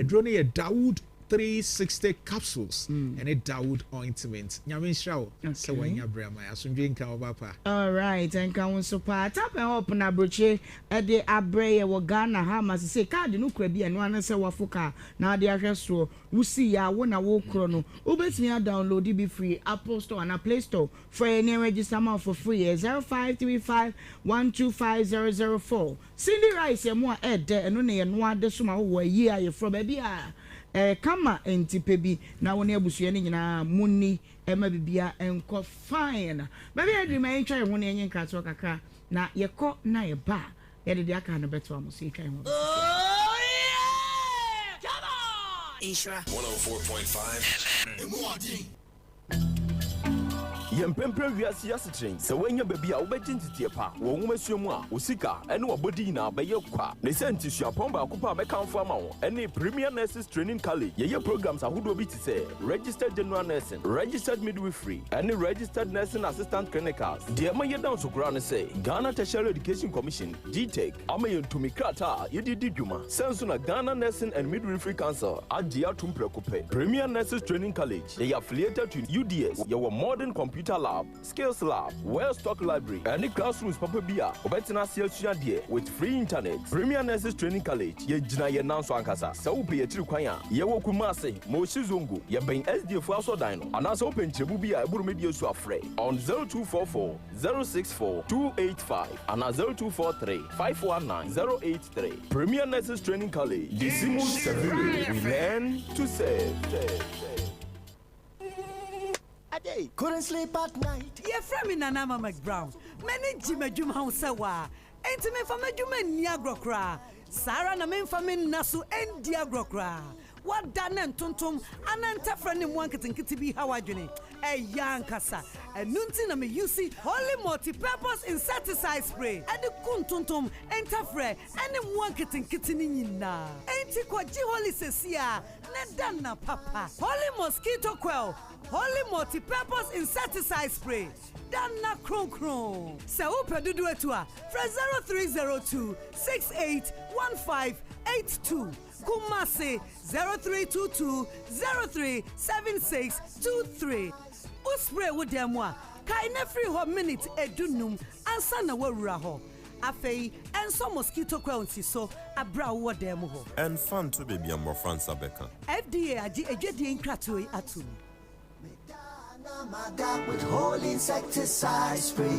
Drone a Dawood 360 capsules and a Dawood ointment. Nyamin show. So when you bring my asundrin ka obapa. All right, and can we so part up and open a broche at the Abre wa Ghana Hamas say card no krebi and one say wafuka. Now the address so we see ya wona wo krono. Ubet me download it be free Apple Store and a Play Store for any register amount for free 0535 125004. Cindy Rice ya mo ed and no ne no ade suma wo year you from baby kama entipe bi na woni abusua ni nyina munni ema bibia enko fine baby edi ma entwa ye woni enye nkrato kakra na yekọ na ye ba ye de aka no beto amusi twa ho oh yeah come on Nhyira 104.5 Emodi Yempempre wiase yasetren se wanya baby a wobegye ntitiye pa wo nwomasuamu a osika ene wobodi na beye kwa ne sentisua pomba akopa bekanfo ama wo ene Premier Nurses Training College ye programs ahodo bi tise registered general nursing registered midwifery ene registered nursing assistant clinicals de ma ye down so kura ne say Ghana Tertiary Education Commission GTEC ama ye ntumi krata ye didi dwuma senso na Ghana Nursing and Midwifery Council agia tumprekope Premier Nurses Training College they affiliated to UDS ye were modern computer lab, skills lab, well-stocked library, and the classrooms papa bia, obetina siya die with free internet. Premier Nurses Training College, ye jina ye nanso ankasa. Sa upe ye tiri kwanya, ye wo kumase, mo shizungu, ye ben SDF aso dino. Anasa open chebu bia eburu media su afre on 0244 064 285 and 0243 519 083. Premier Nurses Training College, Disimu Seville, we learn to serve. Couldn't sleep at night. You're from Nana McBrown. Many Jimajum Hausawa. Ain't me from a Juman Niagrokra. Sarah Namin Famin Nasu and Diagrokra. What done and tuntum and antafranim wanketing kitibi hawajuni. A young casa. A nuntin me UC holy multi-purpose insecticide spray. And the kuntuntum entafre and the wanketing kitinina. Ain't it what Holy Sesia? Nedana papa. Holy mosquito quell. Holy multi-purpose insecticide spray. Dana kron kron. Se upe dudu etua. Fra 0302 681582. Kumase 0322 037623. Uspray with them wa. Kaine free ho minute edunum ansa na wawura ho. Afei enso mosquito quensi so abra wo dem ho. And fun to baby ambo France Abeka. FDA agi ejedi nkrato atum. With whole insecticide spray.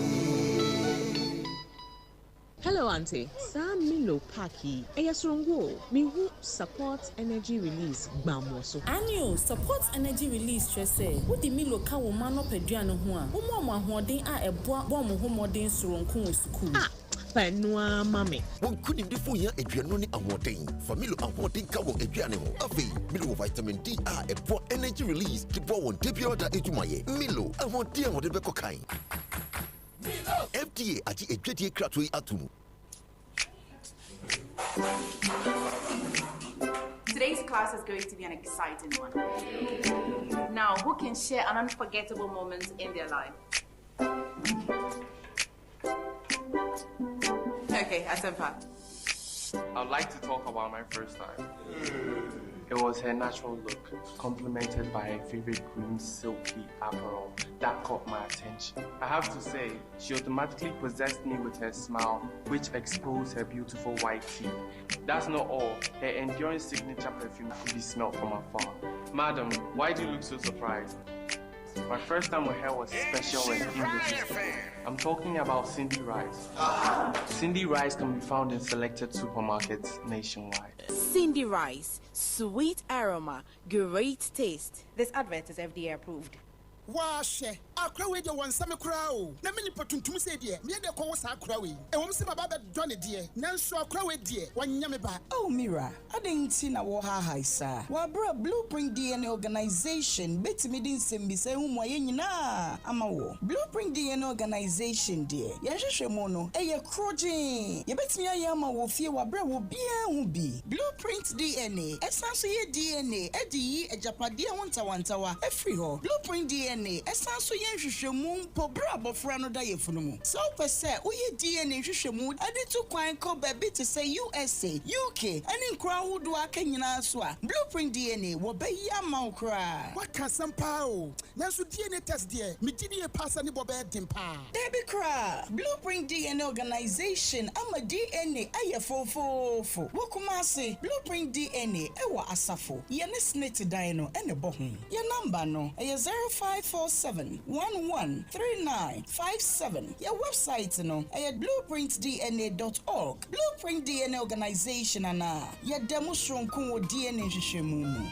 Hello, Auntie. Sam Milo Paki. Eyasrongo. Mihu support energy release. Bamoso. Annual support energy release. Trese. Udi Milo ka womano peduano hua. Umo mahodin a eboa bomo homodin suronku school. Ah. Penua mame. Won couldn't defo ya aduano ni amoden. Familo amoden ka won aduane ho. Afi, Milo vitamin D a eboa energy release. Ti bo won debia da ejumaye. Milo amoden won de be kokan. FDA ati ejwedie kratoi atumu. Today's class is going to be an exciting one. Now, who can share an unforgettable moment in their life? Okay, Asempa. I'd like to talk about my first time. It was her natural look, complemented by her favorite green silky apparel that caught my attention. I have to say, she automatically possessed me with her smile, which exposed her beautiful white teeth. That's not all. Her enduring signature perfume could be smelled from afar. Madam, why do you look so surprised? My first time with her was special and irresistible. I'm talking about Cindy Rice. Cindy Rice can be found in selected supermarkets nationwide. Cindy Rice, sweet aroma, great taste. This advert is FDA approved. Washe, akra we de wansame kra o. Na me nipa tuntum se de, me de ko wasa akra we. E wom se baba be Johnny de, nanso akra we de, wanya me ba. Oh Mira, adenti na wo ha haisa. Wa bra Blueprint DNA organization betimi din sembi se hu moye nyina ama wo. Blueprint DNA organization de. Ye hwehwe mo no, eye kroje. Ye betimi aye ama wo fie wa bra wo bia hu bi. Blueprint DNA, esanso ye DNA, edi yi ejapade wontawantawa efri ho. Blueprint DNA esanso yen hwehwemu po bra bofra no da yefunumu so pese uye DNA hwehwemu ade to kwan ko baby to say USA UK ani nkra wudu aka nyina so a Blueprint DNA wo be yama ukra waka sampa o nanso DNA test de me gidi e passa ne bo be dempa debi kra Blueprint DNA organization ama DNA aye fofo wokuma se Blueprint DNA ewa asafo ye ne snit dan no ene bo ho ye number no eye 0547113957. Your website no at blueprintdna.org. Blueprint DNA organization and your demonstration ko DNA hwehwemu.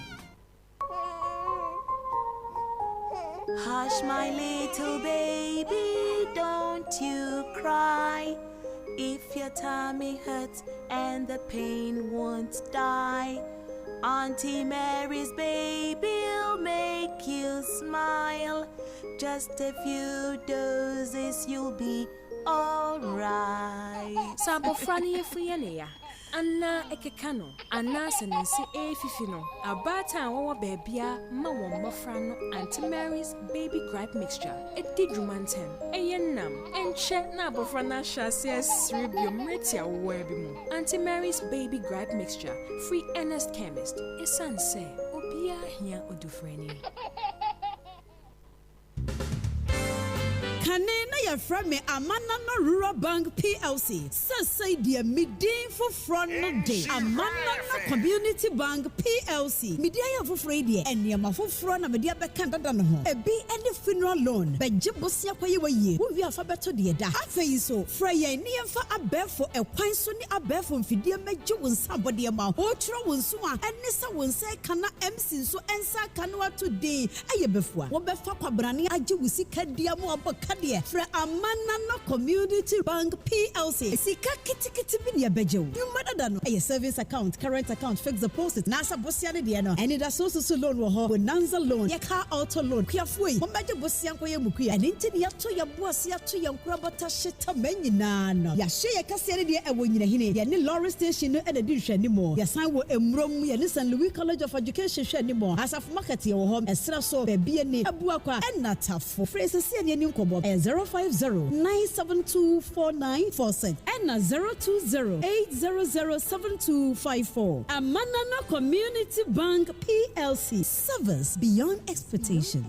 Hush my little baby, don't you cry. If your tummy hurts and the pain won't die, Auntie Mary's baby'll make you smile. Just a few doses, you'll be alright. Sabo frani efuyene Anna ekekano, Anna senensi efifino. Abata wawa bebia ma womofrano Auntie Mary's baby gripe mixture. It did romantem. Eyenam. Enche na bofrana shasias sribium retia webimu. Auntie Mary's baby gripe mixture. Free Ernest Chemist. Esan se obia hia odufreni. Kanena ya frame Amana no Rural Bank PLC. Sasai dia midin for front no day. Amana no Community Bank PLC. Media ya for free and yama for front na media bekanda no ho. Ebi any funeral loan. Beje bosia kwaye waye. Wo wi afa beto de da. Afei so fraya ni emfa abefo ekwan so ni abefo mfidie meje won sabode ma. Ho tro won so a ene sa won se kana MC so ensa kanwa today. Aye befo a wo befa kwabrane age wusi kadia mo abaka Fra Amana no Community Bank PLC. Sika kiti bi bejew. You mother no. A savings account, current account, fixed deposit. Nasa bosia de no. And it so loan wo ho. Bonanza loan, ya car auto loan. Kuafui. Mo beje bosia nko ye mukua. And inti ya to ya bosia to ya nkrabata sheta menyina no. Ya hye ya kase de ewo nyina hine. Ya ni Lawrence Station no e de hwe ni mo. Ya san wo emrom ya ni St. Louis College of Education hwe ni mo. Asaf market ye wo ho. Esra so bebie ni abua kwa enatafo. Phrase se ni nkobo 050-972-4946 and 020-800-7254. Amanana Community Bank PLC. Service beyond expectations.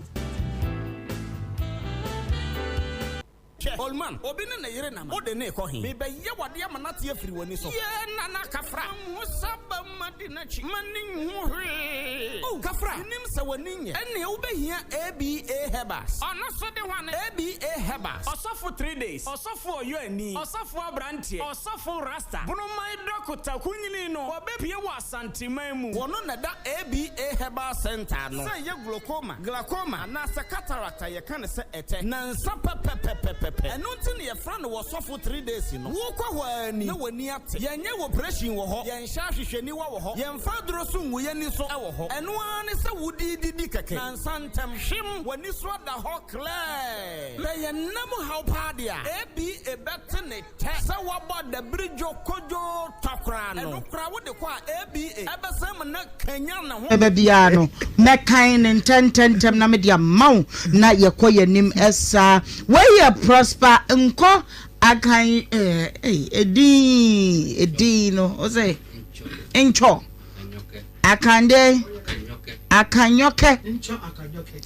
Olman, obine na yire nama. Ode ne ko hin. Me be ye wade amanate afiri woni so. Ye na na kafra. Musaba madina chi. Manin hu hwe. Oh, kafra. Nim se woni nye. Ene wo behia ABA Hebas. Ono so de wane ABA Hebas. Osofo 3 days. Osofo oyo ani. Osofo abrantie. Osofo rasta. Bunu mai dokota kunyini no. Obepie wo asantiman mu. Wono na da ABA Hebas Center no. Say ye glaucoma na se cataract ye kan se ete. Na nsa pepepepepe. And until your friend was off for 3 days, you know. Walk away, no one near Yan operation war, Yan Shashi Niwa, Yan Fadro soon, we any so our and one is a woody dickake, and Santam Shim when you swat the hawk clay. They never how padia, be a better net, so about the bridge of Kojo Tokran, and crowd the qua, be a Abasam Kenyan, Bebiano, Mekain and 10 Namedia Mount, not your nim as where you prosper unko akan edi no o say encho akande akanyoke encho akanyoke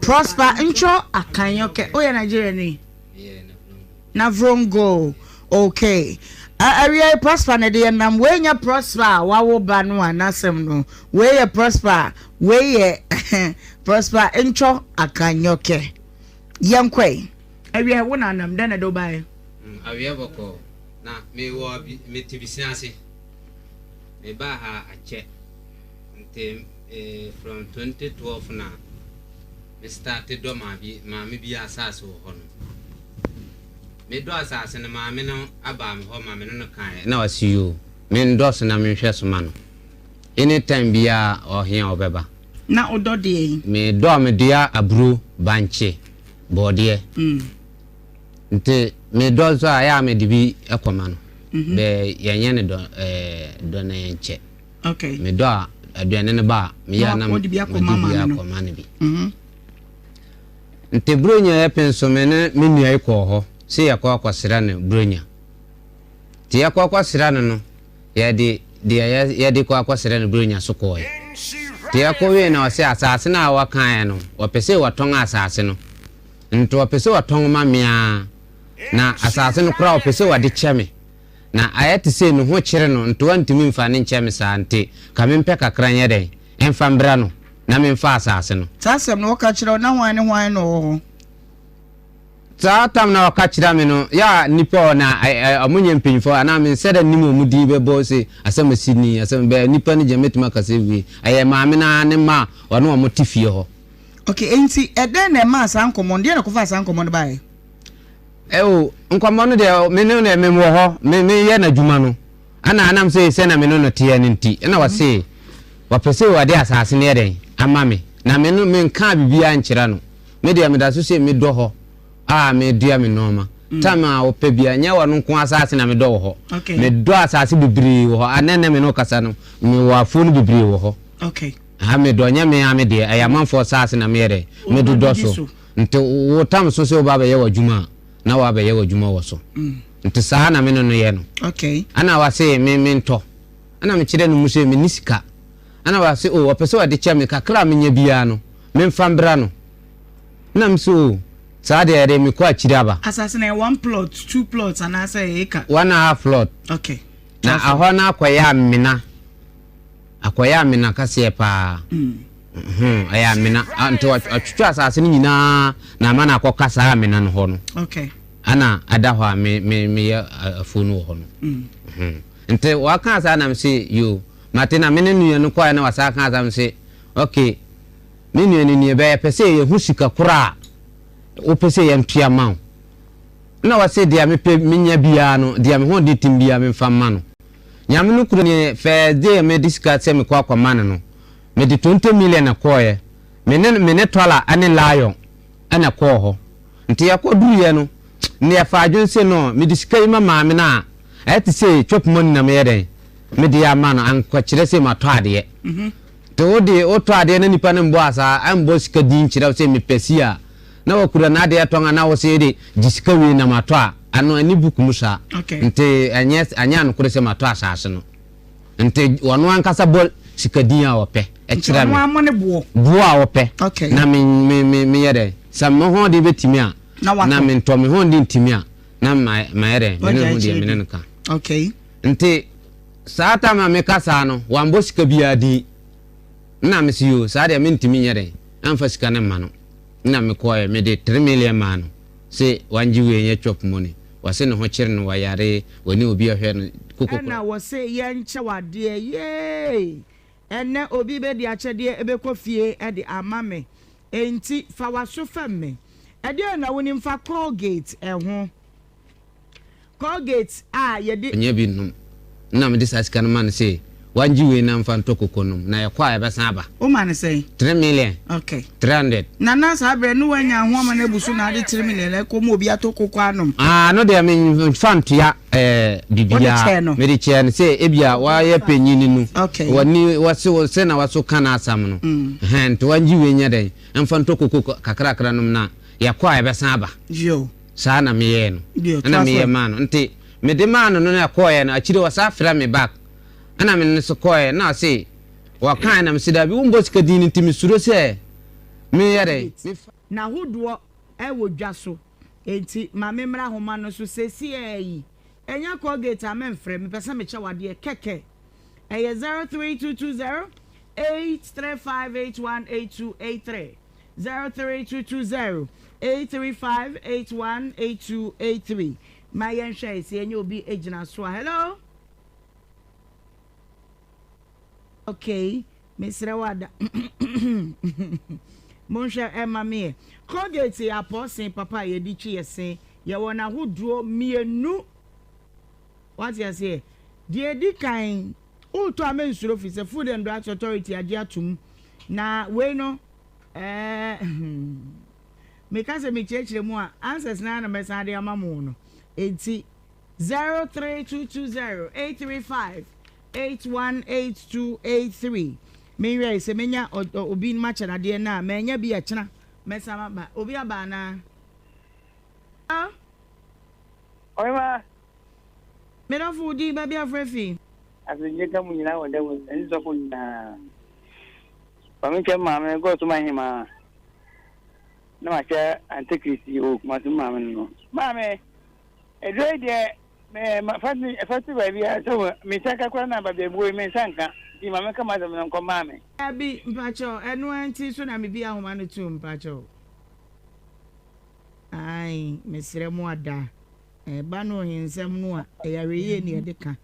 prosper encho akanyoke o ya Nigeria ni na vrongo okay area prosper na de nam we nya prosper wa wo ba no anasem no we ye prosper we ye prosper encho akanyoke yankwe area wo na nam na do bai awia boko na me wo me tibisiase me ba ha ache nte from 2012 na me started do ma bi asase wo hono me do asase na ma me no aba me ho ma me no kan na wasi yo me ndos na me hwe so ma no anytime bia ohia obeba na odo de me do me dia aburo banche bode nte me do so aya me dibi ekoma no be yenye ne do na yenche okay me do aduane ne ba me ya na me dibi akoma ne bi nte bronya ya penso me ne me nua iko ho se yakwa kwasira ne bronya ti yakwa kwasira ne no ya de kwa kwasira ne bronya so ko ti yakwa we na wase asase na wakan no wopese waton asase no nto wopese waton ma mea na asase no kura wopese wade cheme na ayati se no ho kire no nto wantimi mfa ne cheme sa ante ka mempe kakra nye den emfa mbra no na memfa asase no tasem no waka kire na hwan no tam na waka kire me no ya nipa na amunye mpinfo ana me sede nimu mudi bebo se asem sini asem be nipa ne jemetima kase wi aye maame na ne ma ono omotifie ho okay enti eden na ma san komonde na kofa san komonde bae nkomono de me ne na memo ho me ye na djuma no ana anam se na me no tie ne nti na wase wapese wade asase ne den ama me na me no me nka bibia nkyira no me de me da so se me do ho me dia me noma tama ope bia nya wano nko asase na me do ho me do asase bibiri ho anene me no kasa no me wafo no bibiri ho okay me do nya me ame de ayamanfo asase na me yere me do so nti wo tam so se oba ye wadwuma na wa be ye wadwuma wo so nti saa na me no ye no okay ana wase me nto ana me kire no muse me nisika ana wase opese wade cheme kakra me nya bia no me mfambra no na mso saa de ere me kwa kire aba asase na 1 plot 2 plots ana say eka 1.5 plot okay na aho na akoya amina kase pa aya amina anto atwatwa asase ni nyina na ama na akokasa amina no ho no okay ana adaho me afunu ho no nte waka asa na mse yo matina me ne nua no kwa na wasa ka asa mse okay me nua ni be pese ye husika kura o pese ye ntua ma na wase dia me pe minya bia no dia me ho de timbia me mfa no nyame no kuro ne fe de me discard se me kwa man no me de 20 million na koye me ne tola ane lion ana ko ho nti yakodu ye no ne ya fa adwonse no me diskai ma me na ati se chop money na me yeden me de ya ma no an kwa kire se ma to ade to de o to ade na nipa ne mbo asa an bo sika din kire se me pesia na wakura na ade atonga na wo se de disika wi na ma to ano ani buku musa nte anya no kure se ma to asase no nte wono ankasa bol sika din a wope e kire me bo a wope na me yede sam ho de betimi a na me nto me ho de ntimi a na ma yede me ne ho de me ne nka okay nte saata ma me kasa no wambo sika bia di na me siyo saa de me ntimi yede amfa sika ne ma no na me koye me de 3 million ma no se wanji we nye chop money wase ne ho kire no wayare woni obi ahwe no kokoko na wase ye nche wade ye enne obi be di achede ebekọ fie e di amame enti fa waso femme e di na woni mfa Colgate ho Colgate ye di nya bi no na me dis asika no man se wanji we na mfa ntokoko no na yakwa ya besan aba o man say 3 million okay 300 na sabre no wanya ho ama na busu na de 3 million le ko mo obi atokoko anom no de me fantia bibia me de chen se ebia wa ye panyini nu woni wase se na waso kana asam no to wanji we nya den mfa ntokoko kakra nom na yakwa ya besan aba yo saa na meyɛ no na meyɛ ma no nti mede ma no no na kɔɛ no akyire wɔ saa fra me back ana me no so kɔɛ na say wakan na me sida bi wumbo sika din nti me suro sɛ me yɛre na hodoɔ ɛwɔ dwa so enti ma me mra homa no so sesi yi enya Colgate amemfrɛ me pɛsɛ me kyɛ wade kɛkɛ ɛyɛ 03220 835818283 03220 835818283 my yɛnhwɛ esi enye obi egyina so hello okay Mr. Wada Monsha Emma me Colgate ya posin papa yedi twi yesen ye wona hoduo mienu what you say die di kan uto amensuro fi se Food and Drug Authority ade atum na we no me ka se me chechire mu a answers na mesa de amamu no enti 03220 835 818283 Mary se menya obi match na de na menya bi a kyena mesama ba obi aba na Ohemaa me no foodi ba bi afrefi asenje ka mu nyina wonde wo enzo ko nyina pamike mama go to mahima na ma che antikrisi o kuma to mama no mama edre de me fati ba bi so me saka kwa na ba bebu me sanka di mama kama za me nko mama abi mpacho enu anti so na me bi ahoma no tu mpacho ai mesre mu ada ba no hinsem no a yare ne de ka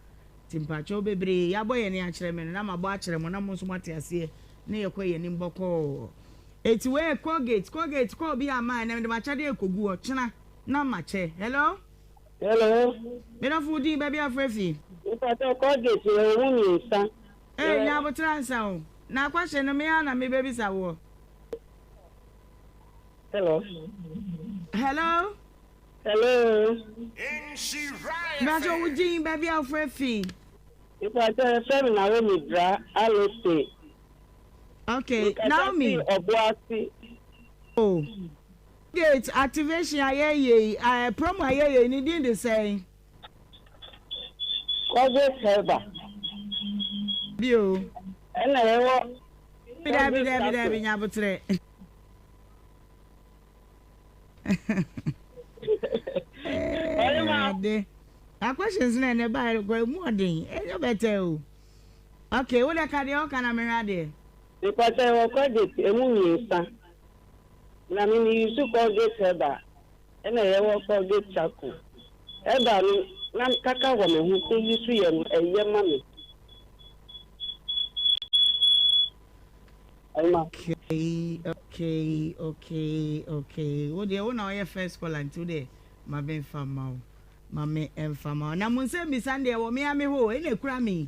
timpacho bebre ya boye ne a kire me na ma bo a kire mo na mo so mate ase ne ye koye ni mboko eti we Colgate ko bi ama na me ma chade ekogu o chena na ma che hello me no foodi baby afrefi ipato Colgate e wuni nsa nya bo transa o na kwahye no me ana me baby sawo hello Bajo ujin baby afrefi ipato femi na we mi dra aloste okay Naomi obuasi oh Gate activation ayeye promo ayeye ni din de say Colgate Helba bio ena yewo bi nyabotre a questions na ne ba go mu odin enyo better o okay wo de ka de o kana me hade ipato yewo Colgate emu nsa na mi ni yusu Colgate Helba ena yewo Colgate Charcoal Helba ni na kaka wo me hu ko yusu ye no eye ma me Okay. What do you want your first call and today? My ben fama. Mame enfama. Na munse mi Sunday wo me ame ho e na kura mi.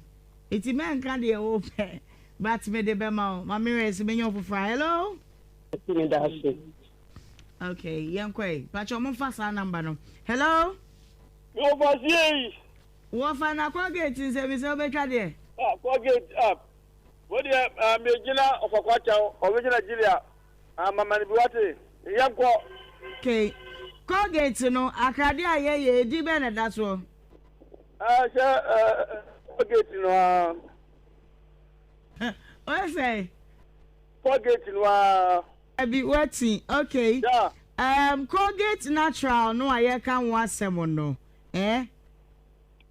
Iti men kan de wo pe. But me de be ma. Mame resi me nyo fufra. Hello? Okay, yankwe. Pacho mo fa sa number no. Hello? Yo basie. Wo fa na Colgate nse mi se obetwa de. Colgate up. What do you Megina of a quarter original Gilia? Mama Biwate, Yanko. Okay. Colgate no akade ayeye di be na da so. Colgate no. What say? Colgate no. Abi wati. Okay. Yeah. Colgate natural no aye kan wo asem no.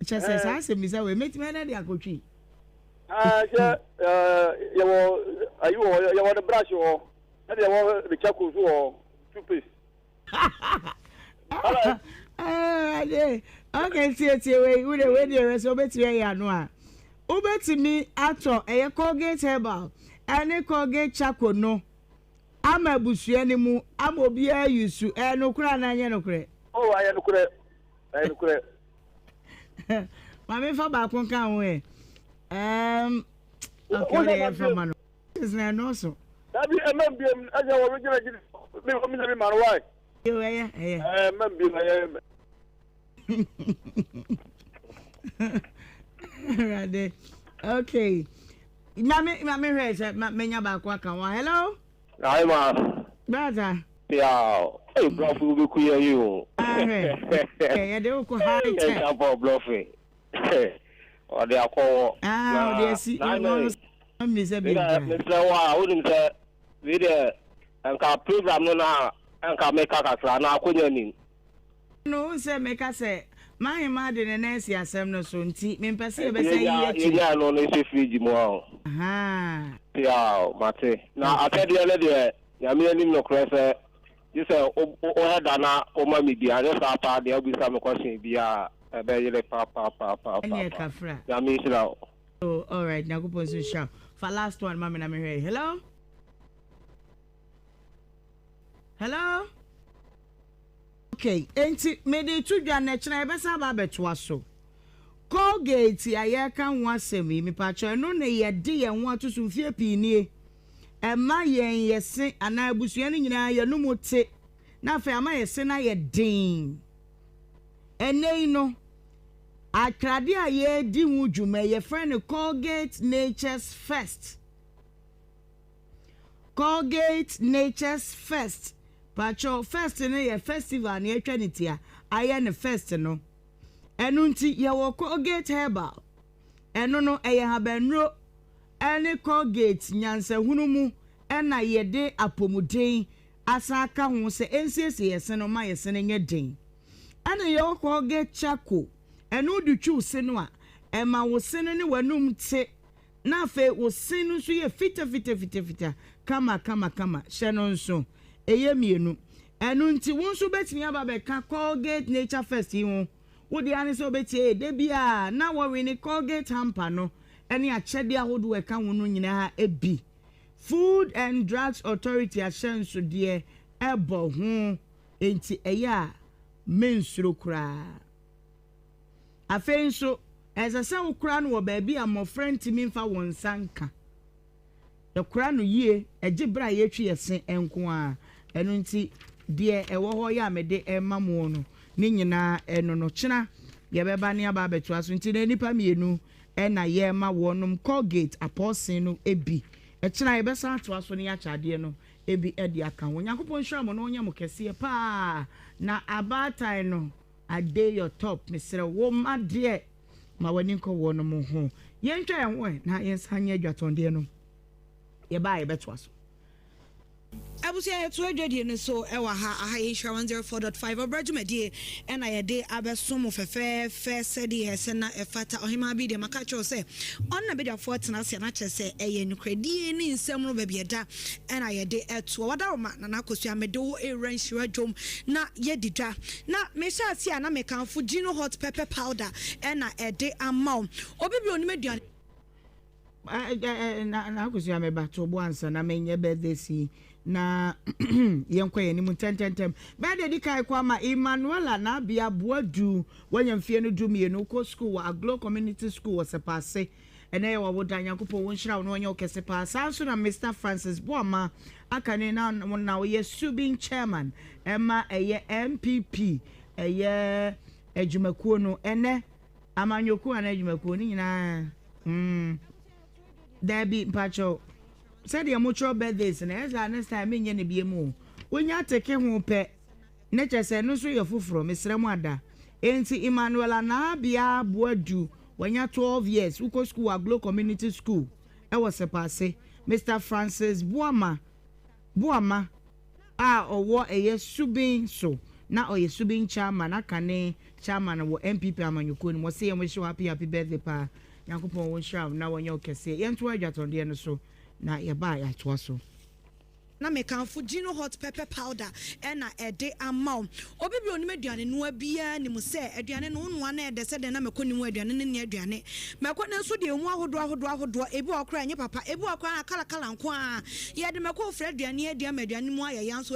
Chese sa se mi say we meet me na de akotwi. You want the brush or and you want the charcoal or toothpaste. Okay, see, we the rest of it here no. Ubetimi ato eye Colgate Herbal and Colgate Charcoal no. Ama busua ni mu ama obi ayusu no kura na anye no kure. Oh, I no kure. I no kure. Mama fa ba kon kan we. Okay, from man. Is na no so. That be MBM as your original me man why? Right. Okay. Mami ready. Menya ba kwa kan wa. Hello? Hi ma. Brother. Yeah. Hey, bluff will be queer you. Yeah, they will go high tech. Bluffing. Or they are called. They see. Mr. Wa, wouldn't say, video and car program now and can make a class now. Couldn't no, say, make us say, my mother and Nancy are some no soon. Tea, me perceive a say, yeah, no, no, free more. Ah, yeah, Mate. Now, I tell you, other day, I mean, no crescent. You say, oh, Dana, oh, mammy, dear, just after there'll be some question, dear, a very papa. Oh, all right, now go position. For last one, Mammy, I'm here. Hello? Hello? Okay, enti me de tu dwa na kina e besa ba betwa so. Colgate ya ye kan wasemi me pacho no na ye de ye ho atoso fie pinie. E ma yen yese ana abusua ni nyina ye no mote. Na fa ama yese na ye din. Enei no akrade a ye di hu dwuma ye friend Colgate Nature's First. Colgate Nature's First. Pacho first no ye festival na etwaniti a aye ne first no enu nti ye wo Colgate herbal enu no eye habanro ene Colgate nyansa hunu mu ena ye de apomuden asaka ho se ensiese ye se no ma ye se ne nyeden ana ye wo Colgate chako enu dutwu se no a ema wo se no ne wanum te na fe wo se no so ye fita kama hye no nso eye mienu enu nti wonso betimi aba beka Colgate Nature First ho wo de ane so betie de bia na wo we ni Colgate hamper no ene achede ahodo e ka wono nyina ha ebi Food and Drugs Authority ashenso de ebo ho enti eya mensuro kura afenso ezasa wo kura no wo ba bia mo friend timi mfa won sanka the kura no yie eje bra ye twi yesen enko a enu nti de ewo ho ya mede emamu no ni nyina eno no chena ye beba ne aba betu aso nti na nipa mienu na ye ma wonum Colgate aposin no ebi chena ye besa ato aso ne ya chade no ebi edi aka ho yakopon hwa mo no onya mo kese pa na abatai no ade your top mesre wo ma de ma wani nko wonum ho ye ntwa ye ho na ye sanye adwatonde no ye ba ye betu aso abusia to adwade ne so ewa ha Nhyira 104.5 obrajumedie na ye de abesom fefe sedi hese na efata Ohemaa bi de maka cho se onna be da 14 ase na che se eye nukredie ni nsem ro ba bieda na ye de eto wada ma na akosua mede wo Nhyira dwom na ye didwa na me sha ase na me kanfo gino hot pepper powder na ede amaw obibi onimeduan na akosua me ba to bo ansa na menye birthday si na yenkwa ye ni mu tentem ba de di kai kwa ma Emmanuela na bia boadu wanyamfie no dumienu ko school wa Aglo Community School was a passe ene ye wo dan yakopon won hira no wanya okese pa sanso na Mr. Francis Boama akane na ye subing chairman Emma eye MPP eye ejumakuo no ene amanyoku ana ejumakuo ni nyina Debbie Pacho said your mutual birthdays and as I next time in be mu. When you take him pe nature say no so your fufro Mr. Mwada. Enti Emmanuela na bia boadu when you 12 years who go school Aglo Community School. I was a passe Mr. Francis Boama or what a yes subing so now or ye subing chairman akane chairman wo MPP amanyukun was say wish you happy birthday pa yakupon won shrav na won yo kese yento adwatonde no so na ye ba ya toaso na me kanfo gino hot pepper powder na ede amaw obibi onimeduane no bia ni mu se aduane no no na ede se de na mekoni mu aduane ne aduane mekona nso de hu ahodo ebi okra nye papa ebi okra kala nko a ye de mekọ ofra aduane aduane mu ayayanso